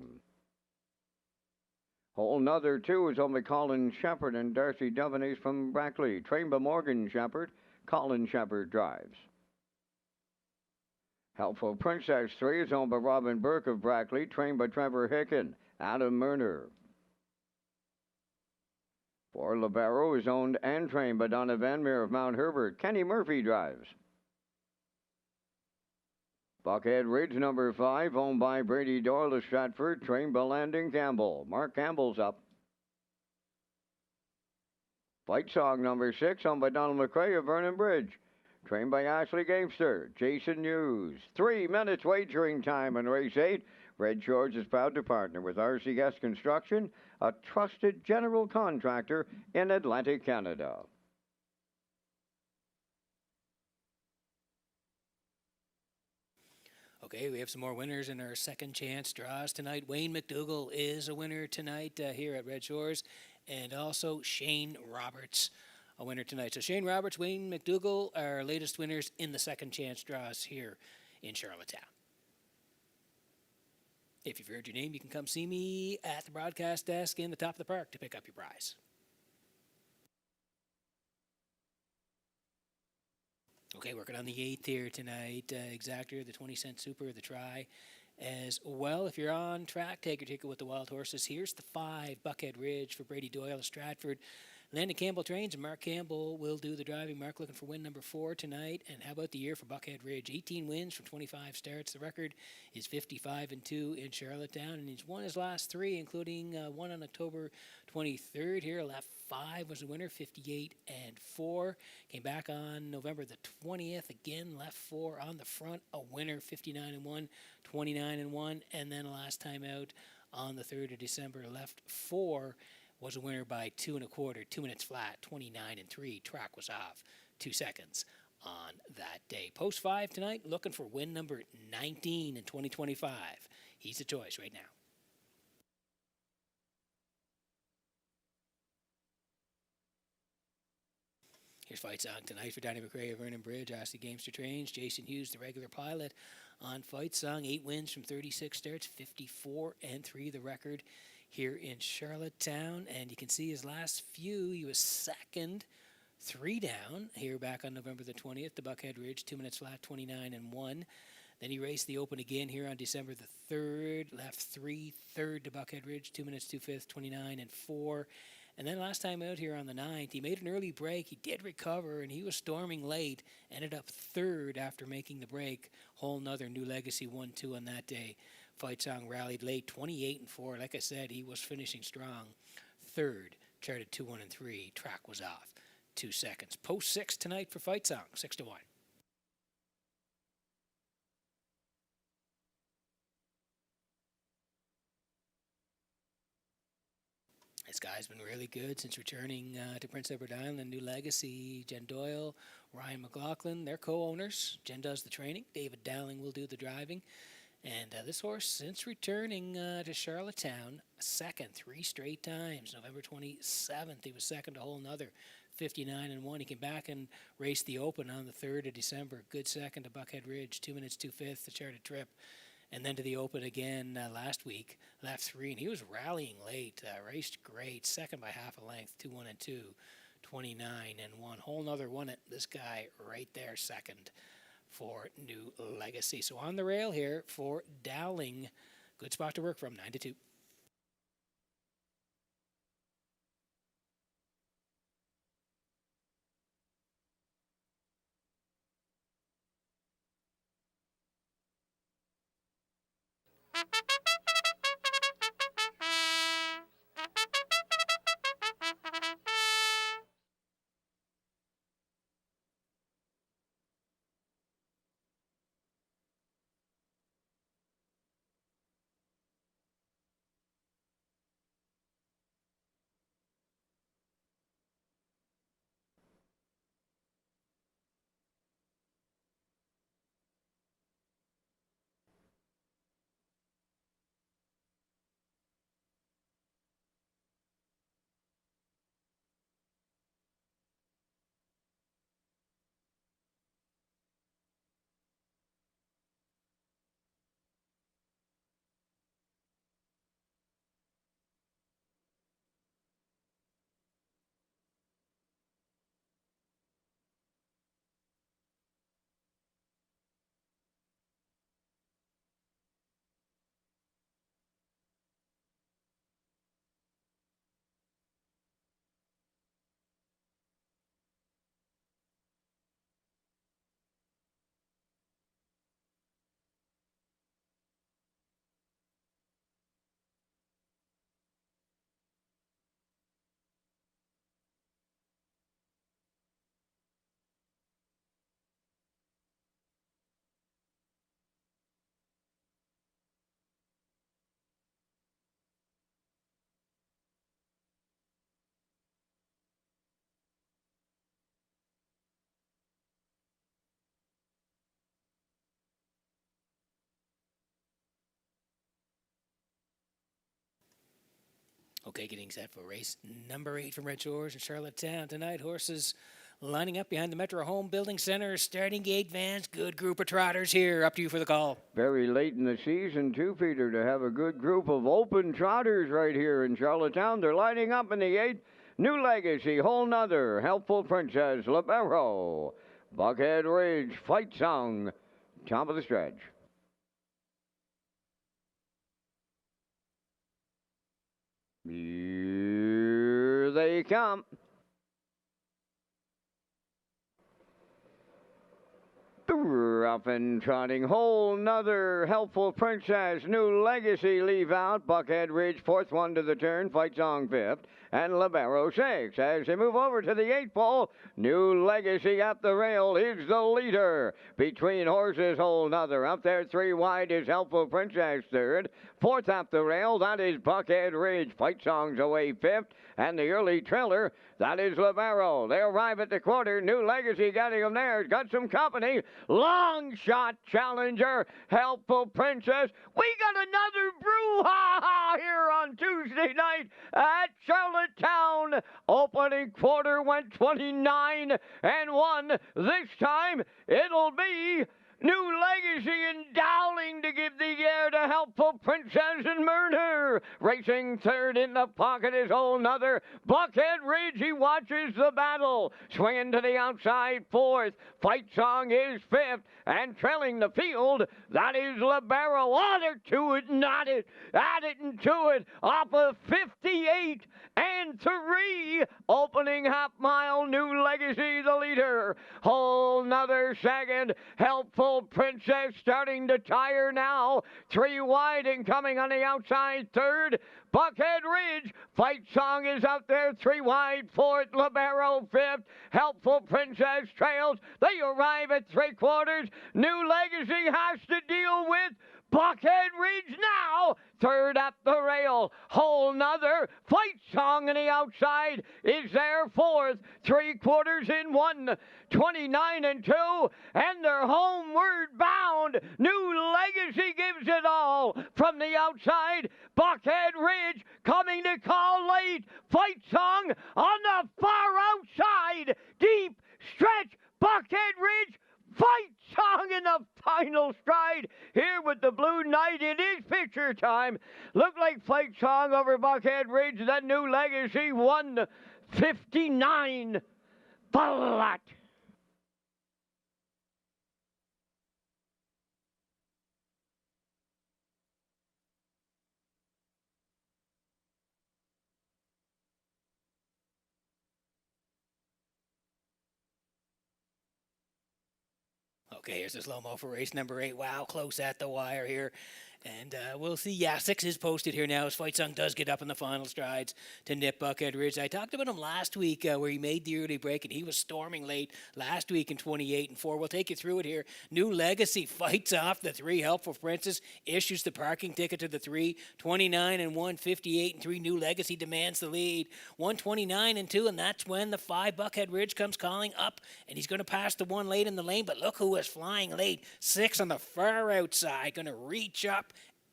Hole Nother 2 is owned by Colin Shepard and Darcy Devanese from Brackley. Trained by Morgan Shepard. Colin Shepard drives. Helpful Princess 3 is owned by Robin Burke of Brackley. Trained by Trevor Hicken. Adam Murner. For Libero is owned and trained by Donna Van Meer of Mount Herbert. Kenny Murphy drives. Buckhead Ridge number 5, owned by Brady Doyle of Stratford, trained by Landon Campbell. Mark Campbell's up. Fight Song number 6, owned by Donald McRae of Vernon Bridge, trained by Ashley Gamester. Jason Hughes. 3 minutes wagering time in race 8. Red Shores is proud to partner with RCS Construction, a trusted general contractor in Atlantic Canada. Okay, we have some more winners in our second chance draws tonight. Wayne McDougall is a winner tonight here at Red Shores, and also Shane Roberts, a winner tonight. So Shane Roberts, Wayne McDougall, our latest winners in the second chance draws here in Charlottetown. If you've heard your name, you can come see me at the broadcast desk in the top of the park to pick up your prize. Okay, working on the 8th here tonight. Exactor, the 20-cent super, the try as well. If you're on track, take your ticket with the Wild Horses. Here's the 5, Buckhead Ridge for Brady Doyle of Stratford. Landon Campbell trains, and Mark Campbell will do the driving. Mark looking for win number 4 tonight. And how about the year for Buckhead Ridge? 18 wins from 25 starts. The record is 55-2 in Charlottetown, and he's won his last 3, including one on October 23rd here. Left 5 was the winner, 58-4. Came back on November the 20th, again left 4 on the front, a winner, 59-1, 29-1, and then last time out on the 3rd of December, left 4. Was a winner by 2 1/4, 2 minutes flat, 29-3. Track was off 2 seconds on that day. Post 5 tonight, looking for win number 19 in 2025. He's the choice right now. Here's Fight Song tonight for Donnie McRae of Vernon Bridge. Ashley Gamester trains. Jason Hughes, the regular pilot on Fight Song. 8 wins from 36 starts, 54-3 the record here in Charlottetown. And you can see his last few, he was second, 3 down here back on November the 20th to Buckhead Ridge, 2 minutes flat, 29-1. Then he raced the Open again here on December the 3rd, left 3, third to Buckhead Ridge, 2 minutes 2/5, 29-4. And then last time out here on the 9th, he made an early break. He did recover, and he was storming late. Ended up 3rd after making the break. Whole nother New Legacy 1-2 on that day. Fight Song rallied late, 28-4. Like I said, he was finishing strong. 3rd, charted 2-1-3. Track was off 2 seconds. Post 6 tonight for Fight Song, 6-1. This guy's been really good since returning to Prince Edward Island. New Legacy, Jen Doyle, Ryan McLaughlin, they're co-owners. Jen does the training. David Dowling will do the driving. And this horse, since returning to Charlottetown, second 3 straight times. November 27th, he was second to Whole Nother, 59-1. He came back and raced the Open on the 3rd of December. Good second to Buckhead Ridge, 2 minutes 2/5, the charted trip. And then to the Open again last week, left 3, and he was rallying late, raced great, second by half a length, 2-1-2, 29-1. Whole Nother won it. This guy right there, second for New Legacy. So on the rail here for Dowling. Good spot to work from, 9-2. Okay, getting set for race number 8 from Red Shores in Charlottetown tonight. Horses lining up behind the Metro Home Building Center. Starting gate vans. Good group of trotters here. Up to you for the call. Very late in the season, too, Peter, to have a good group of open trotters right here in Charlottetown. They're lining up in the 8th. New Legacy, Whole Nother, Helpful Princess, Libero, Buckhead Ridge, Fight Song, top of the stretch. Here they come. Rough and trotting, Whole Nother, Helpful Princess, New Legacy leave out, Buckhead Ridge, 4th one to the turn, Fight Song 5th, and Libero 6th. As they move over to the 8th pole, New Legacy at the rail is the leader. Between horses, Whole Nother. Up there, 3 wide is Helpful Princess 3rd. 4th up the rail, that is Buckhead Ridge. Fight Song's away 5th. And the early trailer, that is Libero. They arrive at the quarter. New Legacy getting them there. Got some company. Long shot challenger. Helpful Princess. We got another brouhaha here on Tuesday night at Charlottetown. Opening quarter went 29 and 1. This time it'll be New Legacy and Dowling to give the air to Helpful Princess and Murder. Racing 3rd in the pocket is Whole Nother. Buckhead Ridge, he watches the battle. Swinging to the outside 4th. Fight Song is 5th. And trailing the field, that is Libero. On it to it, not it. At it and to it. Off of 58 and 3. Opening half mile, New Legacy the leader. Whole Nother 2nd. Helpful Princess starting to tire now. 3 wide and coming on the outside 3rd. Buckhead Ridge. Fight Song is out there. 3 wide 4th. Libero 5th. Helpful Princess trails. They arrive at 3/4. New Legacy has to deal with Buckhead Ridge now. 3rd up the rail. Whole Nother. Fight Song on the outside is there 4th. 3/4 in 1. 29 and 2. And they're homeward bound. New Legacy gives it all from the outside. Buckhead Ridge coming to call late. Fight Song on the far outside. Deep stretch. Buckhead Ridge. Fight Song in the final stride. Here with the Blue Knight, it is picture time. Looked like Fight Song over Buckhead Ridge. That New Legacy 1:59 flat. Okay, here's the slow-mo for race number 8. Wow, close at the wire here. And we'll see. Yeah, 6 is posted here now as Fight Song does get up in the final strides to nip Buckhead Ridge. I talked about him last week where he made the early break, and he was storming late last week in 28 and 4. We'll take you through it here. New Legacy fights off the 3. Helpful Princess issues the parking ticket to the 3. 29 and 1, 58 and 3. New Legacy demands the lead. 129 and 2, and that's when the 5 Buckhead Ridge comes calling up, and he's going to pass the 1 late in the lane. But look who is flying late. 6 on the far outside, going to reach up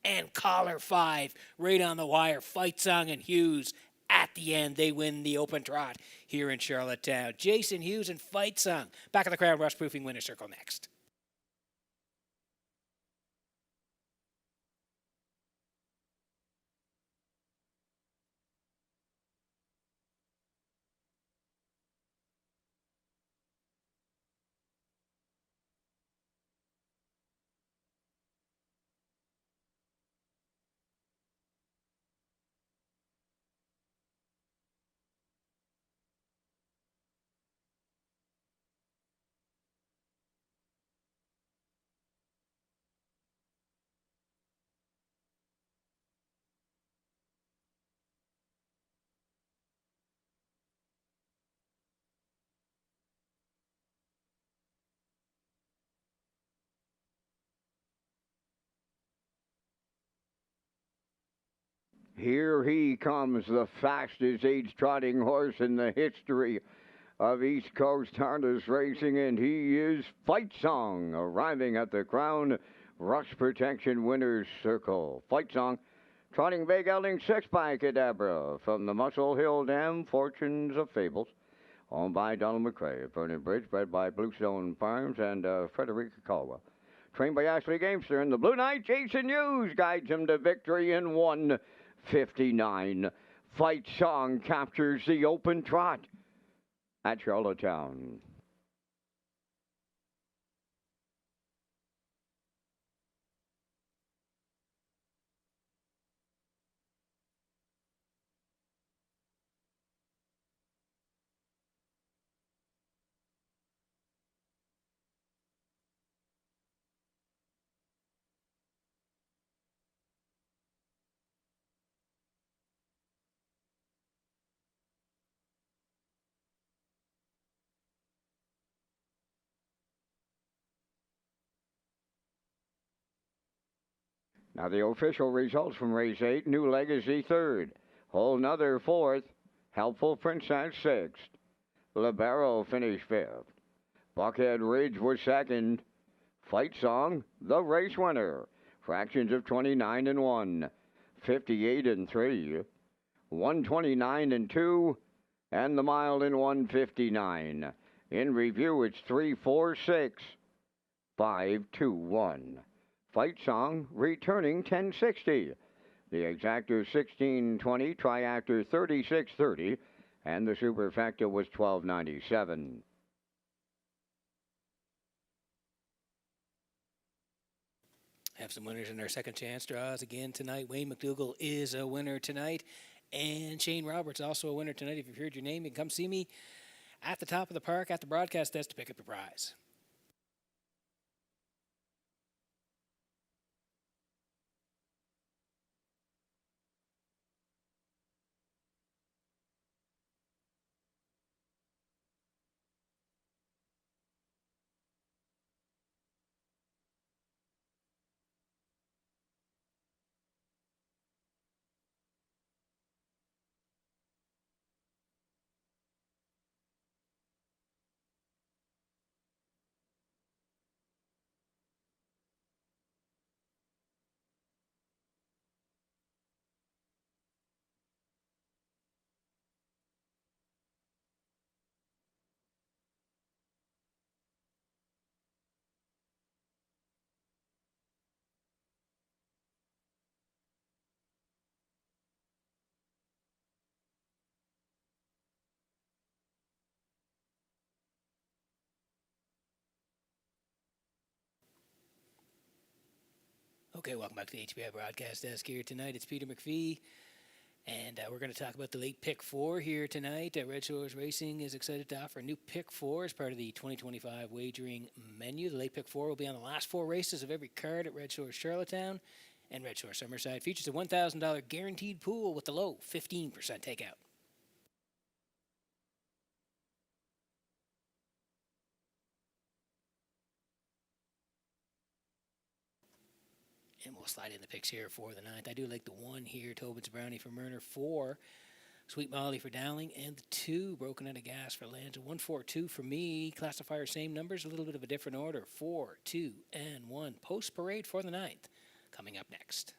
and collar 5 right on the wire. Fight Song and Hughes at the end. They win the open trot here in Charlottetown. Jason Hughes and Fight Song. Back of the crowd, Rush Proofing Winner's Circle next. Here he comes, the fastest age trotting horse in the history of East Coast harness racing, and he is Fight Song, arriving at the Crown Rush Protection Winners Circle. Fight Song Trotting Bay Gelding 6 by Cadabra from the Muscle Hill Dam, Fortunes of Fables. Owned by Donald McCrae, Vernon Bridge, bred by Bluestone Farms and Frederica Caldwell. Trained by Ashley Gamester, and the Blue Knight, Jason Hughes, guides him to victory in 1:59. Fight Song captures the open trot at Charlottetown. Now the official results from race 8, New Legacy third, Whole Nother fourth, Helpful Princess sixth, Libero finished fifth, Buckhead Ridge was second, Fight Song, the race winner, fractions of 29 and 1, 58 and 3, 129 and 2, and the mile in 1:59. In review, it's 3, 4, 6, 5, 2, 1. Fight Song returning 1060. The exactor 1620, triactor 3630, and the superfecta was 1297. Have some winners in our second chance draws again tonight. Wayne McDougall is a winner tonight, and Shane Roberts also a winner tonight. If you've heard your name, you can come see me at the top of the park at the broadcast desk to pick up your prize. Okay, welcome back to the HBI broadcast desk here tonight. It's Peter McPhee, and we're going to talk about the late pick four here tonight. Red Shores Racing is excited to offer a new pick four as part of the 2025 wagering menu. The late pick four will be on the last four races of every card at Red Shores Charlottetown and Red Shores Summerside. Features a $1,000 guaranteed pool with the low 15% takeout. And we'll slide in the picks here for the ninth. I do like the 1 here, Tobin's Brownie for Murner, 4, Sweet Molly for Dowling, and the 2, Broken Out of Gas for Lanza. 1, 4, 2 for me. Classifier, same numbers, a little bit of a different order. 4, 2, and 1. Post Parade for the ninth. Coming up next.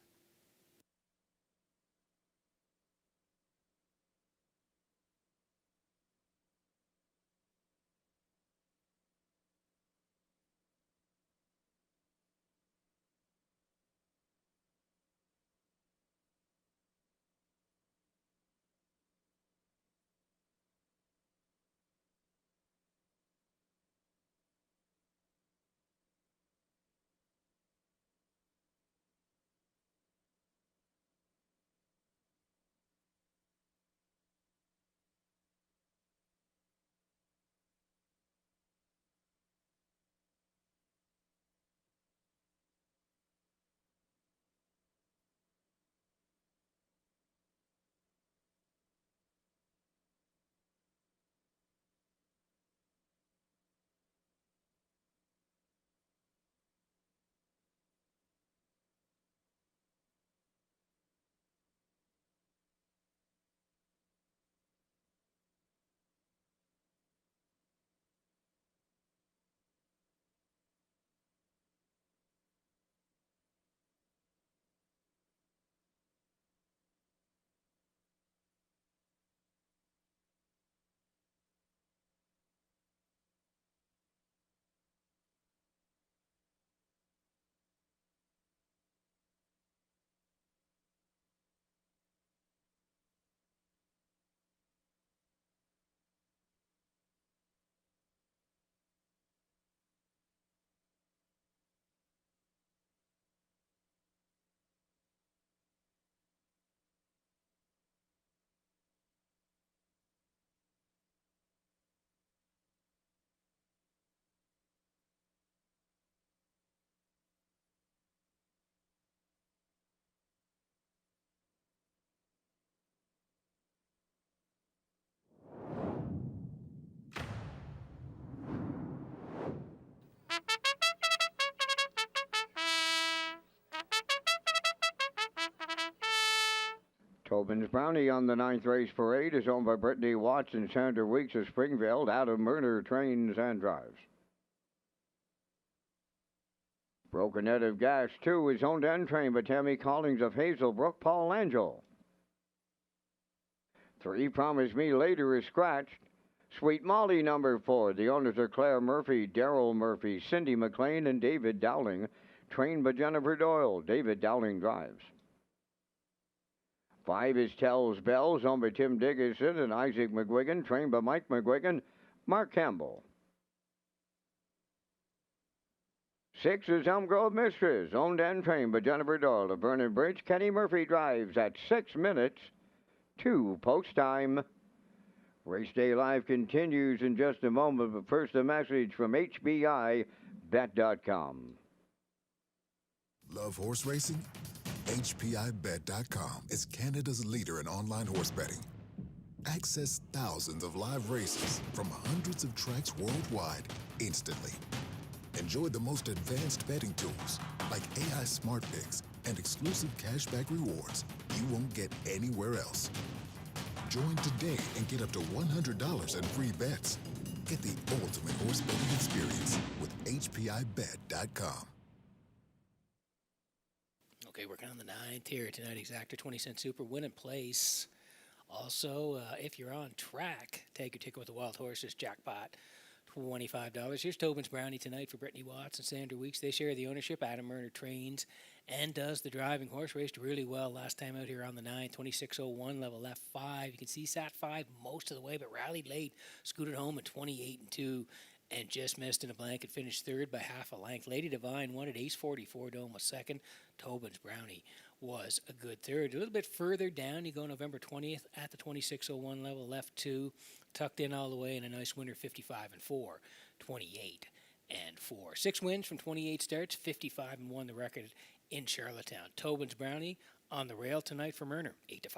Tobin's Brownie on the ninth race parade is owned by Brittany Watts and Sandra Weeks of Springfield. Adam Murner trains and drives. Broken Head of Gas 2 is owned and trained by Tammy Collins of Hazelbrook, Paul Angel. 3 Promise Me Later is scratched. Sweet Molly number 4. The owners are Claire Murphy, Daryl Murphy, Cindy McLean, and David Dowling. Trained by Jennifer Doyle. David Dowling drives. 5 is Tells Bells, owned by Tim Dickinson and Isaac McGuigan. Trained by Mike McGuigan, Mark Campbell. 6 is Elm Grove Mistress, owned and trained by Jennifer Doyle of Vernon Bridge. Kenny Murphy drives at 6 minutes to post time. Race Day Live continues in just a moment, but first a message from HPIBet.com. Love horse racing? HPIBet.com is Canada's leader in online horse betting. Access thousands of live races from hundreds of tracks worldwide instantly. Enjoy the most advanced betting tools like AI Smart Picks and exclusive cashback rewards you won't get anywhere else. Join today and get up to $100 in free bets. Get the ultimate horse betting experience with HPIBet.com. Okay, working on the ninth here tonight. Exactor 20-cent super win in place. Also, if you're on track, take your ticket with the Wild Horses jackpot. $25. Here's Tobin's Brownie tonight for Brittany Watts and Sandra Weeks. They share the ownership. Adam Murner trains and does the driving. Horse raced really well last time out here on the 9th. 26.01, level left 5. You can see sat 5 most of the way, but rallied late. Scooted home at 28-2 and just missed in a blanket. Finished third by half a length. Lady Divine won at Ace 44. Dome was second. Tobin's Brownie was a good third. A little bit further down, you go November 20th at the 26.01 level, left 2. Tucked in all the way, and a nice winner, 55-4, 28-4. 6 wins from 28 starts, 55-1 the record in Charlottetown. Tobin's Brownie on the rail tonight for Murner, 8-5.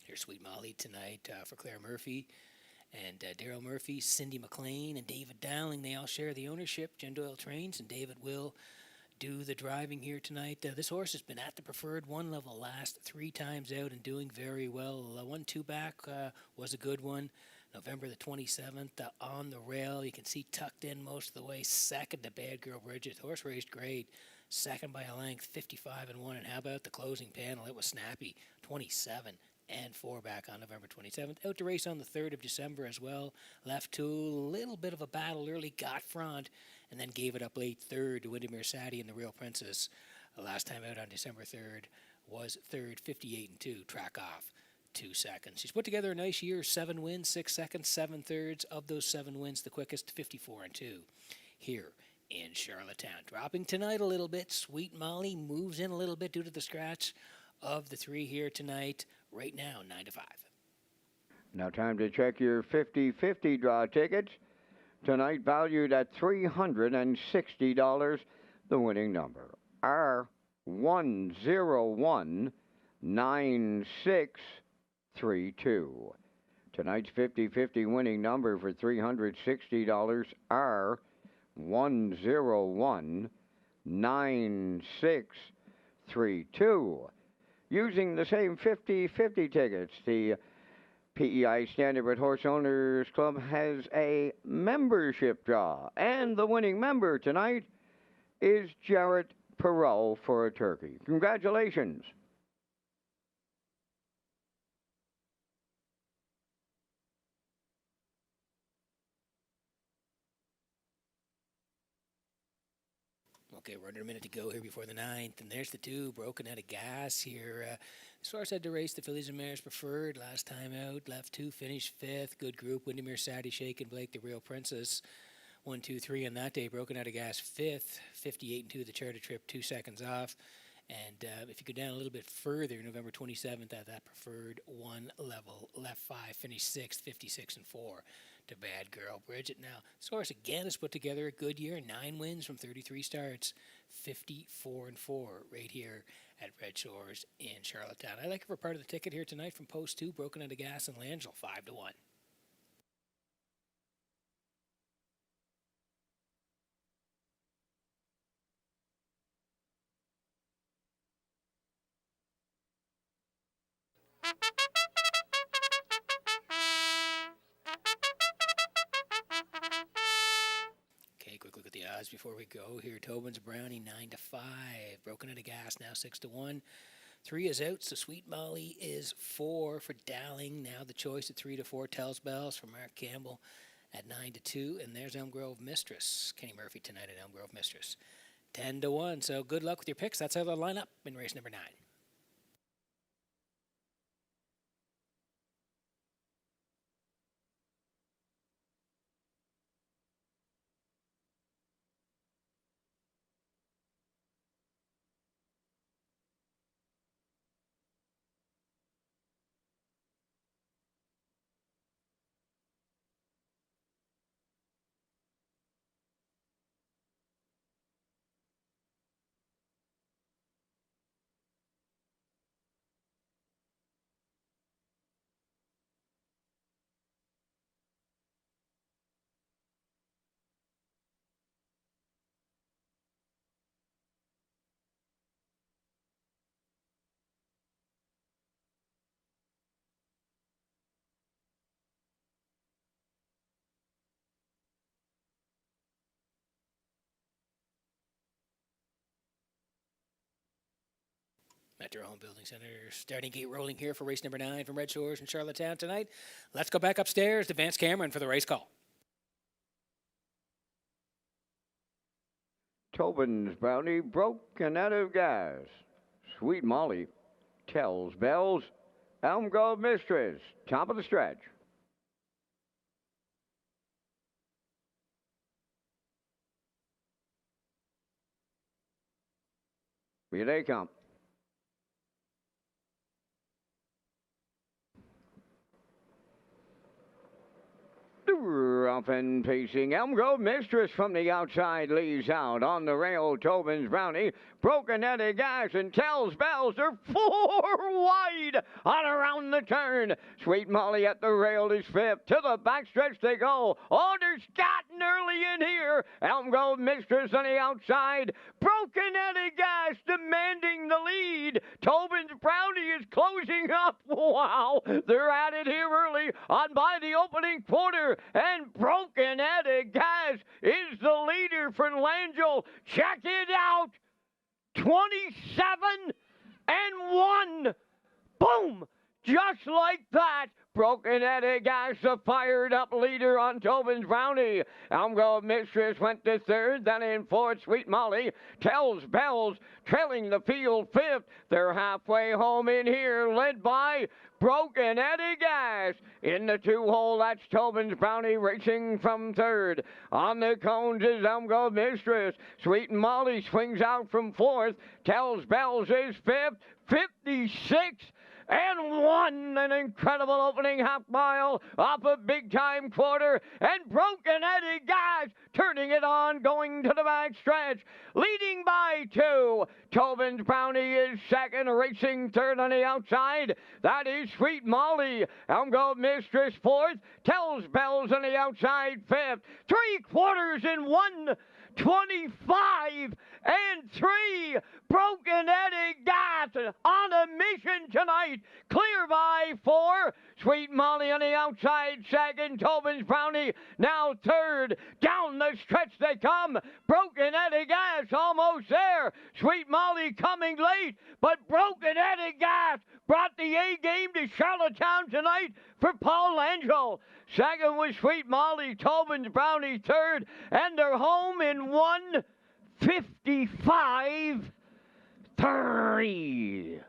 Here's Sweet Molly tonight for Claire Murphy. And Daryl Murphy, Cindy McLean, and David Dowling, they all share the ownership. Jen Doyle trains, and David will do the driving here tonight. This horse has been at the preferred one level last 3 times out and doing very well. 1-2 back was a good one. November the 27th on the rail. You can see tucked in most of the way. Second to Bad Girl Bridget. The horse raced great. Second by a length, 55-1. And how about the closing panel? It was snappy, 27-4 back on November 27th. Out to race on the 3rd of December as well. Left 2, a little bit of a battle early, got front, and then gave it up late 3rd to Windermere Sadie and the Real Princess. Last time out on December 3rd was 3rd, 58-2, track off 2 seconds. She's put together a nice year, 7 wins, 6 seconds, 7 thirds. Of those 7 wins, the quickest, 54-2 here in Charlottetown. Dropping tonight a little bit. Sweet Molly moves in a little bit due to the scratch of the 3 here tonight. Right now, 9-5. Now time to check your 50-50 draw tickets. Tonight valued at $360. The winning number, R1019632. Tonight's 50-50 winning number for $360, R1019632. Using the same 50-50 tickets, the PEI Standard Horse Owners Club has a membership draw. And the winning member tonight is Jarrett Perot for a turkey. Congratulations. Okay, we're under a minute to go here before the 9th, and there's the 2, broken out of gas here. This horse had to race the Fillies and Mares preferred last time out. Left 2, finished 5th. Good group. Windermere Sadie, Shake, and Blake, the Real Princess. 1-2-3 on that day. Broken out of gas 5th. 58-2 the charter trip, 2 seconds off. And if you go down a little bit further, November 27th at that preferred 1 level, left 5, finished 6th, 56-4 to Bad Girl Bridget. Now, this horse again has put together a good year, 9 wins from 33 starts, 54-4 right here at Red Shores in Charlottetown. I like her for part of the ticket here tonight from Post 2, broken out of gas and Langell, 5-1. Okay, quick look at the odds before we go here. Tobin's Brownie 9-5. Broken at a gas now 6-1. 3 is out, so Sweet Molly is 4 for Dowling. Now the choice at 3-4. Tells Bells for Mark Campbell at 9-2. And there's Elm Grove Mistress. Kenny Murphy tonight at Elm Grove Mistress. 10-1. So good luck with your picks. That's how they'll line up in race number 9. Metro Home Building Center starting gate rolling here for race number 9 from Red Shores in Charlottetown tonight. Let's go back upstairs to Vance Cameron for the race call. Tobin's Brownie broken out of gas. Sweet Molly tells Bells. Elm Grove Mistress, top of the stretch. Here they come. Off and pacing, Elm Grove Mistress from the outside leaves out on the rail. Tobin's Brownie broken at a gas and Tells Bells are 4 wide on around the turn. Sweet Molly at the rail is 5th. To the backstretch they go. Orders gotten early in here. Elm Grove Mistress on the outside. Broken at a gas, demanding the lead. Tobin's Brownie is closing up. Wow, they're at it here early on by the opening quarter. And Broken at a gas is the leader for Langell. Check it out. 27 and 1. Boom! Just like that. Broken at a gas, a fired up leader on Tobin's Brownie. Elm Grove Mistress went to 3rd, then in 4th, Sweet Molly. Tells Bells trailing the field 5th. They're halfway home in here, led by Broken at a gas. In the 2-hole, that's Tobin's Brownie racing from 3rd. On the cones is Elm Grove Mistress. Sweet Molly swings out from 4th. Tells Bells is 5th. 56 and 1. An incredible opening half mile off a big time quarter. And Broken at a gas, turning it on, going to the back stretch, leading by 2. Tobin's Brownie is 2nd, racing 3rd on the outside. That is Sweet Molly. Elm Grove Mistress 4th. Tells Bells on the outside 5th. 3 quarters in 1. 25 and 3. Broken at a gas on a mission tonight. Clear by 4. Sweet Molly on the outside 2nd. Tobin's Brownie now 3rd. Down the stretch they come. Broken at a gas almost there. Sweet Molly coming late, but Broken at a gas brought the A game to Charlottetown tonight for Paul Langell. 2nd was Sweet Molly. Tobin's Brownie 3rd, and they're home in 1:55.3.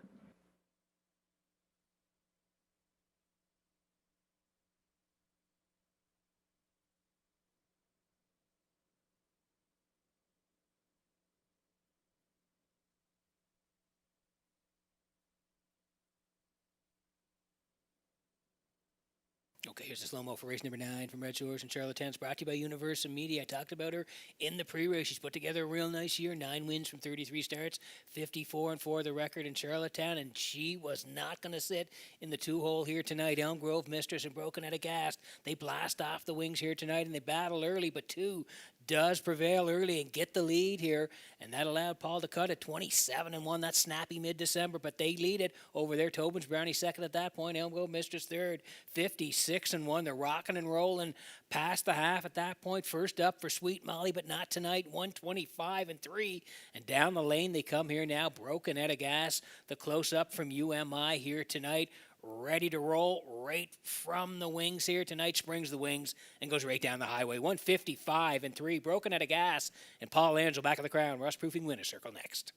Okay, here's the slow-mo for race number 9 from Red Shores and Charlottetown. It's brought to you by Universal Media. I talked about her in the pre-race. She's put together a real nice year. 9 wins from 33 starts, 54 and 4 the record in Charlottetown, and she was not going to sit in the 2-hole here tonight. Elm Grove Mistress and Broken at a gas. They blast off the wings here tonight, and they battle early, but 2 does prevail early and get the lead here, and that allowed Paul to cut at 27-1. That's snappy mid-December, but they lead it over there. Tobin's Brownie second at that point. Elmgrove Mistress third, 56-1. They're rocking and rolling past the half at that point. First up for Sweet Molly, but not tonight. 125-3, and down the lane they come here now. Broken at a gas. The close-up from UMI here tonight. Ready to roll right from the wings here tonight. Springs the wings and goes right down the highway. 155-3. Broken out of gas. And Paul Angel back of the crown. Rust Proofing Winner Circle next.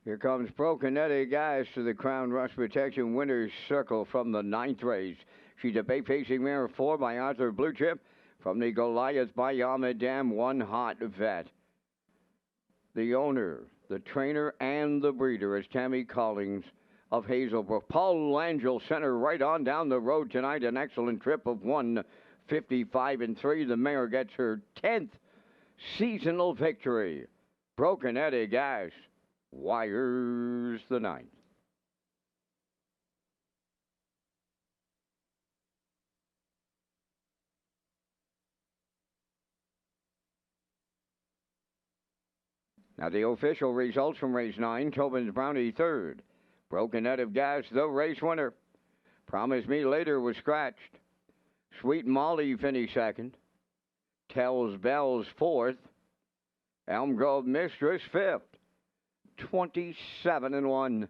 Here comes Broken Eddie Guys to the Crown Rust Protection Winners Circle from the ninth race. She's a bay-facing mare 4 by Arthur Blue Chip. From the Goliath by Yamadam, one hot vet. The owner, the trainer, and the breeder is Tammy Collins of Hazelbrook. Paul Angel center right on down the road tonight. An excellent trip of 155-3. The mare gets her 10th seasonal victory. Broken Eddie Guys wires the ninth. Now the official results from race 9. Tobin's Brownie third. Broken Out of Gas, the race winner. Promise Me Later was scratched. Sweet Molly finished second. Tells Bells fourth. Elm Grove Mistress fifth. 27-1.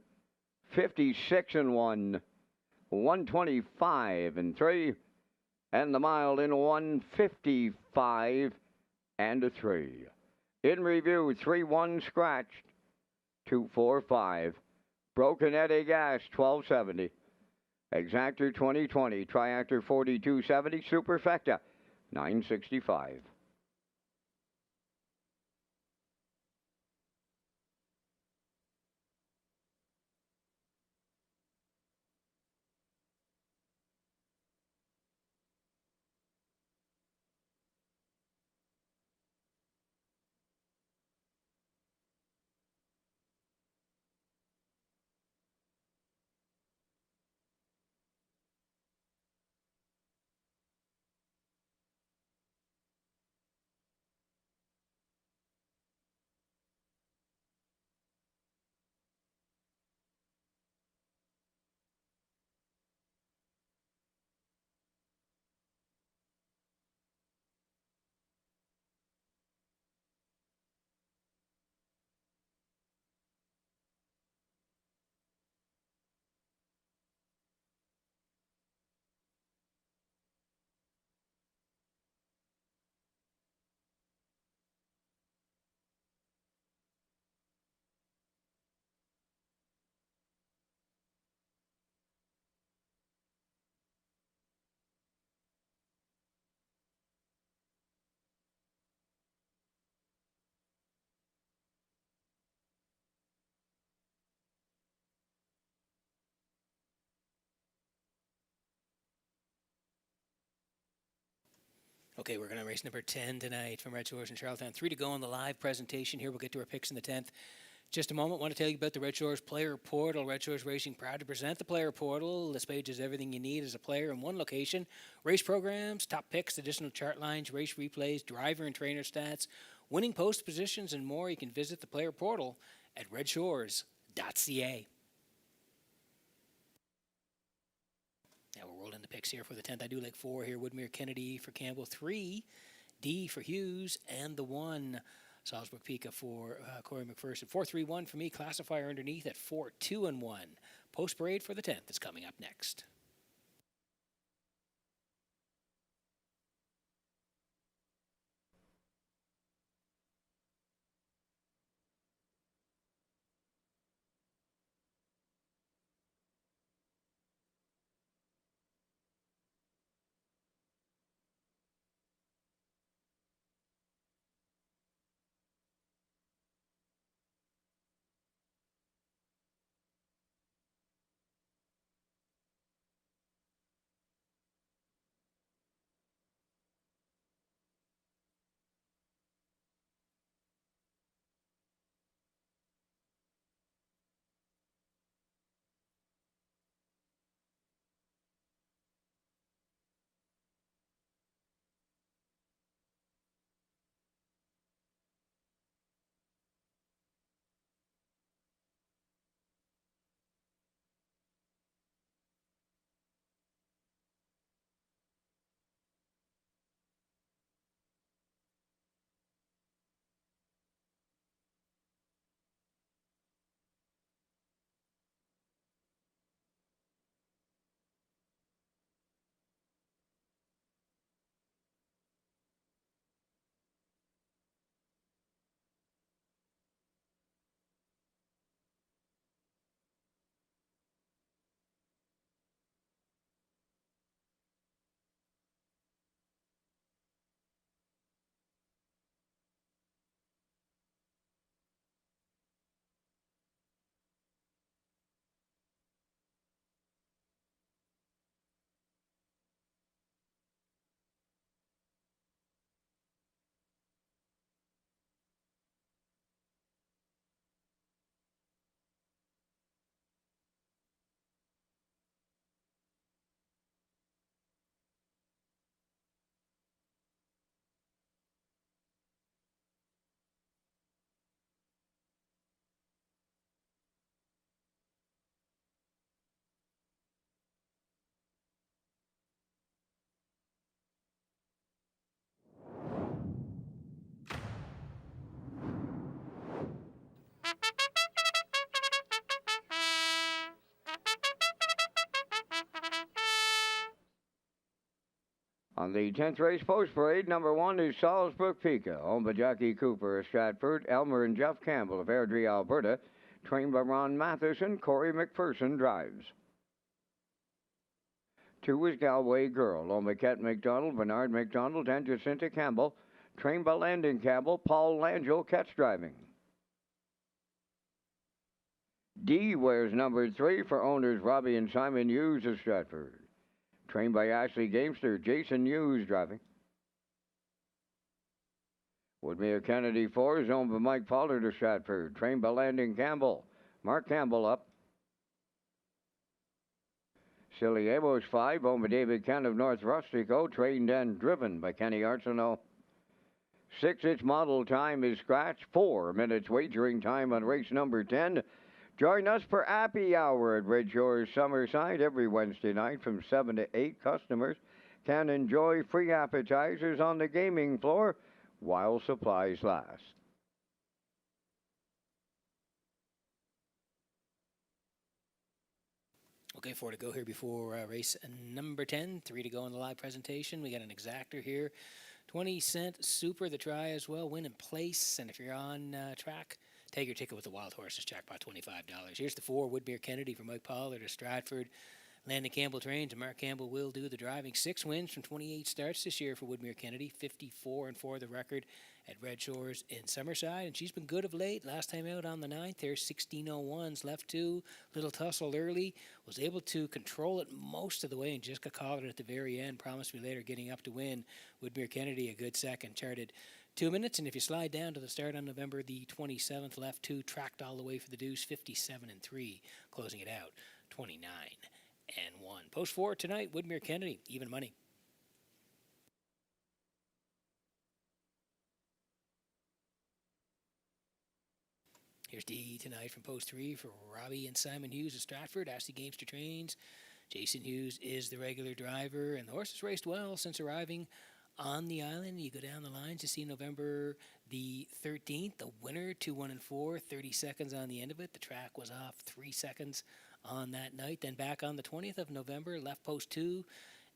56-1. 125-3. And the mile in 155-3. In review, 3-1 scratched. 245. Broken Eddie Gas, 1270. Exactor 2020. Triactor 4270. Superfecta 965. Okay, we're going to race number 10 tonight from Redshores in Charlottetown. 3 to go in the live presentation here. We'll get to our picks in the 10th. Just a moment, I want to tell you about the Red Shores Player Portal. Red Shores Racing proud to present the Player Portal. This page has everything you need as a player in one location. Race programs, top picks, additional chart lines, race replays, driver and trainer stats, winning post positions, and more. You can visit the Player Portal at Redshores.ca. Now we're rolling the picks here for the 10th. I do like 4 here. Woodmere Kennedy for Campbell, 3, D for Hughes, and the 1. Salzburg Pika for Corey McPherson. 4-3-1 for me. Classifier underneath at 4-2-1. Post parade for the 10th is coming up next. On the 10th race post parade, number 1 is Salzburg Pika, owned by Jackie Cooper of Stratford, Elmer and Jeff Campbell of Airdrie, Alberta, trained by Ron Matheson. Corey McPherson drives. 2 is Galway Girl, owned by Ket McDonald, Bernard McDonald, and Jacinta Campbell, trained by Landon Campbell. Paul Langell, Ket's driving. D wears number 3 for owners Robbie and Simon Hughes of Stratford, trained by Ashley Gamester. Jason Hughes driving. Woodmere Kennedy 4 is owned by Mike Pollard of Stratford, trained by Landon Campbell. Mark Campbell up. Silly Amos 5, owned by David Kent of North Rustico, trained and driven by Kenny Arsenault. 6, its model time is scratch. 4 minutes wagering time on race number 10. Join us for Happy Hour at Red Shores Summerside every Wednesday night from 7 to 8. Customers can enjoy free appetizers on the gaming floor while supplies last. Okay, 4 to go here before race number 10. 3 to go in the live presentation. We got an exactor here. 20-cent super, the try as well. Win in place. And if you're on track, take your ticket with the Wild Horses, jackpot $25. Here's the 4, Woodmere Kennedy for Mike Pollard of Stratford. Landon Campbell trains, and Mark Campbell will do the driving. 6 wins from 28 starts this year for Woodmere Kennedy. 54-4 the record at Red Shores in Summerside, and she's been good of late. Last time out on the 9th, there's 16:01s, left 2, little tussle early, was able to control it most of the way, and just got caught at the very end. Promised me later getting up to win. Woodmere Kennedy a good second, charted 2 minutes. And if you slide down to the start on November the 27th, left 2, tracked all the way for the deuce, 57 and 3, closing it out, 29 and 1. Post 4 tonight, Woodmere Kennedy, even money. Here's D tonight from post 3 for Robbie and Simon Hughes of Stratford. Ashley Gamester trains. Jason Hughes is the regular driver, and the horse has raced well since arriving on the island. You go down the lines to see November the 13th, the winner, 2, 1, and 4, 30 seconds on the end of it. The track was off 3 seconds on that night. Then back on the 20th of November, left post 2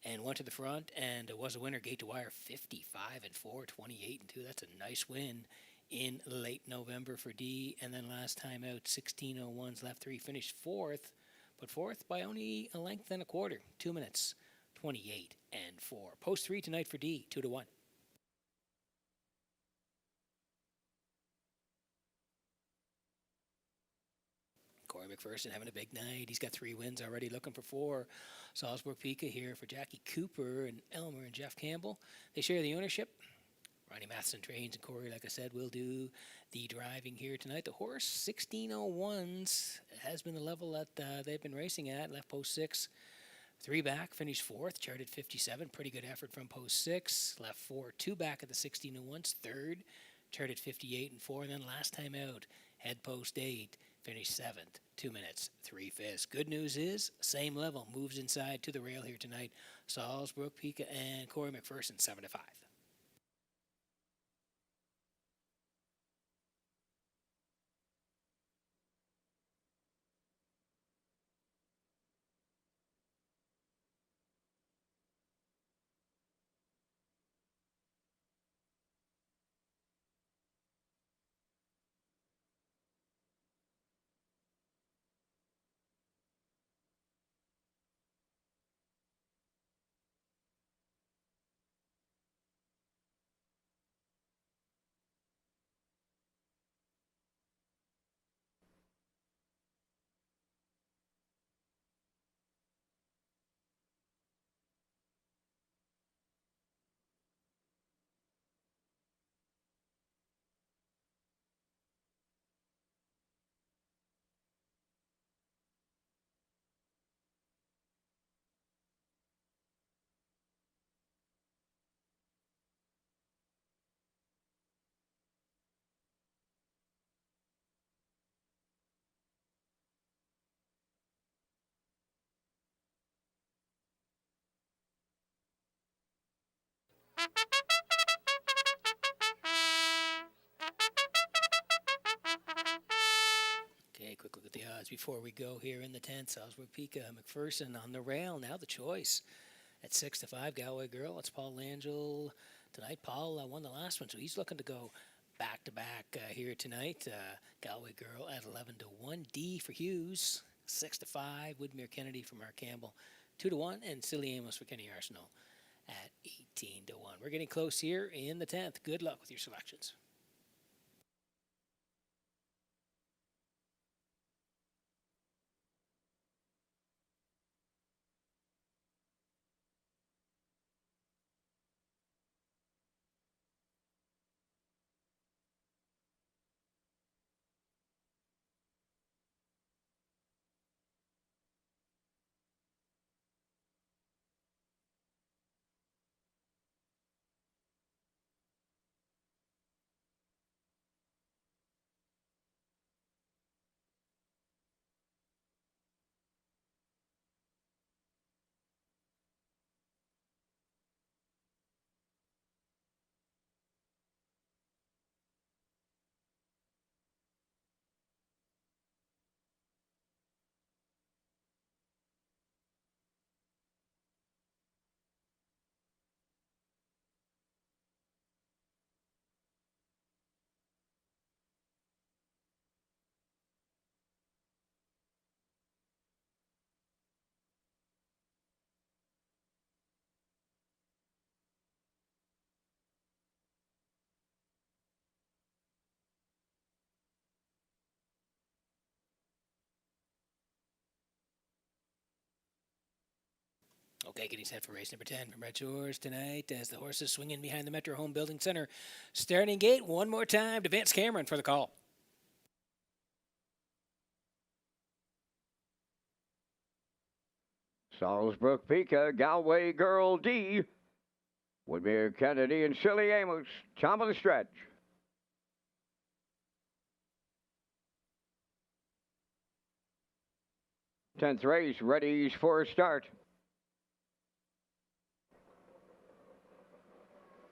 and went to the front and was a winner, gate to wire, 55 and 4, 28 and 2. That's a nice win in late November for D. And then last time out, 16:01's left 3, finished 4th, but 4th by only a length and a quarter, 2 minutes, 28 and 4. Post 3 tonight for D, 2 to 1. Corey McPherson having a big night. He's got 3 wins already, looking for 4. Salzburg Pika here for Jackie Cooper and Elmer and Jeff Campbell. They share the ownership. Ronnie Matheson trains, and Corey, like I said, will do the driving here tonight. The horse, 16:01's, has been the level that they've been racing at. Left post 6, 3 back, finished 4th, charted 57. Pretty good effort from post 6. Left 4, 2 back at the 16:01's, 3rd, charted 58 and 4. And then last time out, head post 8, finished 7th, 2 minutes, 3/5. Good news is, same level, moves inside to the rail here tonight. Salzburg Pika and Corey McPherson, 7 to 5. Okay, quick look at the odds before we go here in the 10th. Salzburg Pika, McPherson on the rail. Now the choice at 6 to 5. Galway Girl. It's Paul Langell tonight. Paul won the last one, so he's looking to go back to back here tonight. Galway Girl at 11 to 1. D for Hughes, 6 to 5. Woodmere Kennedy for Mark Campbell, 2 to 1. And Silly Amos for Kenny Arsenal at 18 to 1. We're getting close here in the 10th. Good luck with your selections. Okay, getting set for race number 10 from Redshores tonight as the horses swing in behind the Metro Home Building Center. Starting gate one more time to Vince Cameron for the call. Salzbrook Pika, Galway Girl D, Woodmere Kennedy and Silly Amos, top of the stretch. 10th race, ready for a start.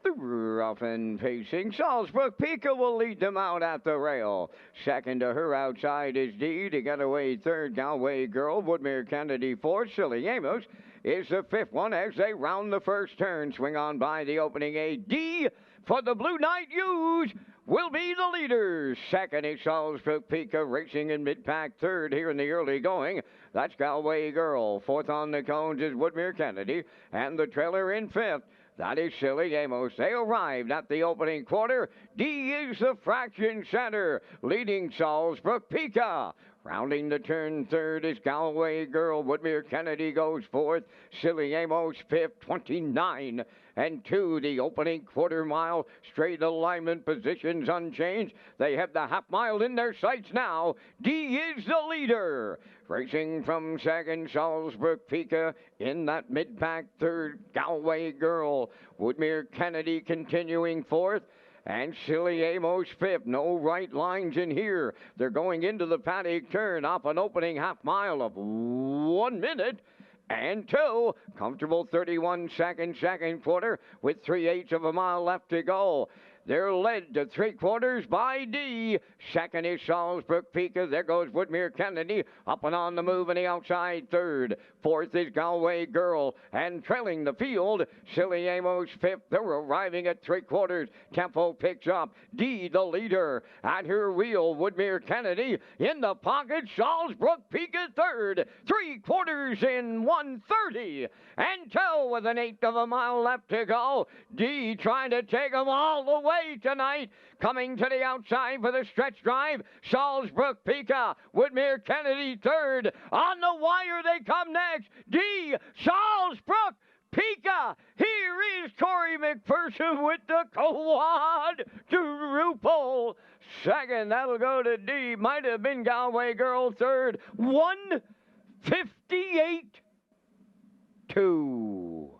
The rough and pacing Salzbrook Pika will lead them out at the rail. Second to her outside is D. To get away third, Galway Girl. Woodmere Kennedy fourth. Silly Amos is the fifth one as they round the first turn. Swing on by the opening eight. D for the Blue Knight Use will be the leaders. Second is Salzbrook Pika racing in mid-pack. Third here in the early going. That's Galway Girl. Fourth on the cones is Woodmere Kennedy. And the trailer in fifth. That is Silly Amos. They arrived at the opening quarter. D is the fraction center, leading Salzbrook Pika. Rounding the turn third is Galway Girl. Woodmere Kennedy goes fourth. Silly Amos fifth, 29 and 2. The opening quarter mile. Straight alignment positions unchanged. They have the half mile in their sights now. D is the leader. Racing from second, Salzbrook Pika. In that mid-pack third, Galway Girl. Woodmere Kennedy continuing fourth. And Silly Amos fifth. No right lines in here. They're going into the paddock turn off an opening half mile of 1 minute and 2. Comfortable 31 seconds, second quarter with 3/8 of a mile left to go. They're led to 3/4 by D. Second is Salzbrook Pika. There goes Woodmere Kennedy up and on the move in the outside third. Fourth is Galway Girl. And trailing the field, Silly Amos fifth. They're arriving at 3/4. Tempo picks up. D, the leader. At her wheel, Woodmere Kennedy. In the pocket, Salzbrook Pika third. 3/4 in 1:30. And 2 with an 1/8 of a mile left to go. D trying to take them all the way tonight. Coming to the outside for the stretch drive, Salzbrook Pika. Woodmere Kennedy third. On the wire they come next. D, Salzbrook Pika. Here is Corey McPherson with the quadruple. Second, that'll go to D. Might have been Galway Girl third. 1:58.2.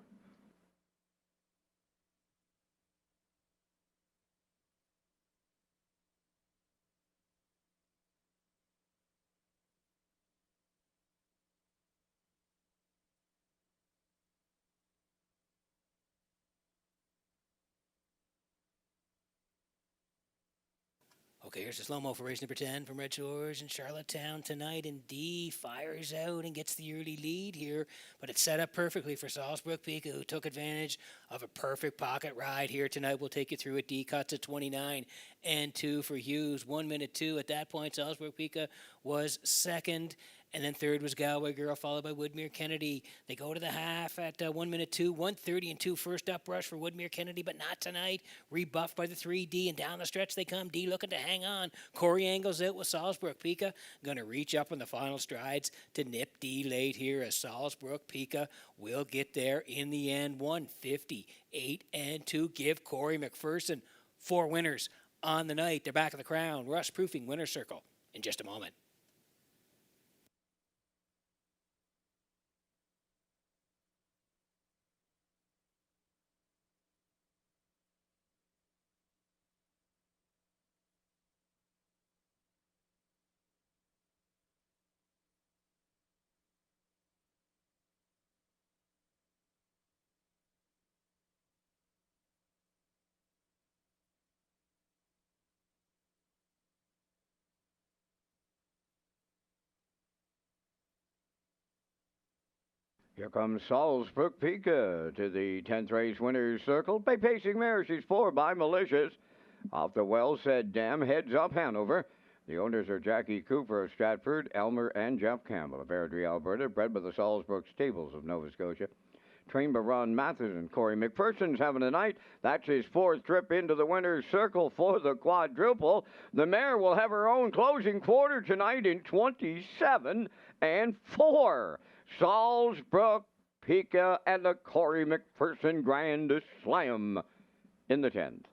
Okay, here's the slow-mo for race number 10 from Redshores in Charlottetown tonight. And D fires out and gets the early lead here. But it's set up perfectly for Salzbrook Pika, who took advantage of a perfect pocket ride here tonight. We'll take you through it. D cuts at 29 and 2 for Hughes. 1 minute 2. At that point, Salzbrook Pika was second. And then third was Galway Girl, followed by Woodmere Kennedy. They go to the half at 1 minute 2, 1:30 and 2. First up rush for Woodmere Kennedy, but not tonight. Rebuffed by the 3D, and down the stretch they come. D looking to hang on. Corey angles out with Salzbrook Pika. Going to reach up in the final strides to nip D late here as Salzbrook Pika will get there in the end. 1:58 and 2. Give Corey McPherson 4 winners on the night. They're back of the crown. Rust Proofing Winner's Circle in just a moment. Here comes Salzbrook Pika to the 10th race winner's circle. By pacing mare, she's 4 by Malicious. Off the well said Dam, heads up Hanover. The owners are Jackie Cooper of Stratford, Elmer, and Jeff Campbell of Airdrie, Alberta, bred by the Salzbrook Stables of Nova Scotia. Trained by Ron Matheson. Corey McPherson's having a night. That's his 4th trip into the winner's circle for the quadruple. The mare will have her own closing quarter tonight in 27 and 4. Salzbrook Pika and the Corey McPherson Grand Slam in the 10th.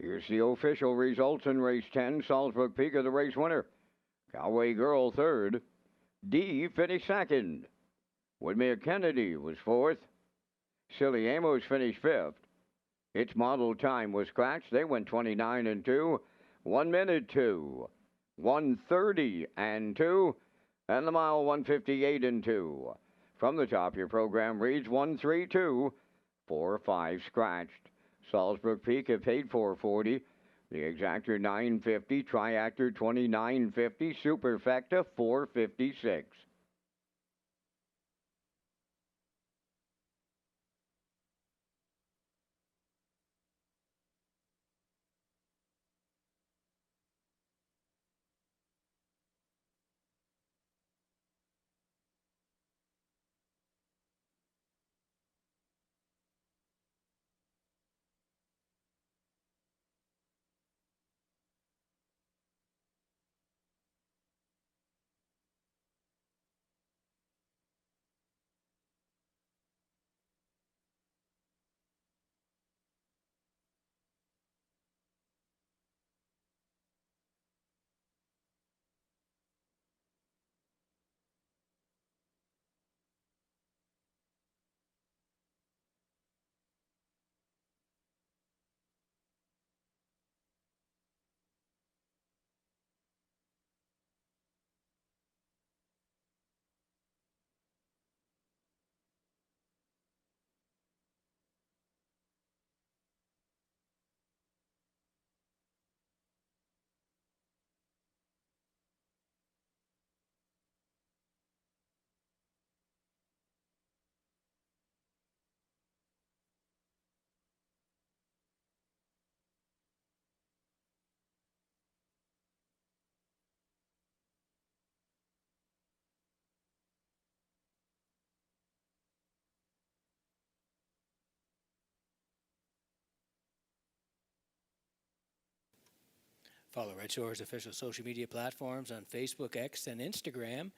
Here's the official results in race 10. Salzburg Pika, the race winner. Cowway Girl, third. D finished second. Woodmere Kennedy was fourth. Silly Amos finished fifth. Its model time was scratched. They went 29 and 2. 1 minute 2. 1:30 and 2. And the mile 1:58 and 2. From the top, your program reads 132. 4-5 scratched. Salzburg Peak have paid $440. The exactor $950. Triactor $29.50. Superfecta $456. Follow Red Shores official social media platforms on Facebook, X, and Instagram.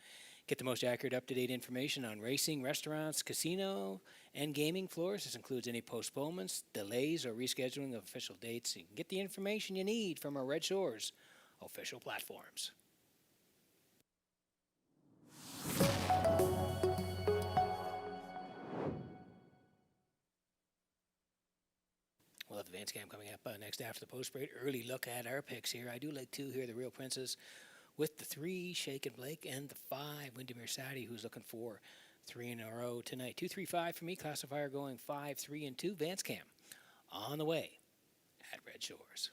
Get the most accurate, up-to-date information on racing, restaurants, casino, and gaming floors. This includes any postponements, delays, or rescheduling of official dates. You can get the information you need from our Red Shores official platforms. We'll have the Vance Cam coming up next after the post break. Early look at our picks here. I do like two here, the Real Princess with the 3, Shaken Blake, and the 5, Windermere Sadie, who's looking for 3 in a row tonight. 2-3-5 for me. Classifier going 5, 3, and 2. Vance Cam on the way at Red Shores.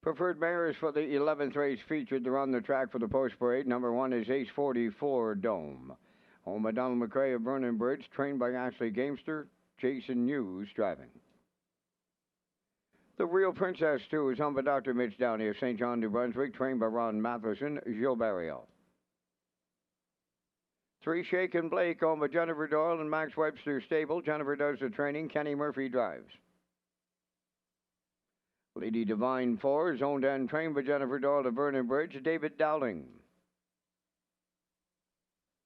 Preferred mares for the 11th race featured to run the track for the post parade. Number 1 is Ace 44 Dome. Home of Donald McRae of Vernon Bridge, trained by Ashley Gamester, Jason Hughes driving. The Real Princess 2 is owned by Dr. Mitch Downey of St. John, New Brunswick, trained by Ron Matheson, Gilles Barrio. 3 Shake and Blake owned by Jennifer Doyle and Max Webster Stable. Jennifer does the training. Kenny Murphy drives. Lady Divine 4 is owned and trained by Jennifer Doyle of Vernon Bridge, David Dowling.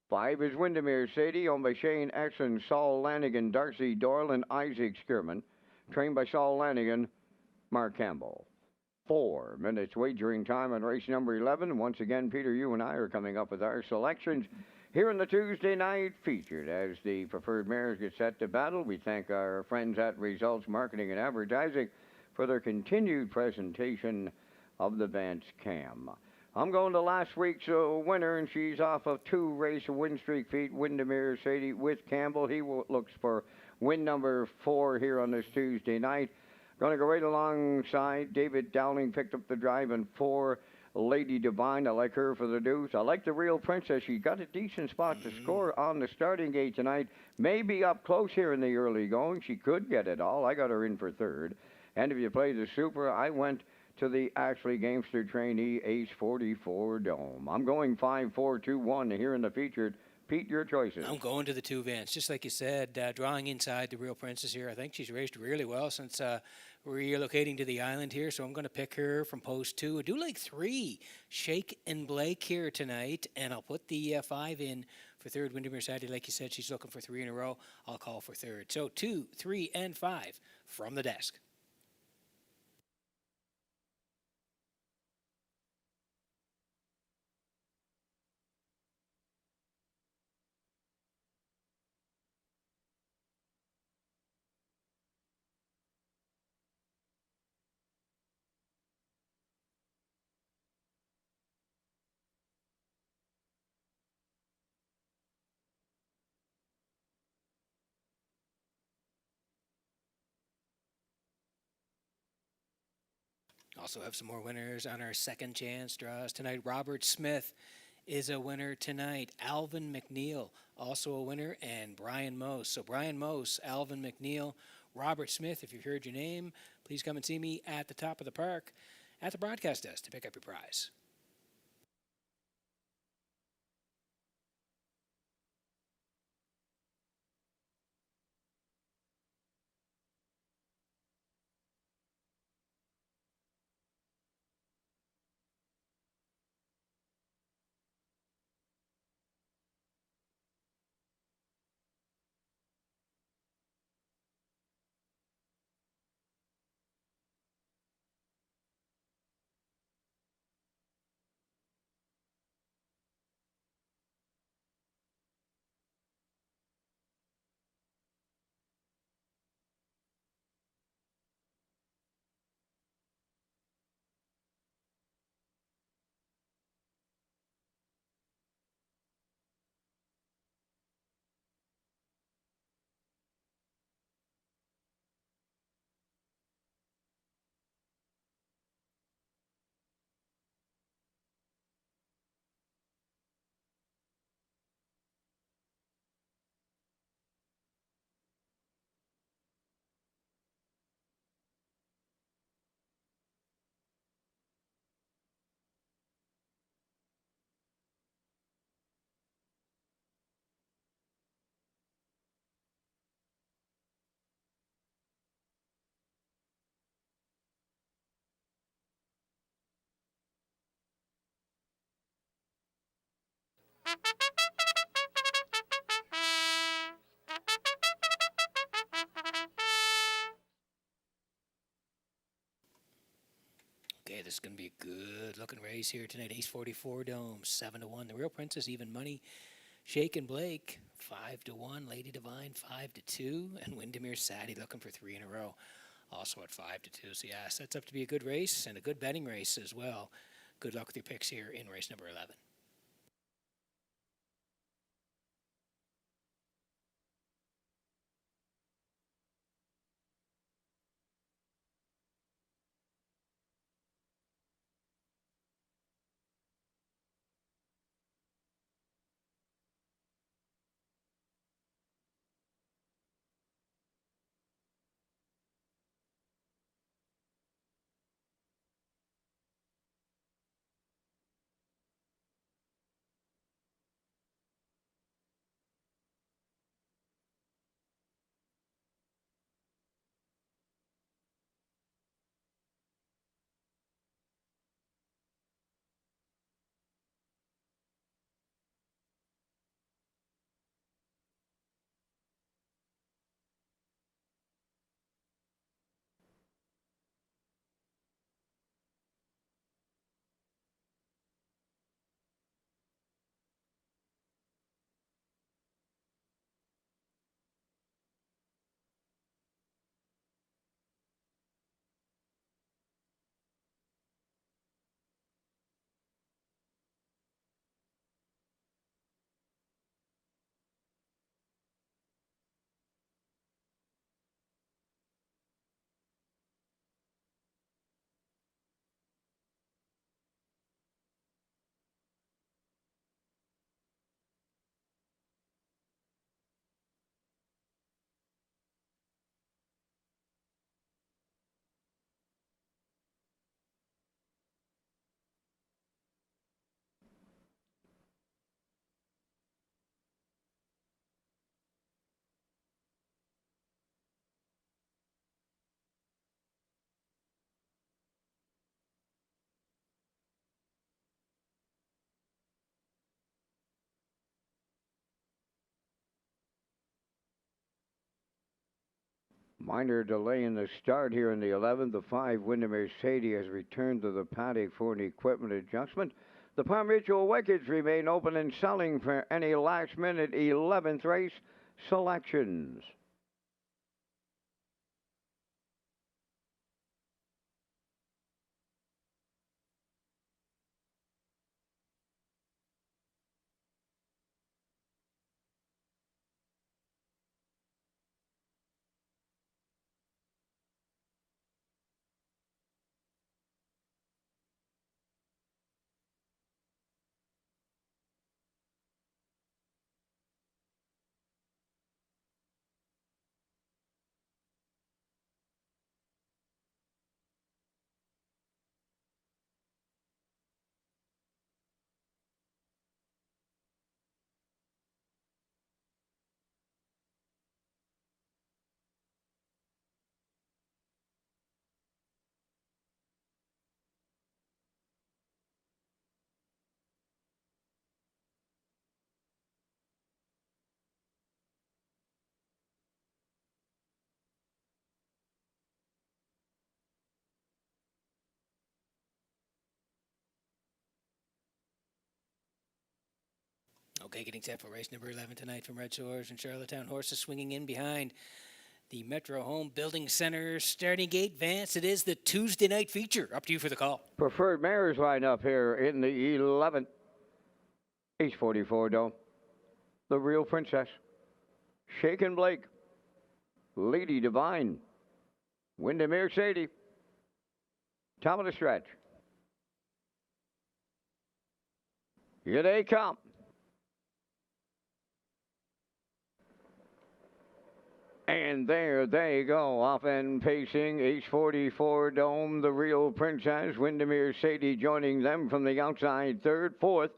5 is Windermere Sadie, owned by Shane Exon, Saul Lanigan, Darcy Doyle, and Isaac Skierman, trained by Saul Lanigan, Mark Campbell. 4 minutes wagering time on race number 11. Once again, Peter, you and I are coming up with our selections here in the Tuesday night featured. As the preferred mares get set to battle, we thank our friends at Results Marketing and Advertising for their continued presentation of the Vance Cam. I'm going to last week's winner, and she's off of 2-race win streak feet, Windermere Sadie with Campbell. He looks for win number 4 here on this Tuesday night. Going to go right alongside. David Dowling picked up the drive in 4, Lady Divine. I like her for the deuce. I like the Real Princess. She got a decent spot to score on the starting gate tonight. Maybe up close here in the early going. She could get it all. I got her in for 3rd. And if you play the Super, I went to the Ashley Gamester trainee, Ace 44 Dome. I'm going 5, 4, 2, 1 here in the featured. Pete, your choices. I'm going to the 2 Vance. Just like you said, drawing inside the Real Princess here. I think she's raced really well since relocating to the island here, so I'm going to pick her from post 2. I do like 3, Shake and Blake here tonight, and I'll put the 5 in for 3rd, Windermere Sadie. Like you said, she's looking for 3 in a row. I'll call for 3rd. So 2, 3, and 5 from the desk. Also have some more winners on our second chance draws tonight. Robert Smith is a winner tonight. Alvin McNeil, also a winner, and Brian Mose. So Brian Mose, Alvin McNeil, Robert Smith, if you've heard your name, please come and see me at the top of the park at the broadcast desk to pick up your prize. Okay, this is going to be a good-looking race here tonight. Ace 44 Dome, 7-1. The Real Princess, even money. Shake and Blake, 5-1. Lady Divine, 5-2. And Windermere Sadie looking for 3 in a row, also at 5-2. So, yeah, sets up to be a good race and a good betting race as well. Good luck with your picks here in race number 11. Minor delay in the start here in the 11th. The 5 Windermere Sadie has returned to the paddock for an equipment adjustment. The Palm Mutual wickets remain open and selling for any last-minute 11th race selections. Okay, getting set for race number 11 tonight from Red Shores and Charlottetown. Horses swinging in behind the Metro Home Building Center starting gate. Vance, it is the Tuesday night feature. Up to you for the call. Preferred mares line up here in the 11th. Ace 44 Dome. The Real Princess. Shaken Blake. Lady Divine. Windermere Sadie. Top of the stretch. Here they come. And there they go, off and pacing, Ace 44 Dome, the Real Princess, Windermere Sadie joining them from the outside, third, fourth.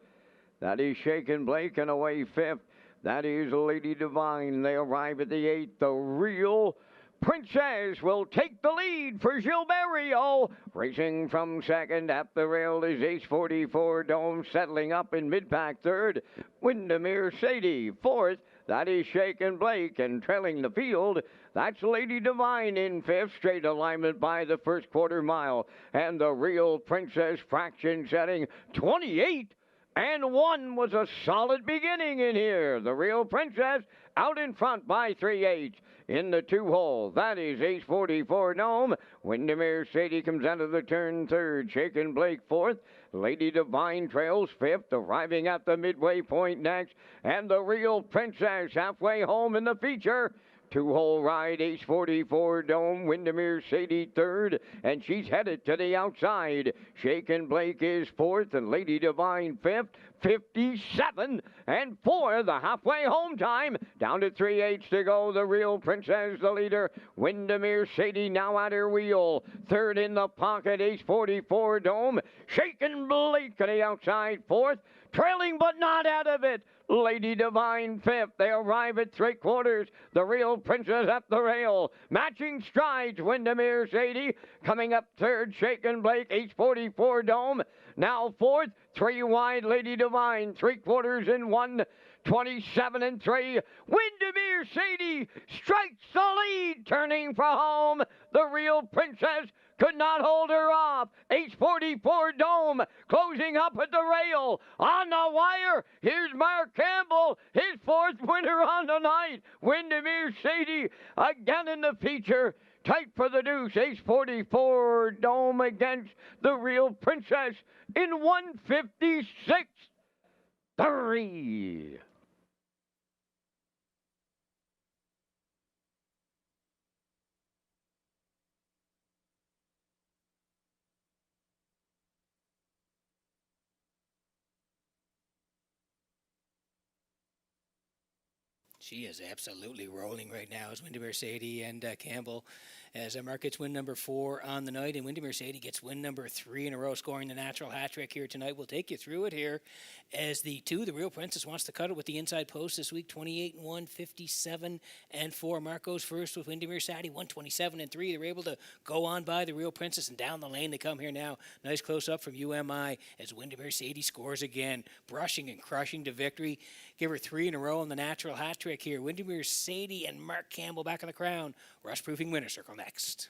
That is Shaken Blake, and away fifth. That is Lady Divine. They arrive at the eighth. The Real Princess will take the lead for Gilberto. Racing from second at the rail is Ace 44 Dome, settling up in mid-pack third. Windermere Sadie, fourth. That is Shaken Blake, and trailing the field, that's Lady Divine in fifth, straight alignment by the first quarter mile. And the Real Princess fraction setting 28 and 1 was a solid beginning in here. The Real Princess out in front by 3/8. In the 2-hole, that is Ace 44 Dome. Windermere Sadie comes out of the turn third. Shaken Blake fourth. Lady Divine trails fifth, arriving at the midway point next. And the Real Princess halfway home in the feature. 2-hole ride, Ace 44 Dome, Windermere Sadie third, and she's headed to the outside. Shaken Blake is fourth, and Lady Divine fifth. 57 and 4, the halfway home time. Down to 3/8 to go. The Real Princess, the leader. Windermere Sadie now at her wheel. Third in the pocket, Ace 44 Dome. Shaken Blake to the outside, fourth. Trailing but not out of it. Lady Divine fifth. They arrive at three-quarters. The Real Princess at the rail. Matching strides, Windermere Sadie. Coming up third, Shaken Blake, Ace 44 Dome. Now fourth, 3 wide, Lady Divine. Three-quarters in 1. 27 and 3. Windermere Sadie strikes the lead, turning for home. The Real Princess could not hold her off. Ace 44 Dome closing up at the rail. On the wire, here's Mark Campbell, his fourth winner on the night. Windermere Sadie again in the feature. Tight for the deuce. Ace 44 Dome against the Real Princess in 156.3. She is absolutely rolling right now as Windermere Sadie and Campbell as Mark gets win number 4 on the night, and Windermere Sadie gets win number 3 in a row, scoring the natural hat trick here tonight. We'll take you through it here as the Real Princess wants to cut it with the inside post this week, 28-1, 57-4. Mark goes first with Windermere Sadie, 127-3. They're able to go on by the Real Princess, and down the lane they come here now. Nice close up from UMI as Windermere Sadie scores again, brushing and crushing to victory. Give her 3 in a row on the natural hat trick here. Windermere Sadie and Mark Campbell back on the crown. Rust-proofing winner circle next.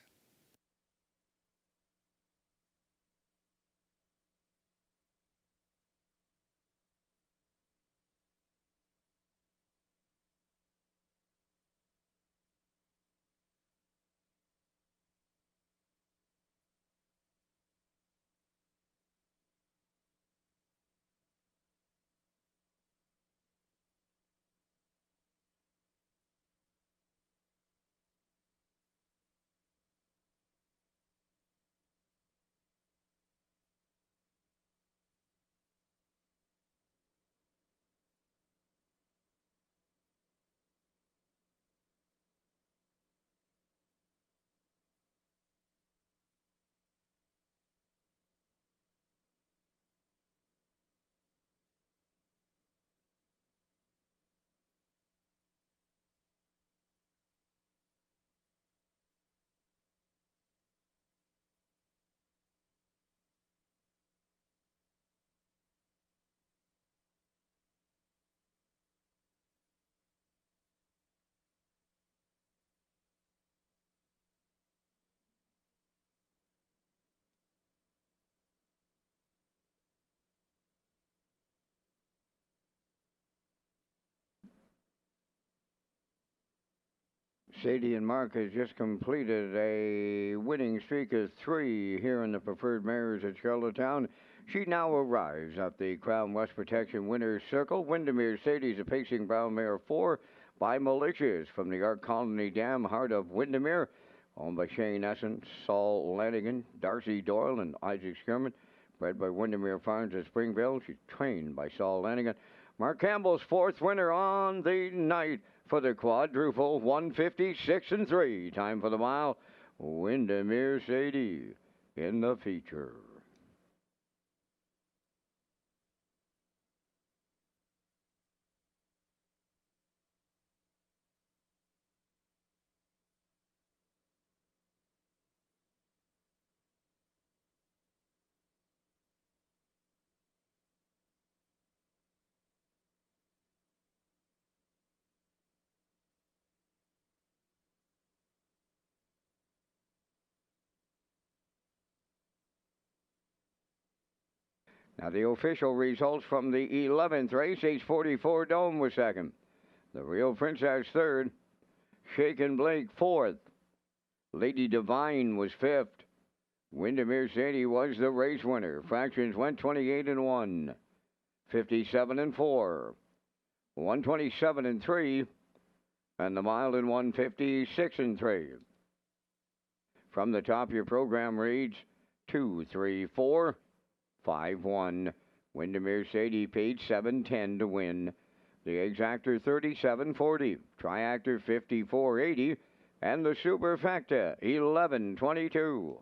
Sadie and Mark has just completed a winning streak of 3 here in the Preferred Mares at Charlottetown. She now arrives at the Crown West Protection Winners Circle. Windermere Sadie's a pacing brown mare 4 by Militias from the Ark Colony Dam, heart of Windermere, owned by Shane Essence, Saul Lanigan, Darcy Doyle, and Isaac Sherman. Bred by Windermere Farms at Springville. She's trained by Saul Lanigan. Mark Campbell's 4th winner on the night for the quadruple, 156-3. Time for the mile. Windermere Sadie in the feature. Now the official results from the 11th race, age 44 Dome was second. The Real Princess third. Shaken Blake fourth. Lady Divine was fifth. Windermere Sadie was the race winner. Fractions went 28-1, 57-4, 127-3, and the mile in 156-3. From the top, your program reads 2, 3, 4, 5, 1. Windermere Sadie paid $7.10 to win. The exactor $37.40, triactor $54.80, and the superfecta $11.22.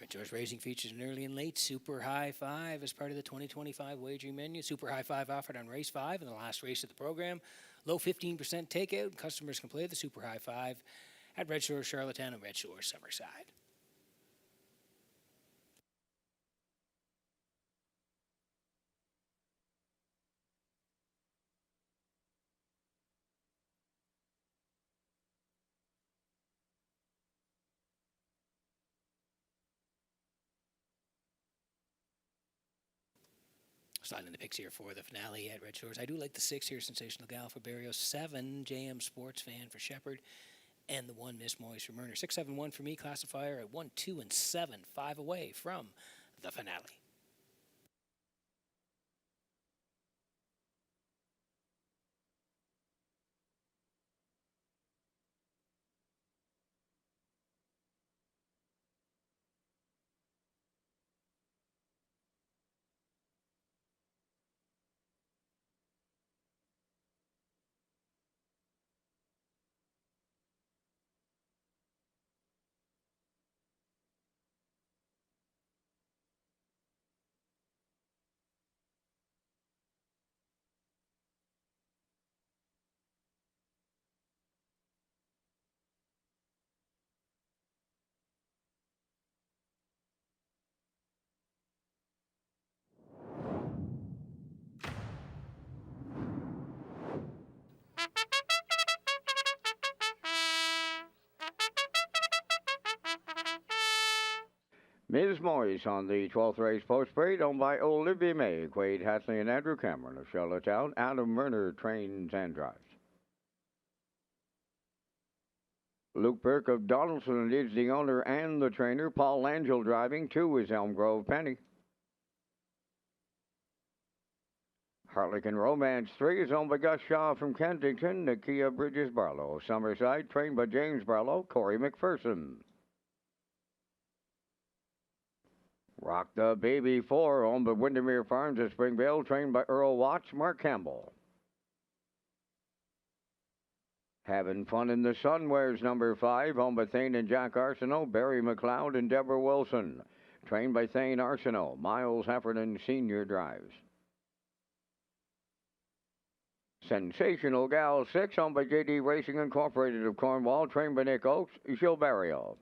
Redshores Racing features an early and late Super High Five as part of the 2025 wagering menu. Super High Five offered on race 5 in the last race of the program. Low 15% takeout. Customers can play the Super High Five at Red Shores Charlottetown and Red Shores Summerside. Sliding the picks here for the finale at Red Shores. I do like the 6 here, Sensational Gal for Barrios. 7, JM Sports Fan for Shepherd. And the 1, Miss Moise for Murner. 6, 7, 1 for me, classifier at 1, 2, and 7. 5 away from the finale. Ms. Moise on the 12th race post parade, owned by Olivia May, Quade Hatley, and Andrew Cameron of Charlottetown. Adam Murner trains and drives. Luke Burke of Donaldson is the owner and the trainer. Paul Langell driving. 2 is Elm Grove Penny. Harlequin Romance 3 is owned by Gus Shaw from Kensington. Nakia Bridges Barlow of Summerside, trained by James Barlow, Corey McPherson. Rock the Baby 4, owned by Windermere Farms at Springvale, trained by Earl Watts, Mark Campbell. Having Fun in the Sun wears number 5, owned by Thane and Jack Arsenault, Barry McLeod, and Deborah Wilson. Trained by Thane Arsenault, Miles Heffernan Sr. drives. Sensational Gal 6, owned by JD Racing Incorporated of Cornwall, trained by Nick Oakes, Gilles Barrio.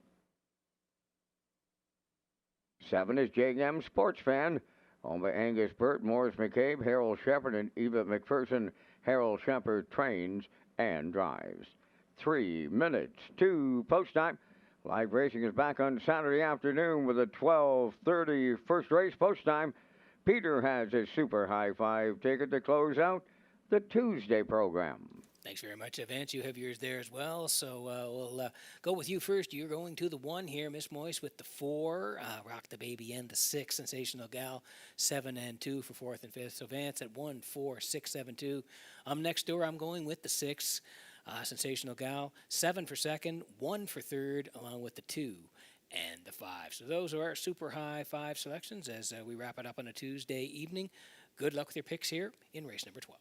7 is JM Sports Fan, owned by Angus Burt, Morris McCabe, Harold Shepard, and Eva McPherson. Harold Shepard trains and drives. 3 minutes to post time. Live racing is back on Saturday afternoon with a 12:30 first race post time. Peter has his Super High Five ticket to close out the Tuesday program. Thanks very much, Vance. You have yours there as well. So we'll go with you first. You're going to the 1 here, Miss Moise, with the 4, Rock the Baby, and the 6, Sensational Gal, 7 and 2 for 4th and 5th. So Vance at 1, 4, 6, 7, 2. Next door, I'm going with the 6, Sensational Gal, 7 for 2nd, 1 for 3rd, along with the 2 and the 5. So those are our Super High Five selections as we wrap it up on a Tuesday evening. Good luck with your picks here in race number 12.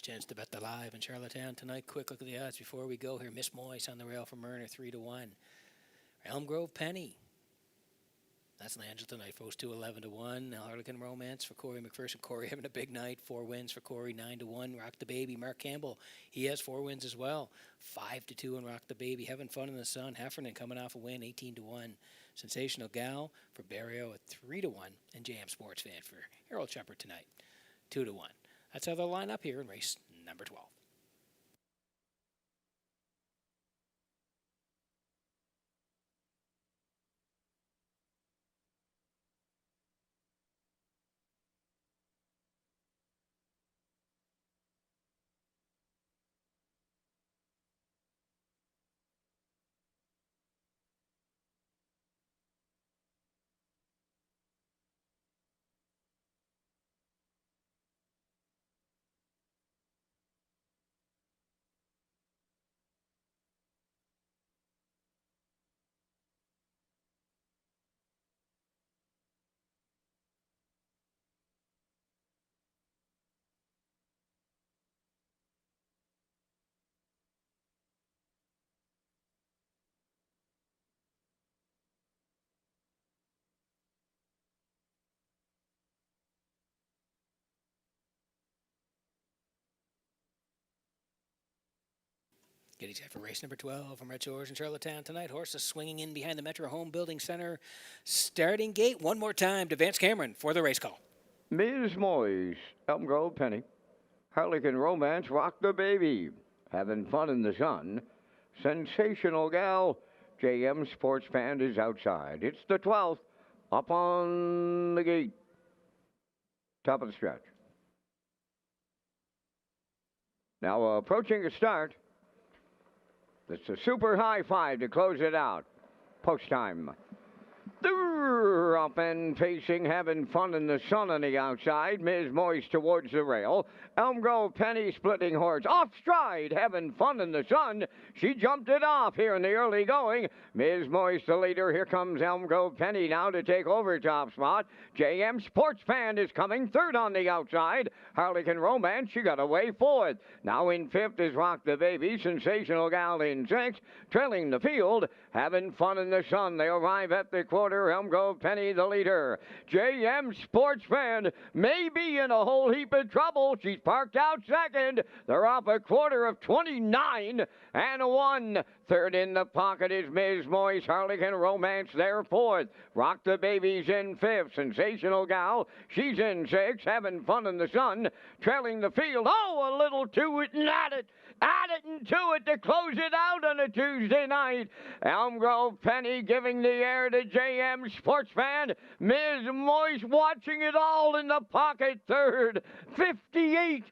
Chance to bet the live in Charlottetown tonight. Quick look at the odds before we go here. Miss Moyes on the rail for Myrna, 3-1. Elm Grove Penny. That's Langell tonight, folks, 2-11-1. Harlequin Romance for Corey McPherson. Corey having a big night. 4 wins for Corey, 9-1. Rock the Baby. Mark Campbell, he has 4 wins as well. 5-2 and Rock the Baby. Having fun in the sun. Heffernan coming off a win, 18-1. Sensational Gal for Barrio at 3-1. And JM Sports Fan for Harold Shepard tonight, 2-1. That's how they'll line up here in race number 12. Getting set for race number 12 from Redshores in Charlottetown tonight. Horses swinging in behind the Metro Home Building Center starting gate. One more time to Vance Cameron for the race call. Ms. Moyes, Elm Grove Penny, Harlequin Romance, Rock the Baby, Having Fun in the Sun, Sensational Gal, JM Sports Band is outside. It's the 12th, up on the gate, top of the stretch. Now approaching a start. It's a super high 5 to close it out. Post time. They're up and pacing, having fun in the sun on the outside. Ms. Moyes towards the rail. Elm Grove Penny splitting horse. Off stride, having fun in the sun. She jumped it off here in the early going. Ms. Moyes the leader. Here comes Elm Grove Penny now to take over top spot. JM Sports Band is coming third on the outside. Harlequin Romance, she got away fourth. Now in fifth is Rock the Baby. Sensational Gal in sixth. Trailing the field, having fun in the sun. They arrive at the quarter. Elm Grove Penny the leader. JM Sports Band may be in a whole heap of trouble. She's parked out second. They're off a quarter of 29 and 1. Third in the pocket is Ms. Moyes. Harlequin Romance there fourth. Rock the Baby's in fifth. Sensational Gal, she's in sixth. Having fun in the sun. Trailing the field. Oh, a little to it and at it. Add it and to it to close it out on a Tuesday night. Elm Grove Penny giving the air to JM Sports Band. Ms. Moyes watching it all in the pocket third. 58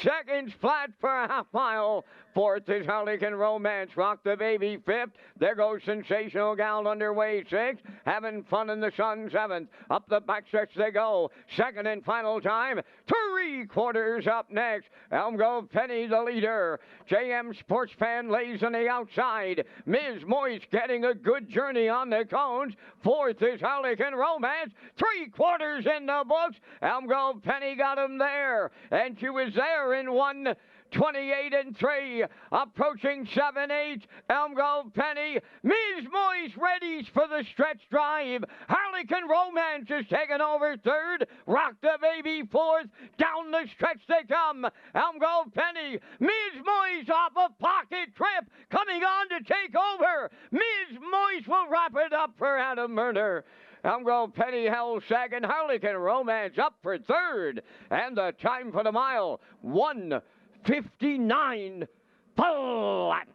seconds flat for a half mile. Fourth is Harlequin Romance. Rock the Baby fifth. There goes Sensational Gal underway sixth. Having fun in the sun seventh. Up the backstretch they go. Second and final time. 3/4 up next. Elm Grove Penny the leader. JM Sports Band lays on the outside. Ms. Moyes getting a good journey on the cones. Fourth is Harlequin Romance. 3/4 in the books. Elm Grove Penny got him there. And she was there in 1:28 and 3, approaching 7-8. Elm Grove Penny. Ms. Moyes readies for the stretch drive. Harlequin Romance is taking over third. Rock the Baby fourth. Down the stretch they come. Elm Grove Penny. Ms. Moyes off a pocket trip. Coming on to take over. Ms. Moyes will wrap it up for Adam Murner. Elm Grove Penny held second. Harlequin Romance up for third. And the time for the mile, 1:59 flat.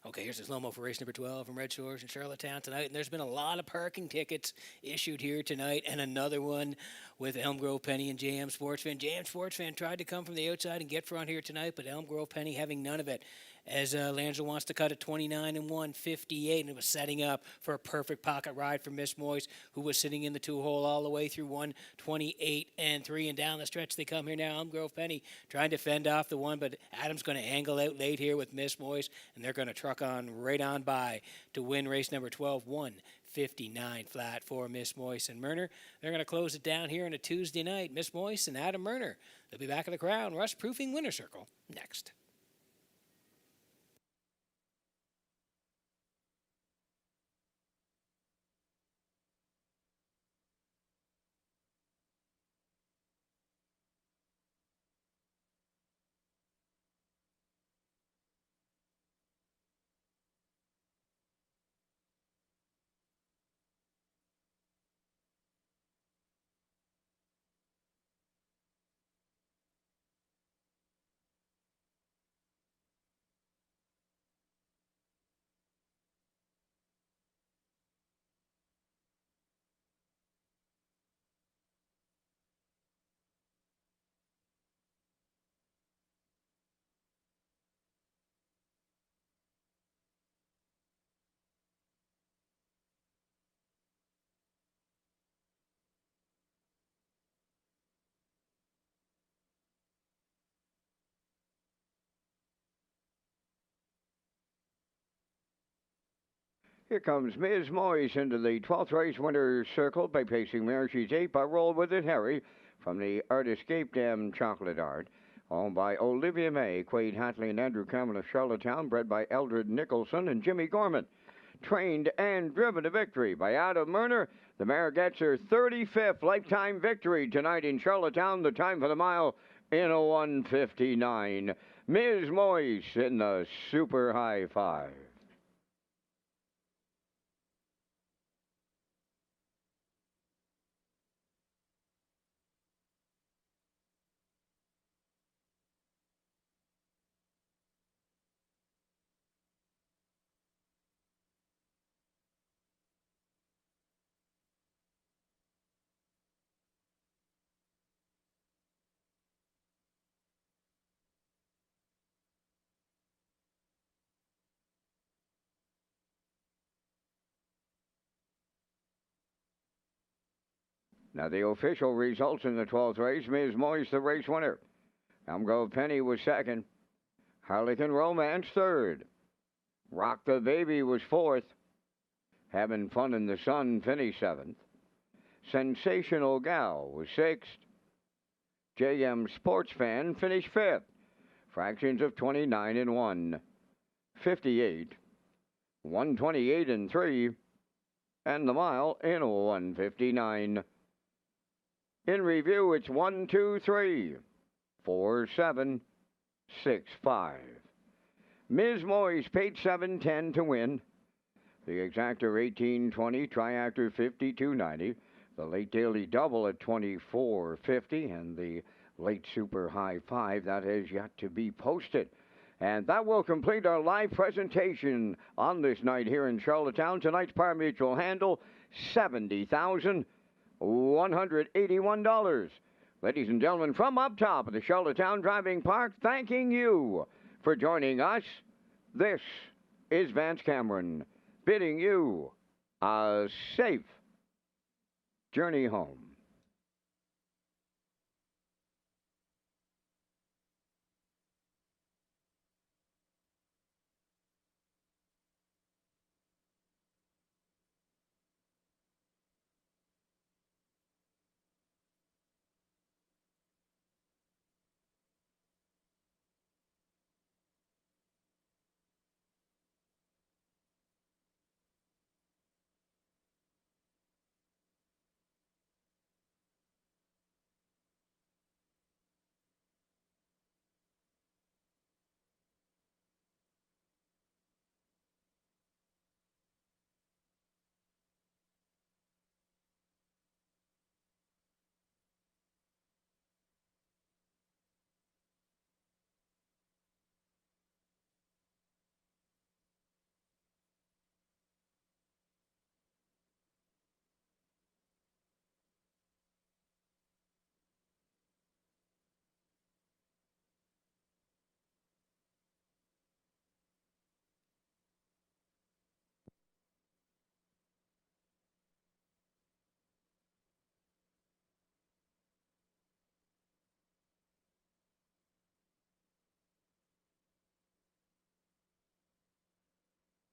Okay, here's the slow-mo for race number 12 from Red Shores in Charlottetown tonight. And there's been a lot of parking tickets issued here tonight, and another one with Elm Grove Penny and JM Sports Fan. JM Sports Fan tried to come from the outside and get front here tonight, but Elm Grove Penny having none of it. as Langell wants to cut at 29 and 158, and it was setting up for a perfect pocket ride for Miss Moise, who was sitting in the 2-hole all the way through 128 and 3, and down the stretch they come here now. Elmgrove Penny trying to fend off the one, but Adams going to angle out late here with Miss Moise, and they're going to truck on right on by to win race number 12, 159 flat for Miss Moise and Murner. They're going to close it down here on a Tuesday night. Miss Moise and Adam Murner. They'll be back in the Crown Rust Proofing Winner Circle next. Here comes Ms. Moise into the 12th race winner's circle by pacing mare. She's 8 by Roll With It Harry from the Art Escape Dam Chocolate Art. Owned by Olivia May, Quade Hatley, and Andrew Cameron of Charlottetown. Bred by Eldred Nicholson and Jimmy Gorman. Trained and driven to victory by Adam Murner. The mare gets her 35th lifetime victory tonight in Charlottetown. The time for the mile in a 1:59. Ms. Moise in the super high five. Now the official results in the 12th race. Ms. Moise, the race winner. Elmgrove Penny was second. Harlequin Romance third. Rock the Baby was fourth. Having Fun in the Sun finished seventh. Sensational Gal was sixth. JM Sports Fan finished fifth. Fractions of 29 and 1. 58. 128 and 3. And the mile in 1:59. In review, it's 1, 2, 3, 4, 7, 6, 5. Ms. Moise paid $7.10 to win. The exactor $18.20, triactor $52.90, the late daily double at $24.50, and the late super high five that has yet to be posted. And that will complete our live presentation on this night here in Charlottetown. Tonight's par mutual handle $70,181. Ladies and gentlemen, from up top of the Charlottetown Driving Park, thanking you for joining us. This is Vance Cameron bidding you a safe journey home.